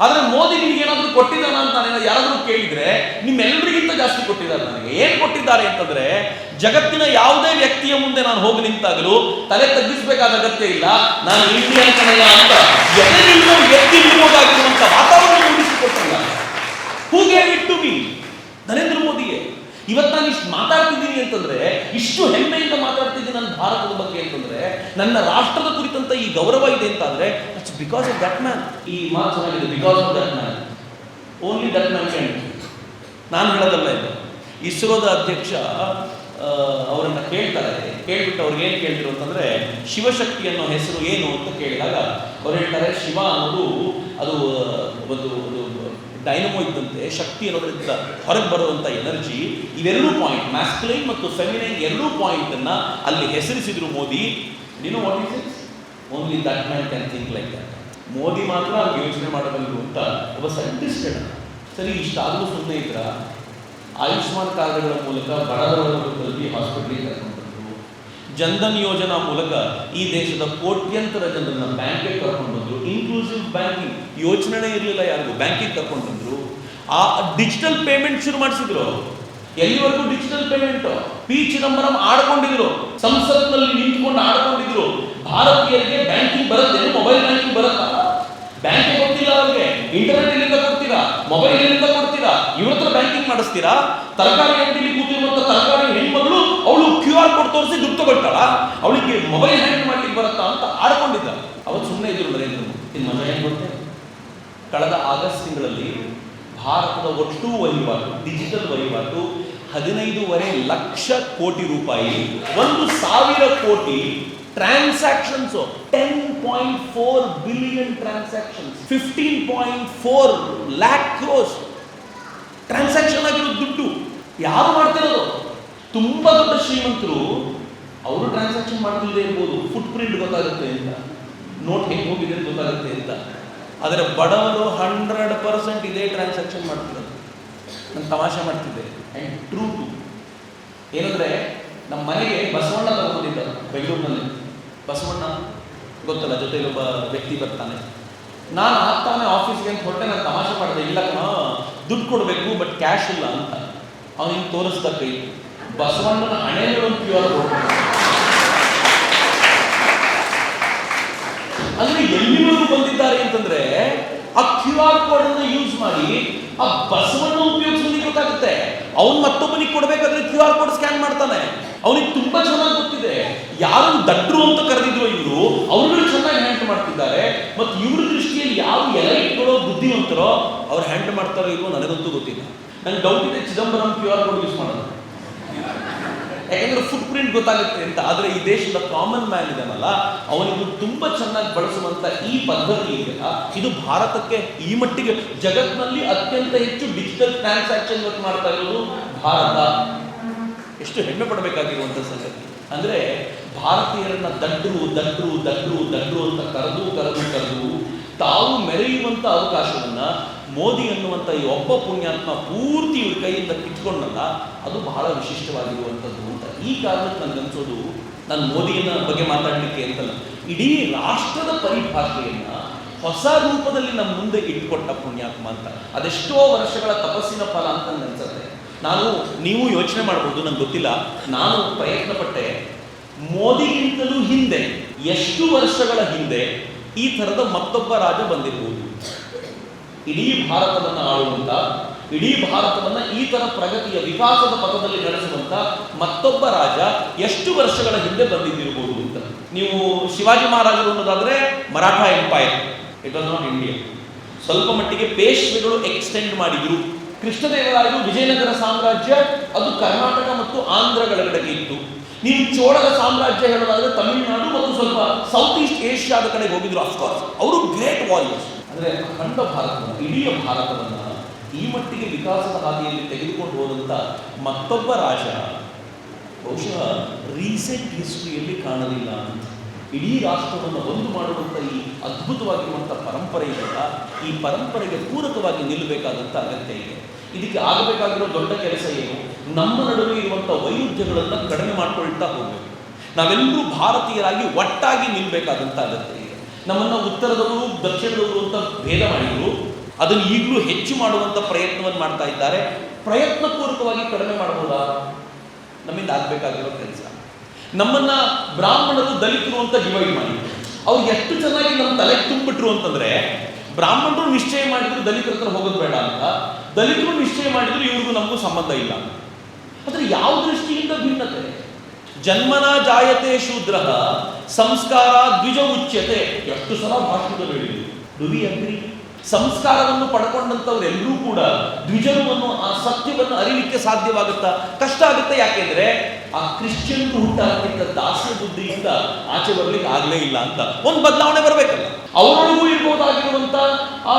ಆದ್ರೆ ಮೋದಿ ನಿಮ್ಗೆ ಏನಾದ್ರು ಕೊಟ್ಟಿದ್ದಾನ ಅಂತ ನಾನು ಯಾರಾದ್ರೂ ಕೇಳಿದ್ರೆ ನಿಮ್ಮೆಲ್ಲರಿಗಿಂತ ಜಾಸ್ತಿ ಕೊಟ್ಟಿದ್ದಾರೆ. ನನಗೆ ಏನ್ ಕೊಟ್ಟಿದ್ದಾರೆ ಅಂತಂದ್ರೆ, ಜಗತ್ತಿನ ಯಾವುದೇ ವ್ಯಕ್ತಿಯ ಮುಂದೆ ನಾನು ಹೋಗಿ ನಿಂತಾಗಲೂ ತಲೆ ತಗ್ಗಿಸಬೇಕಾದ ಅಗತ್ಯ ಇಲ್ಲ, ನಾನು ಇಂಡಿಯನ್ ಕನ್ನಡ ಅಂತ ಎತ್ತಿ ನಿಲ್ಲೋದಾಗಿರುವಂತ ವಾತಾವರಣ ರೂಢಿಸಿಕೊಟ್ಟಲ್ಲ. Who gave it to me? Narendra ಮೋದಿಯೇ. ಇವತ್ತು ನಾನು ಇಷ್ಟು ಮಾತಾಡ್ತಿದ್ದೀನಿ ಅಂತಂದ್ರೆ, ಇಷ್ಟು ಹೆಮ್ಮೆಯಿಂದ ಮಾತಾಡ್ತಿದ್ದೀನಿ ನನ್ನ ಭಾರತದ ಬಗ್ಗೆ ಅಂತಂದ್ರೆ, ನನ್ನ ರಾಷ್ಟ್ರದ ಕುರಿತಂತ ಈ ಗೌರವ ಇದೆ ಅಂತಾದ್ರೆ, it's because of that man. ಈ ಮಾತು ಚೆನ್ನಾಗಿದೆ, because of that man, only that man can. ನಾನು ಹೇಳೋದಲ್ಲ ಇದು. ಇಸ್ರೋದ ಅಧ್ಯಕ್ಷ ಅವರನ್ನ ಕೇಳ್ತಾರೆ, ಕೇಳ್ಬಿಟ್ಟು ಅವ್ರಿಗೆ ಏನು ಕೇಳಿದ್ರು ಅಂತಂದ್ರೆ, ಶಿವಶಕ್ತಿ ಅನ್ನೋ ಹೆಸರು ಏನು ಅಂತ ಕೇಳಿದಾಗ ಅವ್ರು ಹೇಳ್ತಾರೆ, ಶಿವ ಅನ್ನೋದು ಅದು ಒಂದು ಡೈನಮೋ ಇದ್ದಂತೆ, ಶಕ್ತಿ ಅನ್ನೋದ್ರಿಂದ ಹೊರಗೆ ಬರುವಂಥ ಎನರ್ಜಿ. ಇವೆರಡೂ ಪಾಯಿಂಟ್, ಮ್ಯಾಸ್ಕ್ಯುಲೈನ್ ಮತ್ತು ಫೆಮಿನೈನ್ ಎರಡೂ ಪಾಯಿಂಟ್ ಅನ್ನ ಅಲ್ಲಿ ಹೆಸರಿಸಿದ್ರು Modi. You know what is it? Only that man can think like that. Modi ಮಾತ್ರ ಅವ್ರಿಗೆ ಯೋಚನೆ ಮಾಡಬಲ್ಲರು ಅಂತ ಒಬ್ಬ ಸೈಂಟಿಸ್ಟ್ ಹೇಳ. ಸರಿ, ಇಷ್ಟಾದರೂ ಸುಮ್ಮನೆ ಇದ್ರ ಆಯುಷ್ಮಾನ್ ಕಾರ್ಡ್ಗಳ ಮೂಲಕ ಬಡವರ ವರ್ಗದಲ್ಲಿ ಹಾಸ್ಪಿಟಲ್ಗೆ ಕರ್ಕೊಂಡು ಬಂದರು, ಜನ್ಧನ್ ಯೋಜನಾ ಮೂಲಕ ಈ ದೇಶದ ಕೋಟ್ಯಂತರ ಜನರನ್ನ ಬ್ಯಾಂಕಿಗೆ ಕರ್ಕೊಂಡು ಬಂದರು, ಇನ್ಕ್ಲೂಸಿವ್ ಬ್ಯಾಂಕಿಂಗ್ ಯೋಚನೆ ಇರಲಿಲ್ಲ ಯಾರಿಗೂ, ಬ್ಯಾಂಕಿಗೆ ಕರ್ಕೊಂಡು ಬಂದರು. ಆ ಡಿಜಿಟಲ್ ಪೇಮೆಂಟ್ ಶುರು ಮಾಡಿಸಿದ್ರು. ಎಲ್ಲಿವರೆಗೂ ಡಿಜಿಟಲ್ ಪೇಮೆಂಟ್? ಪಿ ಚಿದಂಬರಂ ಆಡ್ಕೊಂಡಿದ್ರು, ಸಂಸತ್ನಲ್ಲಿ ನಿಂತ್ಕೊಂಡು ಆಡ್ಕೊಂಡಿದ್ರು. ಭಾರತೀಯರಿಗೆ ಬ್ಯಾಂಕಿಂಗ್ ಬರುತ್ತೆ, ಮೊಬೈಲ್ ಬ್ಯಾಂಕಿಂಗ್ ಬರುತ್ತಾ? ಬ್ಯಾಂಕಿಗೆ ಗೊತ್ತಿಲ್ಲ ಅವ್ರಿಗೆ. ಇಂಟರ್ನೆಟ್ ಎಲ್ಲಿಂದ ಕೊಡ್ತೀರಾ? ಮೊಬೈಲ್ ಎಲ್ಲಿಂದ ಕೊಡ್ತೀರಾ? ಇವ್ರ ಹತ್ರ ಬ್ಯಾಂಕಿಂಗ್ ಮಾಡಿಸ್ತೀರಾ? ತರಕಾರಿ ಅಂಗಡಿಲಿ ಕೂತಿರುವಂತ ತರಕಾರಿ ಹೆಣ್ಮಗಳು ಅವಳು QR ಕೋಡ್ ತೋರಿಸಿ ದುಡ್ಡು ತಗೊಳ್ತಾಳ, ಅವಳಿಗೆ ಮೊಬೈಲ್ ಹ್ಯಾಂಡಲ್ ಮಾಡ್ಲಿಕ್ಕೆ ಬರುತ್ತಾ ಅಂತ ಆಡ್ಕೊಂಡಿದ್ದ. ಅವತ್ತು ಸುಮ್ಮನೆ ಇದ್ರು ನರೇಂದ್ರ ಮೋದಿ. ಮಜಾ ಏನು ಗೊತ್ತೇ? ಕಳೆದ ಆಗಸ್ಟ್ ತಿಂಗಳಲ್ಲಿ ಭಾರತದ ಒಟ್ಟು ವಹಿವಾಟು, ಡಿಜಿಟಲ್ ವಹಿವಾಟು 15.5 ಲಕ್ಷ ಕೋಟಿ ರೂಪಾಯಿ, 1,000 ಕೋಟಿ transactions, 10.4 billion transactions, 15.4 lakh crores transaction ಆಗಿರೋ ದುಡ್ಡು. ಯಾರು ಮಾಡ್ತಿರೋದು? ತುಂಬಾ ದೊಡ್ಡ ಶ್ರೀಮಂತರು ಅವರು ಟ್ರಾನ್ಸಾಕ್ಷನ್ ಮಾಡ್ತಿಲ್ಲದೆ ಇರ್ಬೋದು, ಫುಟ್ ಪ್ರಿಂಟ್ ಗೊತ್ತಾಗುತ್ತೆ ಅಂತ, ನೋಟ್ ಹೆಂಗೆ ಹೋಗಿದೆ ಅಂತ ಗೊತ್ತಾಗುತ್ತೆ ಅಂತ. ಆದರೆ ಬಡವರು 100% ಇದೇ ಟ್ರಾನ್ಸಾಕ್ಷನ್ ಮಾಡ್ತಿರೋದು. ನಾನು ತಮಾಷೆ ಮಾಡ್ತಿದ್ದೆ, ಆ್ಯಂಡ್ ಟ್ರೂ ಟು ಏನಂದ್ರೆ, ನಮ್ಮ ಮನೆಗೆ ಬಸವಣ್ಣ ತಗೊಂಡಿದ್ದ ಬೆಂಗಳೂರಿನಲ್ಲಿ. ಬಸವಣ್ಣ ಗೊತ್ತಲ್ಲ, ಜೊತೆಲಿ ಒಬ್ಬ ವ್ಯಕ್ತಿ ಬರ್ತಾನೆ. ನಾನು ಆಗ್ತಾನೆ ಆಫೀಸ್ಗೆ ಅಂತ ಹೊರಟೆ. ನಾನು ತಮಾಷೆ ಮಾಡಿದೆ, ಇಲ್ಲ ಕಣ ದುಡ್ಡು ಕೊಡಬೇಕು ಬಟ್ ಕ್ಯಾಶ್ ಇಲ್ಲ ಅಂತ. ಅವನು ಹಿಂಗೆ ತೋರಿಸ್ದ ಕೈ, ಬಸವಣ್ಣನ ಹಣೆಗಳು ಒಂದು QR ಕೋಡ್. ಅಂದ್ರೆ ಎಲ್ಲಿವರೆಗೂ ಬಂದಿದ್ದಾರೆ ಅಂತಂದ್ರೆ, ಆ QR ಕೋಡ್ ಅನ್ನು ಯೂಸ್ ಮಾಡಿ ಆ ಬಸವಣ್ಣ ಉಪಯೋಗಿಸೋದಕ್ಕೆ ಗೊತ್ತಾಗುತ್ತೆ. ಅವನು ಮತ್ತೊಬ್ಬನಿಗೆ ಕೊಡಬೇಕಾದ್ರೆ QR ಕೋಡ್ ಸ್ಕ್ಯಾನ್ ಮಾಡ್ತಾನೆ. ಅವನಿಗೆ ತುಂಬಾ ಚೆನ್ನಾಗಿ ಗೊತ್ತಿದೆ ಯಾರು ದಡ್ರು ಅಂತ ಕರೆದಿದ್ರು ಇವರು, ಅವ್ರುಗಳು ಚೆನ್ನಾಗಿ ಹ್ಯಾಂಡಲ್ ಮಾಡ್ತಿದ್ದಾರೆ. ಮತ್ತು ಇವ್ರ ದೃಷ್ಟಿಯಲ್ಲಿ ಯಾವ ಎಲೈಟ್ಗಳೋ ಬುದ್ಧಿವಂತರೋ ಅವ್ರು ಹ್ಯಾಂಡಲ್ ಮಾಡ್ತಾರೋ ಇಲ್ವೋ ನನಗಂತೂ ಗೊತ್ತಿಲ್ಲ. ನಂಗೆ ಡೌಟ್ ಇದೆ ಚಿದಂಬರಂ QR ಕೋಡ್ ಯೂಸ್ ಮಾಡೋದು, ಯಾಕಂದ್ರೆ ಫುಟ್ ಪ್ರಿಂಟ್ ಗೊತ್ತಾಗುತ್ತೆ ಅಂತ. ಆದರೆ ಈ ದೇಶದ ಕಾಮನ್ ಮ್ಯಾನ್ ಇದನ್ನಲ್ಲ, ಅವನಿಗೂ ತುಂಬಾ ಚೆನ್ನಾಗಿ ಬಳಸುವಂತ ಈ ಪದ್ಧತಿ ಇದೆಯಲ್ಲ, ಇದು ಭಾರತಕ್ಕೆ ಈ ಮಟ್ಟಿಗೆ ಜಗತ್ತಿನಲ್ಲಿ ಅತ್ಯಂತ ಹೆಚ್ಚು ಡಿಜಿಟಲ್ ಟ್ರಾನ್ಸಾಕ್ಷನ್ ಮಾಡ್ತಾ ಇರೋದು ಭಾರತ. ಎಷ್ಟು ಹೆಮ್ಮೆ ಪಡಬೇಕಾಗಿರುವಂತ ಸಂಗತಿ. ಅಂದ್ರೆ ಭಾರತೀಯರನ್ನ ದಡ್ರು ದಡ್ರು ದಡ್ರು ದಡ್ರು ಅಂತ ಕರೆದು ತಾವು ಮೆರೆಯುವಂತ ಅವಕಾಶವನ್ನ ಮೋದಿ ಅನ್ನುವಂಥ ಈ ಒಬ್ಬ ಪುಣ್ಯಾತ್ಮ ಪೂರ್ತಿ ಇವ್ರ ಕೈಯಿಂದ ಕಿತ್ಕೊಂಡಲ್ಲ, ಅದು ಬಹಳ ವಿಶಿಷ್ಟವಾಗಿರುವಂಥದ್ದು ಅಂತ. ಈ ಕಾರಣಕ್ಕೆ ನನಗನ್ಸೋದು, ನಾನು ಮೋದಿಯನ್ನ ಬಗ್ಗೆ ಮಾತಾಡಲಿಕ್ಕೆ ಅಂತಲ್ಲ, ಇಡೀ ರಾಷ್ಟ್ರದ ಪರಿಭಾಷೆಯನ್ನ ಹೊಸ ರೂಪದಲ್ಲಿ ನಮ್ಮ ಮುಂದೆ ಇಟ್ಕೊಟ್ಟ ಪುಣ್ಯಾತ್ಮ ಅಂತ. ಅದೆಷ್ಟೋ ವರ್ಷಗಳ ತಪಸ್ಸಿನ ಫಲ ಅಂತ ನನಗನ್ಸುತ್ತೆ. ನೀವು ಯೋಚನೆ ಮಾಡ್ಬೋದು, ನಂಗೆ ಗೊತ್ತಿಲ್ಲ, ನಾನು ಪ್ರಯತ್ನ ಪಟ್ಟೆ. ಮೋದಿಗಿಂತಲೂ ಹಿಂದೆ ಎಷ್ಟು ವರ್ಷಗಳ ಹಿಂದೆ ಈ ಥರದ ಮತ್ತೊಬ್ಬ ರಾಜ ಬಂದಿರ್ಬೋದು? ಇಡೀ ಭಾರತವನ್ನು ಆಳುವಂತ, ಇಡೀ ಭಾರತವನ್ನ ಈ ತರ ಪ್ರಗತಿಯ ವಿಕಾಸದ ಪಥದಲ್ಲಿ ನಡೆಸುವಂತ ಮತ್ತೊಬ್ಬ ರಾಜ ಎಷ್ಟು ವರ್ಷಗಳ ಹಿಂದೆ ಬಂದಿದ್ದಿರಬಹುದು ಅಂತ. ನೀವು ಶಿವಾಜಿ ಮಹಾರಾಜರು ಅನ್ನೋದಾದ್ರೆ Maratha empire, it was not India. ಸ್ವಲ್ಪ ಮಟ್ಟಿಗೆ ಪೇಶ್ವೆಗಳು ಎಕ್ಸ್ಟೆಂಡ್ ಮಾಡಿದ್ರು. ಕೃಷ್ಣದೇವರಾಯರು ವಿಜಯನಗರ ಸಾಮ್ರಾಜ್ಯ, ಅದು ಕರ್ನಾಟಕ ಮತ್ತು ಆಂಧ್ರಗಳೆಡೆಗೆ ಇತ್ತು. ನೀವು ಚೋಳರ ಸಾಮ್ರಾಜ್ಯ ಹೇಳೋದಾದ್ರೆ ತಮಿಳುನಾಡು ಮತ್ತು ಸ್ವಲ್ಪ ಸೌತ್ ಈಸ್ಟ್ ಏಷ್ಯಾದ ಕಡೆಗೆ ಹೋಗಿದ್ರು. ಅಫ್ಕೋರ್ಸ್ ಅವರು ಗ್ರೇಟ್ ವಾರಿಯರ್ಸ್. ಅಂದರೆ ಅಖಂಡ ಭಾರತವನ್ನು, ಇಡೀ ಭಾರತವನ್ನ ಈ ಮಟ್ಟಿಗೆ ವಿಕಾಸದ ಹಾದಿಯಲ್ಲಿ ತೆಗೆದುಕೊಂಡು ಹೋದಂಥ ಮತ್ತೊಬ್ಬ ರಾಜ ಬಹುಶಃ ರೀಸೆಂಟ್ ಹಿಸ್ಟ್ರಿಯಲ್ಲಿ ಕಾಣಲಿಲ್ಲ ಅಂತ. ಇಡೀ ರಾಷ್ಟ್ರವನ್ನು ಒಂದು ಮಾಡುವಂಥ ಈ ಅದ್ಭುತವಾಗಿರುವಂಥ ಪರಂಪರೆ ಇದೆಯಲ್ಲ, ಈ ಪರಂಪರೆಗೆ ಪೂರಕವಾಗಿ ನಿಲ್ಲಬೇಕಾದಂಥ ಅಗತ್ಯ ಇದೆ. ಇದಕ್ಕೆ ಆಗಬೇಕಾಗಿರೋ ದೊಡ್ಡ ಕೆಲಸ ಏನು? ನಮ್ಮ ನಡುವೆ ಇರುವಂಥ ವೈರುಧ್ಯಗಳನ್ನು ಕಡಿಮೆ ಮಾಡ್ಕೊಳ್ತಾ ಹೋಗಬೇಕು. ನಾವೆಲ್ಲರೂ ಭಾರತೀಯರಾಗಿ ಒಟ್ಟಾಗಿ ನಿಲ್ಲಬೇಕಾದಂಥ ಅಗತ್ಯ ಇದೆ. ನಮ್ಮನ್ನು ಉತ್ತರದವರು ದಕ್ಷಿಣದವರು ಅಂತ ಭೇದ ಮಾಡಿದ್ರು. ಅದನ್ನು ಈಗಲೂ ಹೆಚ್ಚು ಮಾಡುವಂಥ ಪ್ರಯತ್ನವನ್ನು ಮಾಡ್ತಾ ಇದ್ದಾರೆ. ಪ್ರಯತ್ನಪೂರ್ವಕವಾಗಿ ಕಡಿಮೆ ಮಾಡಬಹುದಾ? ನಮ್ಮಿಂದ ಆಗಬೇಕಾಗಿರೋ ಕೆಲಸ. ನಮ್ಮನ್ನ ಬ್ರಾಹ್ಮಣರು ದಲಿತರು ಅಂತ ಡಿವೈಡ್ ಮಾಡಿ ಅವ್ರು ಎಷ್ಟು ಚೆನ್ನಾಗಿ ನಮ್ಮ ತಲೆಗೆ ತುಂಬಿಟ್ರು ಅಂತಂದ್ರೆ, ಬ್ರಾಹ್ಮಣರು ನಿಶ್ಚಯ ಮಾಡಿದ್ರು ದಲಿತರ ಹತ್ರ ಹೋಗೋದು ಬೇಡ ಅಂತ, ದಲಿತರು ನಿಶ್ಚಯ ಮಾಡಿದ್ರು ಇವ್ರಿಗೂ ನಮಗೂ ಸಂಬಂಧ ಇಲ್ಲ. ಆದ್ರೆ ಯಾವ ದೃಷ್ಟಿಯಿಂದ ಭಿನ್ನತೆ? ಜನ್ಮನ ಜಾಯತೆ ಶೂದ್ರ ಸಂಸ್ಕಾರ ದ್ವಿಜ ಉಚ್ಯತೆ. ಎಷ್ಟು ಸಲ ಭಾಷಣದಲ್ಲಿ ಹೇಳಿದ್ರು. Do we agree? ಸಂಸ್ಕಾರವನ್ನು ಪಡ್ಕೊಂಡಂಥವ್ರೆಲ್ಲರೂ ಕೂಡ ದ್ವಿಜರು ಅನ್ನೋ ಆ ಸತ್ಯವನ್ನು ಅರಿಲಿಕ್ಕೆ ಸಾಧ್ಯವಾಗುತ್ತಾ? ಕಷ್ಟ ಆಗುತ್ತೆ. ಯಾಕೆಂದ್ರೆ ಆ ಕ್ರಿಶ್ಚಿಯನ್ ಹುಟ್ಟಾಗಿದ್ದ ದಾಸ್ಯ ಬುದ್ಧಿಯಿಂದ ಆಚೆ ಬರ್ಲಿಕ್ಕೆ ಆಗ್ಲೇ ಇಲ್ಲ ಅಂತ ಒಂದು ಬದಲಾವಣೆ ಬರಬೇಕಲ್ಲ. ಅವರೊಳಗೂ ಇರ್ಬೋದಾಗಿರುವಂತ ಆ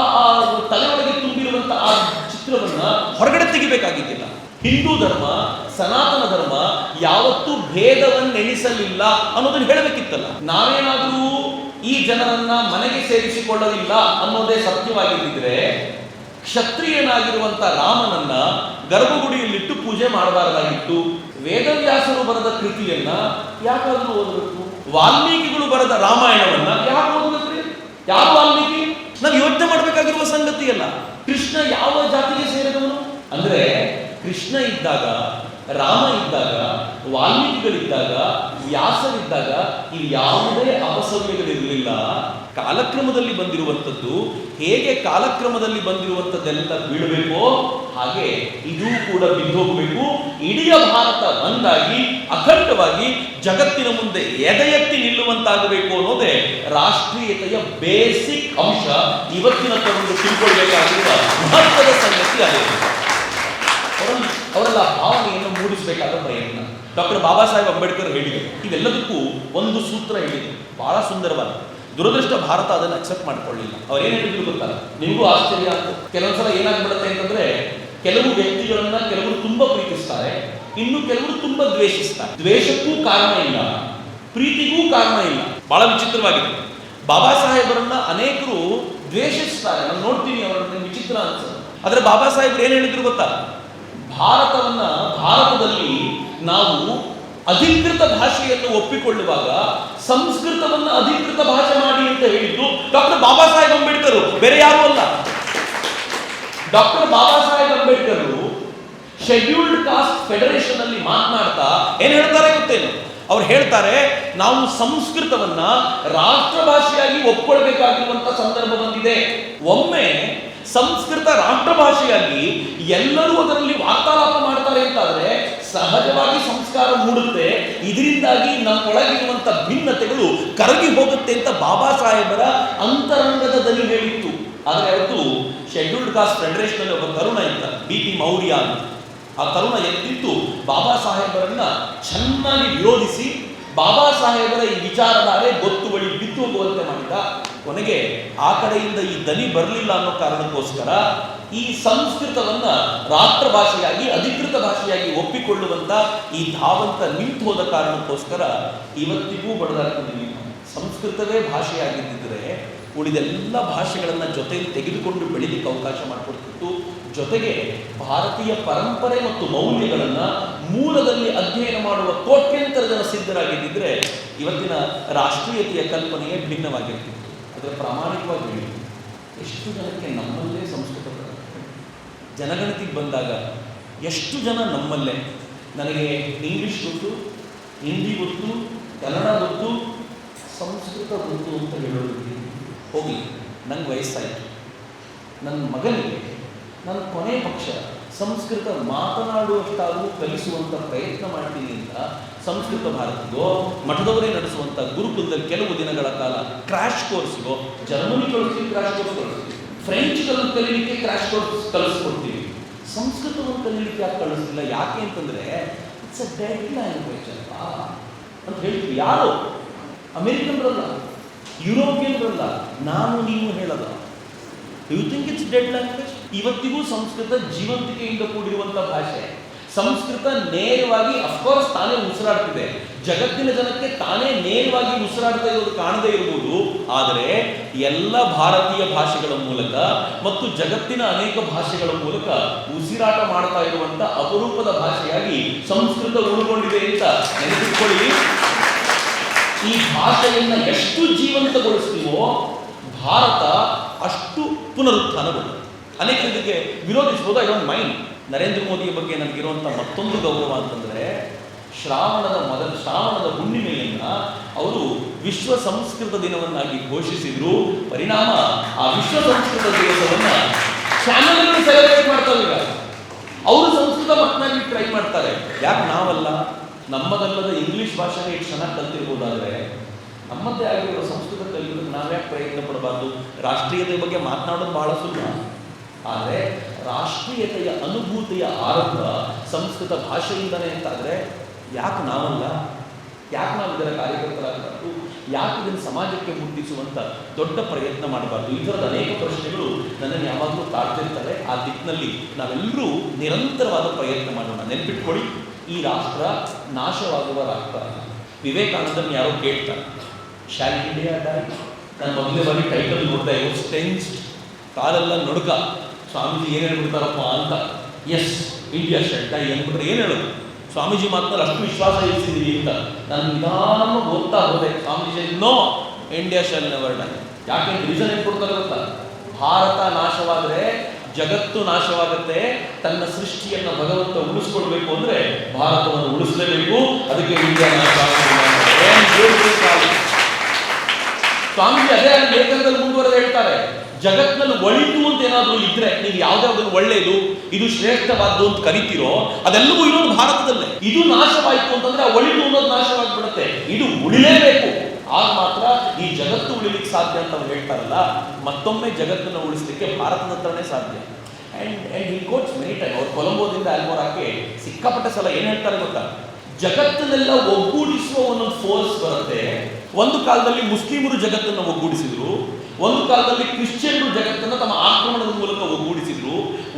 ತಲೆಯೊಳಗೆ ತುಂಬಿರುವಂತ ಆ ಚಿತ್ರವನ್ನ ಹೊರಗಡೆ ತೆಗಿಬೇಕಾಗಿದ್ದಿಲ್ಲ. ಹಿಂದೂ ಧರ್ಮ, ಸನಾತನ ಧರ್ಮ ಯಾವತ್ತೂ ಭೇದವನ್ನೆಣಿಸಲಿಲ್ಲ ಅನ್ನೋದನ್ನ ಹೇಳಬೇಕಿತ್ತಲ್ಲ. ನಾವೇನಾದ್ರೂ ಈ ಜನರನ್ನ ಮನೆಗೆ ಸೇರಿಸಿಕೊಳ್ಳಲಿಲ್ಲ ಅನ್ನೋದೇ ಸತ್ಯವಾಗಿದ್ದರೆ, ಕ್ಷತ್ರಿಯನಾಗಿರುವಂತ ರಾಮನನ್ನ ಗರ್ಭಗುಡಿಯಲ್ಲಿಟ್ಟು ಪೂಜೆ ಮಾಡಬಾರದಾಗಿತ್ತು. ವೇದವ್ಯಾಸರು ಬರೆದ ಕೃತಿಯನ್ನ ಯಾಕಾದ್ರೂ ಓದಬೇಕು? ವಾಲ್ಮೀಕಿಗಳು ಬರೆದ ರಾಮಾಯಣವನ್ನ ಯಾಕೆ ಓದಬೇಕ್ರಿ? ಯಾವ ವಾಲ್ಮೀಕಿ? ನಾವು ಯೋಚನೆ ಮಾಡಬೇಕಾಗಿರುವ ಸಂಗತಿಯಲ್ಲ. ಕೃಷ್ಣ ಯಾವ ಜಾತಿಗೆ ಸೇರಿದವನು ಅಂದ್ರೆ, ಕೃಷ್ಣ ಇದ್ದಾಗ, ರಾಮ ಇದ್ದಾಗ, ವಾಲ್ಮೀಕಿಗಳಿದ್ದಾಗ, ವ್ಯಾಸರಿದ್ದಾಗ ಇಲ್ಲಿ ಯಾವುದೇ ಅಪಸವ್ಯಗಳಿರಲಿಲ್ಲ. ಕಾಲಕ್ರಮದಲ್ಲಿ ಬಂದಿರುವಂಥದ್ದು ಹೇಗೆ ಕಾಲಕ್ರಮದಲ್ಲಿ ಬಂದಿರುವಂಥದ್ದೆಲ್ಲ ಬೀಳಬೇಕೋ ಹಾಗೆ ಇದೂ ಕೂಡ ಬಿದ್ದೋಗಬೇಕು. ಇಡೀ ಭಾರತ ಒಂದಾಗಿ ಅಖಂಡವಾಗಿ ಜಗತ್ತಿನ ಮುಂದೆ ಎದೆ ಎತ್ತಿ ನಿಲ್ಲುವಂತಾಗಬೇಕು ಅನ್ನೋದೇ ರಾಷ್ಟ್ರೀಯತೆಯ ಬೇಸಿಕ್ ಅಂಶ. ಇವತ್ತಿನ ತಗೊಂಡು ತಿಳ್ಕೊಳ್ಬೇಕಾಗಿರುವ ಮಹತ್ವದ ಸಂಗತಿ ಅದೇ. ಅವರೆಲ್ಲ ಭಾವನೆಯನ್ನು ಮೂಡಿಸಬೇಕಾದ ಪ್ರಯತ್ನ. ಡಾಕ್ಟರ್ ಬಾಬಾ ಸಾಹೇಬ್ ಅಂಬೇಡ್ಕರ್ ಹೇಳಿದರು. ಇವೆಲ್ಲದಕ್ಕೂ ಒಂದು ಸೂತ್ರ ಹೇಳಿದರು, ಬಹಳ ಸುಂದರವಾದ. ದುರದೃಷ್ಟ ಭಾರತ ಅದನ್ನು ಅಕ್ಸೆಪ್ಟ್ ಮಾಡ್ಕೊಳ್ಳಿಲ್ಲ. ಅವ್ರೇನು ಹೇಳಿದ್ರು ಗೊತ್ತಾ? ನಿಮಗೂ ಆಶ್ಚರ್ಯ ಅಂತ. ಕೆಲವೊಂದ್ಸಲ ಏನಾಗ್ಬಿಡುತ್ತೆ ಅಂತಂದ್ರೆ, ಕೆಲವು ವ್ಯಕ್ತಿಗಳನ್ನ ಕೆಲವರು ತುಂಬಾ ಪ್ರೀತಿಸ್ತಾರೆ, ಇನ್ನು ಕೆಲವರು ತುಂಬಾ ದ್ವೇಷಿಸ್ತಾರೆ. ದ್ವೇಷಕ್ಕೂ ಕಾರಣ ಇಲ್ಲ, ಪ್ರೀತಿಗೂ ಕಾರಣ ಇಲ್ಲ. ಬಹಳ ವಿಚಿತ್ರವಾಗಿದೆ. ಬಾಬಾ ಸಾಹೇಬರನ್ನ ಅನೇಕರು ದ್ವೇಷಿಸ್ತಾರೆ. ನಾನು ನೋಡ್ತೀನಿ, ಅವರನ್ನ ವಿಚಿತ್ರ ಅನ್ಸುತ್ತೆ. ಆದ್ರೆ ಬಾಬಾ ಸಾಹೇಬ್ರು ಏನ್ ಹೇಳಿದ್ರು ಗೊತ್ತಾ? ಭಾರತದಲ್ಲಿ ನಾವು ಅಧಿಕೃತ ಭಾಷೆಯನ್ನು ಒಪ್ಪಿಕೊಳ್ಳುವಾಗ ಸಂಸ್ಕೃತವನ್ನು ಅಧಿಕೃತ ಭಾಷೆ ಮಾಡಿ ಅಂತ ಹೇಳಿದ್ದು ಡಾಕ್ಟರ್ ಬಾಬಾ ಸಾಹೇಬ್ ಅಂಬೇಡ್ಕರ್, ಬೇರೆ ಯಾರು ಅಲ್ಲ. Doctor Baba Saheb Ambedkar scheduled caste federation ಅಲ್ಲಿ ಮಾತನಾಡ್ತಾ ಏನ್ ಹೇಳ್ತಾರೆ ಗೊತ್ತೇನು? ಅವ್ರು ಹೇಳ್ತಾರೆ, ನಾವು ಸಂಸ್ಕೃತವನ್ನ ರಾಷ್ಟ್ರ ಭಾಷೆಯಾಗಿ ಒಪ್ಕೊಳ್ಬೇಕಾಗಿರುವಂತ ಸಂದರ್ಭ ಬಂದಿದೆ. ಒಮ್ಮೆ ಸಂಸ್ಕೃತ ರಾಷ್ಟ್ರ ಭಾಷೆಯಾಗಿ ಎಲ್ಲರೂ ಅದರಲ್ಲಿ ವಾರ್ತಾಲಾಪ ಮಾಡ್ತಾರೆ ಅಂತಾದ್ರೆ ಸಹಜವಾಗಿ ಸಂಸ್ಕಾರ ಮೂಡುತ್ತೆ. ಇದರಿಂದಾಗಿ ನಮ್ಮೊಳಗಿರುವಂತ ಭಿನ್ನತೆಗಳು ಕರಗಿ ಹೋಗುತ್ತೆ ಅಂತ ಬಾಬಾ ಸಾಹೇಬರ ಅಂತರಂಗದ ದನಿ ಹೇಳಿತ್ತು. ಆದ್ರೆ ಅವತ್ತು ಶೆಡ್ಯೂಲ್ಡ್ ಕಾಸ್ಟ್ ಫೆಡರೇಷನ್ ಅಲ್ಲಿ ಒಬ್ಬ ತರುಣ ಇದ್ದ, ಬಿ ಟಿ ಮೌರ್ಯ ಅಂತ. ಆ ತರುಣ ಎದ್ದಿತ್ತು ಬಾಬಾ ಸಾಹೇಬರನ್ನ ಚೆನ್ನಾಗಿ ವಿರೋಧಿಸಿ ಬಾಬಾ ಸಾಹೇಬರ ಈ ವಿಚಾರಧಾರೆ ಗೊತ್ತುವಳಿ ಬಿದ್ದು ಹೋಗುವಂತೆ ಮಾಡಿದ. ಕೊನೆಗೆ ಆ ಕಡೆಯಿಂದ ಈ ದನಿ ಬರಲಿಲ್ಲ ಅನ್ನೋ ಕಾರಣಕ್ಕೋಸ್ಕರ ಈ ಸಂಸ್ಕೃತವನ್ನ ರಾಷ್ಟ್ರ ಭಾಷೆಯಾಗಿ ಅಧಿಕೃತ ಭಾಷೆಯಾಗಿ ಒಪ್ಪಿಕೊಳ್ಳುವಂತ ಈ ಧಾವಂತ ನಿಂತು ಹೋದ ಕಾರಣಕ್ಕೋಸ್ಕರ ಇವತ್ತಿಗೂ ಬಡದಾಡ್ಕೊಂಡಿದ್ದೀವಿ. ಸಂಸ್ಕೃತವೇ ಭಾಷೆಯಾಗಿದ್ದರೆ ಉಳಿದೆಲ್ಲ ಭಾಷೆಗಳನ್ನ ಜೊತೆಯಲ್ಲಿ ತೆಗೆದುಕೊಂಡು ಬೆಳೀಲಿಕ್ಕೆ ಅವಕಾಶ ಮಾಡಿಕೊಡ್ತಿತ್ತು. ಜೊತೆಗೆ ಭಾರತೀಯ ಪರಂಪರೆ ಮತ್ತು ಮೌಲ್ಯಗಳನ್ನ ಮೂಲದಲ್ಲಿ ಅಧ್ಯಯನ ಮಾಡುವ ಕೋಟ್ಯಂತರ ಜನ ಸಿದ್ಧರಾಗಿದ್ದರೆ ಇವತ್ತಿನ ರಾಷ್ಟ್ರೀಯತೆಯ ಕಲ್ಪನೆಯೇ ಭಿನ್ನವಾಗಿರ್ತಿತ್ತು. ಅದರ ಪ್ರಾಮಾಣಿಕವಾಗಿ ಹೇಳಿ, ಎಷ್ಟು ಜನಕ್ಕೆ ನಮ್ಮಲ್ಲೇ ಸಂಸ್ಕೃತ ಜನಗಣತಿಗೆ ಬಂದಾಗ ಎಷ್ಟು ಜನ ನಮ್ಮಲ್ಲೇ ನನಗೆ ಇಂಗ್ಲಿಷ್ ಗೊತ್ತು, ಹಿಂದಿ ಗೊತ್ತು, ಕನ್ನಡ ಗೊತ್ತು, ಸಂಸ್ಕೃತ ಗೊತ್ತು ಅಂತ ಹೇಳೋದಕ್ಕೆ ಹೋಗಿ ನಂಗೆ ವಯಸ್ಸಾಯಿತು, ನನ್ನ ಮಗನಿಗೆ ನಾನು ಕೊನೆ ಪಕ್ಷ ಸಂಸ್ಕೃತ ಮಾತನಾಡುವಷ್ಟಾದರೂ ಕಲಿಸುವಂಥ ಪ್ರಯತ್ನ ಮಾಡ್ತೀನಿ ಅಂತ ಸಂಸ್ಕೃತ ಭಾರತಿಗೋ ಮಠದವರೇ ನಡೆಸುವಂಥ ಗುರುಕುಲದಲ್ಲಿ ಕೆಲವು ದಿನಗಳ ಕಾಲ ಕ್ರ್ಯಾಶ್ ಕೋರ್ಸ್ಗೋ, ಜರ್ಮನಿ ಕಳಿಸ್ತೀವಿ ಕ್ರ್ಯಾಶ್ ಕೋರ್ಸ್ ಕಳಿಸ್ತೀವಿ, ಫ್ರೆಂಚ್ ಕಲೀಲಿಕ್ಕೆ ಕ್ರ್ಯಾಶ್ ಕೋರ್ಸ್ ಕಲಿಸ್ಕೊಡ್ತೀವಿ. ಸಂಸ್ಕೃತವನ್ನು ಕಲೀಲಿಕ್ಕೆ ಯಾಕೆ ಕಳಿಸ್ತಿಲ್ಲ? ಯಾಕೆ ಅಂತಂದ್ರೆ ಇಟ್ಸ್ ಅ ಡೆಡ್ ಲ್ಯಾಂಗ್ವೇಜ್ ಅಲ್ವಾ ಅಂತ ಹೇಳ್ತೀವಿ. ಯಾರು? ಅಮೆರಿಕನ್ರಲ್ಲ, ಯುರೋಪಿಯನ್ರಲ್ಲ, ನಾನು ನೀವು ಹೇಳಲ್ಲ. You think it's dead language? ಇವತ್ತಿಗೂ ಸಂಸ್ಕೃತ ಜೀವಂತಿಕೆಯಿಂದ ಕೂಡಿರುವಂಥ ಭಾಷೆ. ಸಂಸ್ಕೃತ ನೇರವಾಗಿ ಅಫ್ಕೋರ್ಸ್ ತಾನೇ ಉಸಿರಾಡ್ತಿದೆ, ಜಗತ್ತಿನ ಜನಕ್ಕೆ ತಾನೇ ನೇರವಾಗಿ ಉಸಿರಾಡ್ತಾ ಇರೋದು ಕಾಣದೇ ಇರಬಹುದು. ಆದರೆ ಎಲ್ಲ ಭಾರತೀಯ ಭಾಷೆಗಳ ಮೂಲಕ ಮತ್ತು ಜಗತ್ತಿನ ಅನೇಕ ಭಾಷೆಗಳ ಮೂಲಕ ಉಸಿರಾಟ ಮಾಡ್ತಾ ಇರುವಂಥ ಅಪರೂಪದ ಭಾಷೆಯಾಗಿ ಸಂಸ್ಕೃತ ಉಳ್ಕೊಂಡಿದೆ ಅಂತ ನೆನಪಿಟ್ಕೊಳ್ಳಿ. ಈ ಭಾಷೆಯನ್ನ ಎಷ್ಟು ಜೀವಂತಗೊಳಿಸ್ತೀವೋ ಭಾರತ ಅಷ್ಟು ಪುನರುತ್ಥಾನಗೊಳ್ಳುತ್ತೆ. ಅನೇಕ ಇದಕ್ಕೆ ವಿರೋಧಿಸ್ಬೋದು. I don't mind. ನರೇಂದ್ರ ಮೋದಿಯ ಬಗ್ಗೆ ನನಗಿರುವಂಥ ಮತ್ತೊಂದು ಗೌರವ ಅಂತಂದರೆ, ಶ್ರಾವಣದ ಹುಣ್ಣಿಮೆಯನ್ನ ಅವರು ವಿಶ್ವ ಸಂಸ್ಕೃತ ದಿನವನ್ನಾಗಿ ಘೋಷಿಸಿದ್ರು. ಪರಿಣಾಮ ಆ ವಿಶ್ವ ಸಂಸ್ಕೃತ ದಿವಸವನ್ನ ಚಾನಲ್ಗಳು ಸೆಲೆಬ್ರೇಟ್ ಮಾಡ್ತಾರೆ. ಈಗ ಅವರು ಸಂಸ್ಕೃತ ಮಾತನಾಡಿ ಟ್ರೈ ಮಾಡ್ತಾರೆ. ಯಾಕೆ ನಾವಲ್ಲ? ನಮ್ಮದಲ್ಲದ ಇಂಗ್ಲಿಷ್ ಭಾಷೆನೇ ಇಷ್ಟು ಚೆನ್ನಾಗಿ ಕಲ್ತಿರ್ಬೋದಾದ್ರೆ ನಮ್ಮದೇ ಆಗಿರೋ ಸಂಸ್ಕೃತ ಕಲಿಯೋದಕ್ಕೆ ನಾವ್ಯಾಕೆ ಪ್ರಯತ್ನ ಪಡಬಾರ್ದು? ರಾಷ್ಟ್ರೀಯತೆ ಬಗ್ಗೆ ಮಾತನಾಡೋದು ಬಹಳ ಸುಲಭ, ಆದರೆ ರಾಷ್ಟ್ರೀಯತೆಯ ಅನುಭೂತಿಯ ಆರಂಭ ಸಂಸ್ಕೃತ ಭಾಷೆಯಿಂದನೇ ಅಂತಾದರೆ ಯಾಕೆ ನಾವಲ್ಲ? ಯಾಕೆ ನಾವು ಇದರ ಕಾರ್ಯಕರ್ತರಾಗಬಾರ್ದು? ಯಾಕೆ ಇದನ್ನು ಸಮಾಜಕ್ಕೆ ಮುಟ್ಟಿಸುವಂಥ ದೊಡ್ಡ ಪ್ರಯತ್ನ ಮಾಡಬಾರ್ದು? ಈ ಥರದ ಅನೇಕ ಪ್ರಶ್ನೆಗಳು ನನ್ನನ್ನು ಯಾವಾಗಲೂ ಕಾಡ್ತಿರ್ತವೆ. ಆ ದಿಕ್ಕಿನಲ್ಲಿ ನಾವೆಲ್ಲರೂ ನಿರಂತರವಾದ ಪ್ರಯತ್ನ ಮಾಡೋಣ. ನೆನ್ಪಿಟ್ಕೊಳ್ಳಿ, ಈ ರಾಷ್ಟ್ರ ನಾಶವಾಗುವ ರಾಷ್ಟ್ರ. ವಿವೇಕಾನಂದನ್ ಯಾರೋ ಕೇಳ್ತಾರೆ, ಶಾಲ್ ಇಂಡಿಯಾ ಡೈ? ನಾನು ಮೊದಲನೇ ಬಾರಿ ಟೈಟಲ್ ನೋಡ್ತಾ ಇರೋ ಟೆನ್ಸ್ಡ್, ಕಾಲೆಲ್ಲ ನಡುಕ. ಸ್ವಾಮೀಜಿ ಏನು ಹೇಳ್ಬಿಡ್ತಾರಪ್ಪ ಅಂತ. ಎಸ್, ಇಂಡಿಯಾ ಶಾಲ್ ಡೈ ಅಂದ್ಬಿಟ್ರೆ ಏನು ಹೇಳೋದು? ಸ್ವಾಮೀಜಿ ಮಾತನಾಡಿ ಅಷ್ಟು ವಿಶ್ವಾಸ ಇರಿಸಿದೀವಿ ಅಂತ ನಾನು ನಿಧಾನ ಓದ್ತಾ ಹೋದೆ. Swamiji no, India shall never die. ಯಾಕೆ ರೀಸನ್ ಏನು ಕೊಡ್ತಾರೆ ಗೊತ್ತಾ? ಭಾರತ ನಾಶವಾದರೆ ಜಗತ್ತು ನಾಶವಾಗುತ್ತೆ. ತನ್ನ ಸೃಷ್ಟಿಯನ್ನು ಭಗವಂತ ಉಳಿಸ್ಕೊಳ್ಬೇಕು ಅಂದ್ರೆ ಭಾರತವನ್ನು ಉಳಿಸಲೇಬೇಕು. ಅದಕ್ಕೆ ಇಂಡಿಯಾ ನಾಶ ಸ್ವಾಮೀಜಿ ಅದೇ ಲೇಖನದಲ್ಲಿ ಮುಂದುವರೆದು ಹೇಳ್ತಾರೆ, ಜಗತ್ತಿನಲ್ಲಿ ಒಳಿತು ಅಂತ ಏನಾದರೂ ಇದ್ರೆ ನೀವು ಯಾವ್ದಾವ್ದನ್ನು ಒಳ್ಳೆಯದು, ಇದು ಶ್ರೇಷ್ಠವಾದ್ದು ಅಂತ ಕರಿತೀರೋ ಅದೆಲ್ಲವೂ ಇರೋದು ಭಾರತದಲ್ಲೇ. ಇದು ನಾಶವಾಯಿತು ಅಂತಂದ್ರೆ ಆ ಒಳಿತು ಅನ್ನೋದು ನಾಶವಾಗಿಬಿಡುತ್ತೆ. ಇದು ಉಳಿಲೇಬೇಕು, ಆಗ ಮಾತ್ರ ಈ ಜಗತ್ತು ಉಳಿಲಿಕ್ಕೆ ಸಾಧ್ಯ ಅಂತ ಅವ್ರು ಹೇಳ್ತಾರಲ್ಲ. ಮತ್ತೊಮ್ಮೆ ಜಗತ್ತನ್ನು ಉಳಿಸಲಿಕ್ಕೆ ಭಾರತದ ಹತ್ರನೇ ಸಾಧ್ಯ. And he quotes many time. ಅವ್ರು ಕೊಲಂಬೋದಿಂದ ಆಲ್ಮೋರಾಕ್ಕೆ ಸಿಕ್ಕಾಪಟ್ಟೆ ಸಲ ಏನು ಹೇಳ್ತಾರೆ ಗೊತ್ತಾ? ಜಗತ್ತನ್ನೆಲ್ಲ ಒಗ್ಗೂಡಿಸುವ ಒಂದೊಂದು ಫೋರ್ಸ್ ಬರುತ್ತೆ. ಒಂದು ಕಾಲದಲ್ಲಿ ಮುಸ್ಲಿಮರು ಜಗತ್ತನ್ನು ಒಗ್ಗೂಡಿಸಿದ್ರು, ಒಂದು ಕಾಲದಲ್ಲಿ ಕ್ರಿಶ್ಚಿಯನ್ರು ಜಗತ್ತನ್ನು ತಮ್ಮ ಆಕ್ರಮಣದ ಮೂಲಕ ಒಗ್ಗೂಡಿಸಿದ್ರು.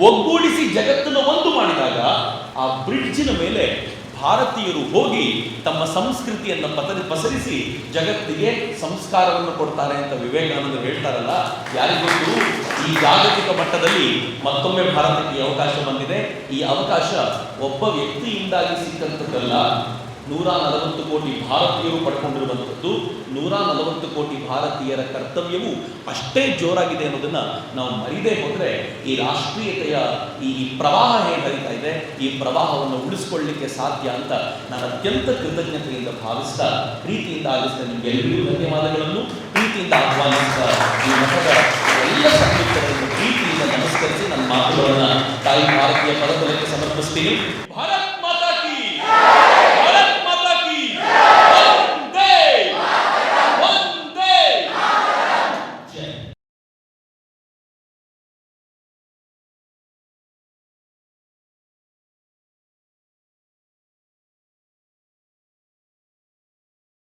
ಒಗ್ಗೂಡಿಸಿ ಜಗತ್ತನ್ನು ಒಂದು ಮಾಡಿದಾಗ ಆ ಬ್ರಿಡ್ಜಿನ ಮೇಲೆ ಭಾರತೀಯರು ಹೋಗಿ ತಮ್ಮ ಸಂಸ್ಕೃತಿಯನ್ನು ಪಸರಿಸಿ ಜಗತ್ತಿಗೆ ಸಂಸ್ಕಾರವನ್ನು ಕೊಡ್ತಾರೆ ಅಂತ ವಿವೇಕಾನಂದರು ಹೇಳ್ತಾರಲ್ಲ. ಯಾರಿಗೊತ್ತು ಈ ಜಾಗತಿಕ ಮಟ್ಟದಲ್ಲಿ ಮತ್ತೊಮ್ಮೆ ಭಾರತಕ್ಕೆ ಅವಕಾಶ ಬಂದಿದೆ. ಈ ಅವಕಾಶ ಒಬ್ಬ ವ್ಯಕ್ತಿಯಿಂದಾಗಿ ಸಿಕ್ಕಂಥದ್ದಲ್ಲ. 140 ಕೋಟಿ ಭಾರತೀಯರು ಪಡ್ಕೊಂಡಿರುವಂಥದ್ದು. 140 ಕೋಟಿ ಭಾರತೀಯರ ಕರ್ತವ್ಯವು ಅಷ್ಟೇ ಜೋರಾಗಿದೆ ಅನ್ನೋದನ್ನ ನಾವು ಮರಿದೇ ಹೋದರೆ ಈ ರಾಷ್ಟ್ರೀಯತೆಯ ಈ ಪ್ರವಾಹ ಹೇಗೆ ಹರಿತಾ ಇದೆ, ಈ ಪ್ರವಾಹವನ್ನು ಉಳಿಸ್ಕೊಳ್ಳಿಕ್ಕೆ ಸಾಧ್ಯ ಅಂತ ನಾನು ಅತ್ಯಂತ ಕೃತಜ್ಞತೆಯಿಂದ ಭಾವಿಸ್ತಾ, ಪ್ರೀತಿಯಿಂದ ಆಗಿಸ್ತಾ ನಿಮಗೆಲ್ಲರಿಗೂ ಧನ್ಯವಾದಗಳನ್ನು ಪ್ರೀತಿಯಿಂದ ಆಹ್ವಾನಿಸ್ತಾ ಈ ಮಠದ ಎಲ್ಲ ಸಂಯುಕ್ತಗಳನ್ನು ಪ್ರೀತಿಯಿಂದ ನಮಸ್ಕರಿಸಿ ನನ್ನ ಮಾತುಗಳನ್ನು ತಾಯಿ ಭಾರತೀಯ ಪದತಲಕ್ಕೆ ಸಮರ್ಪಿಸ್ತೀನಿ.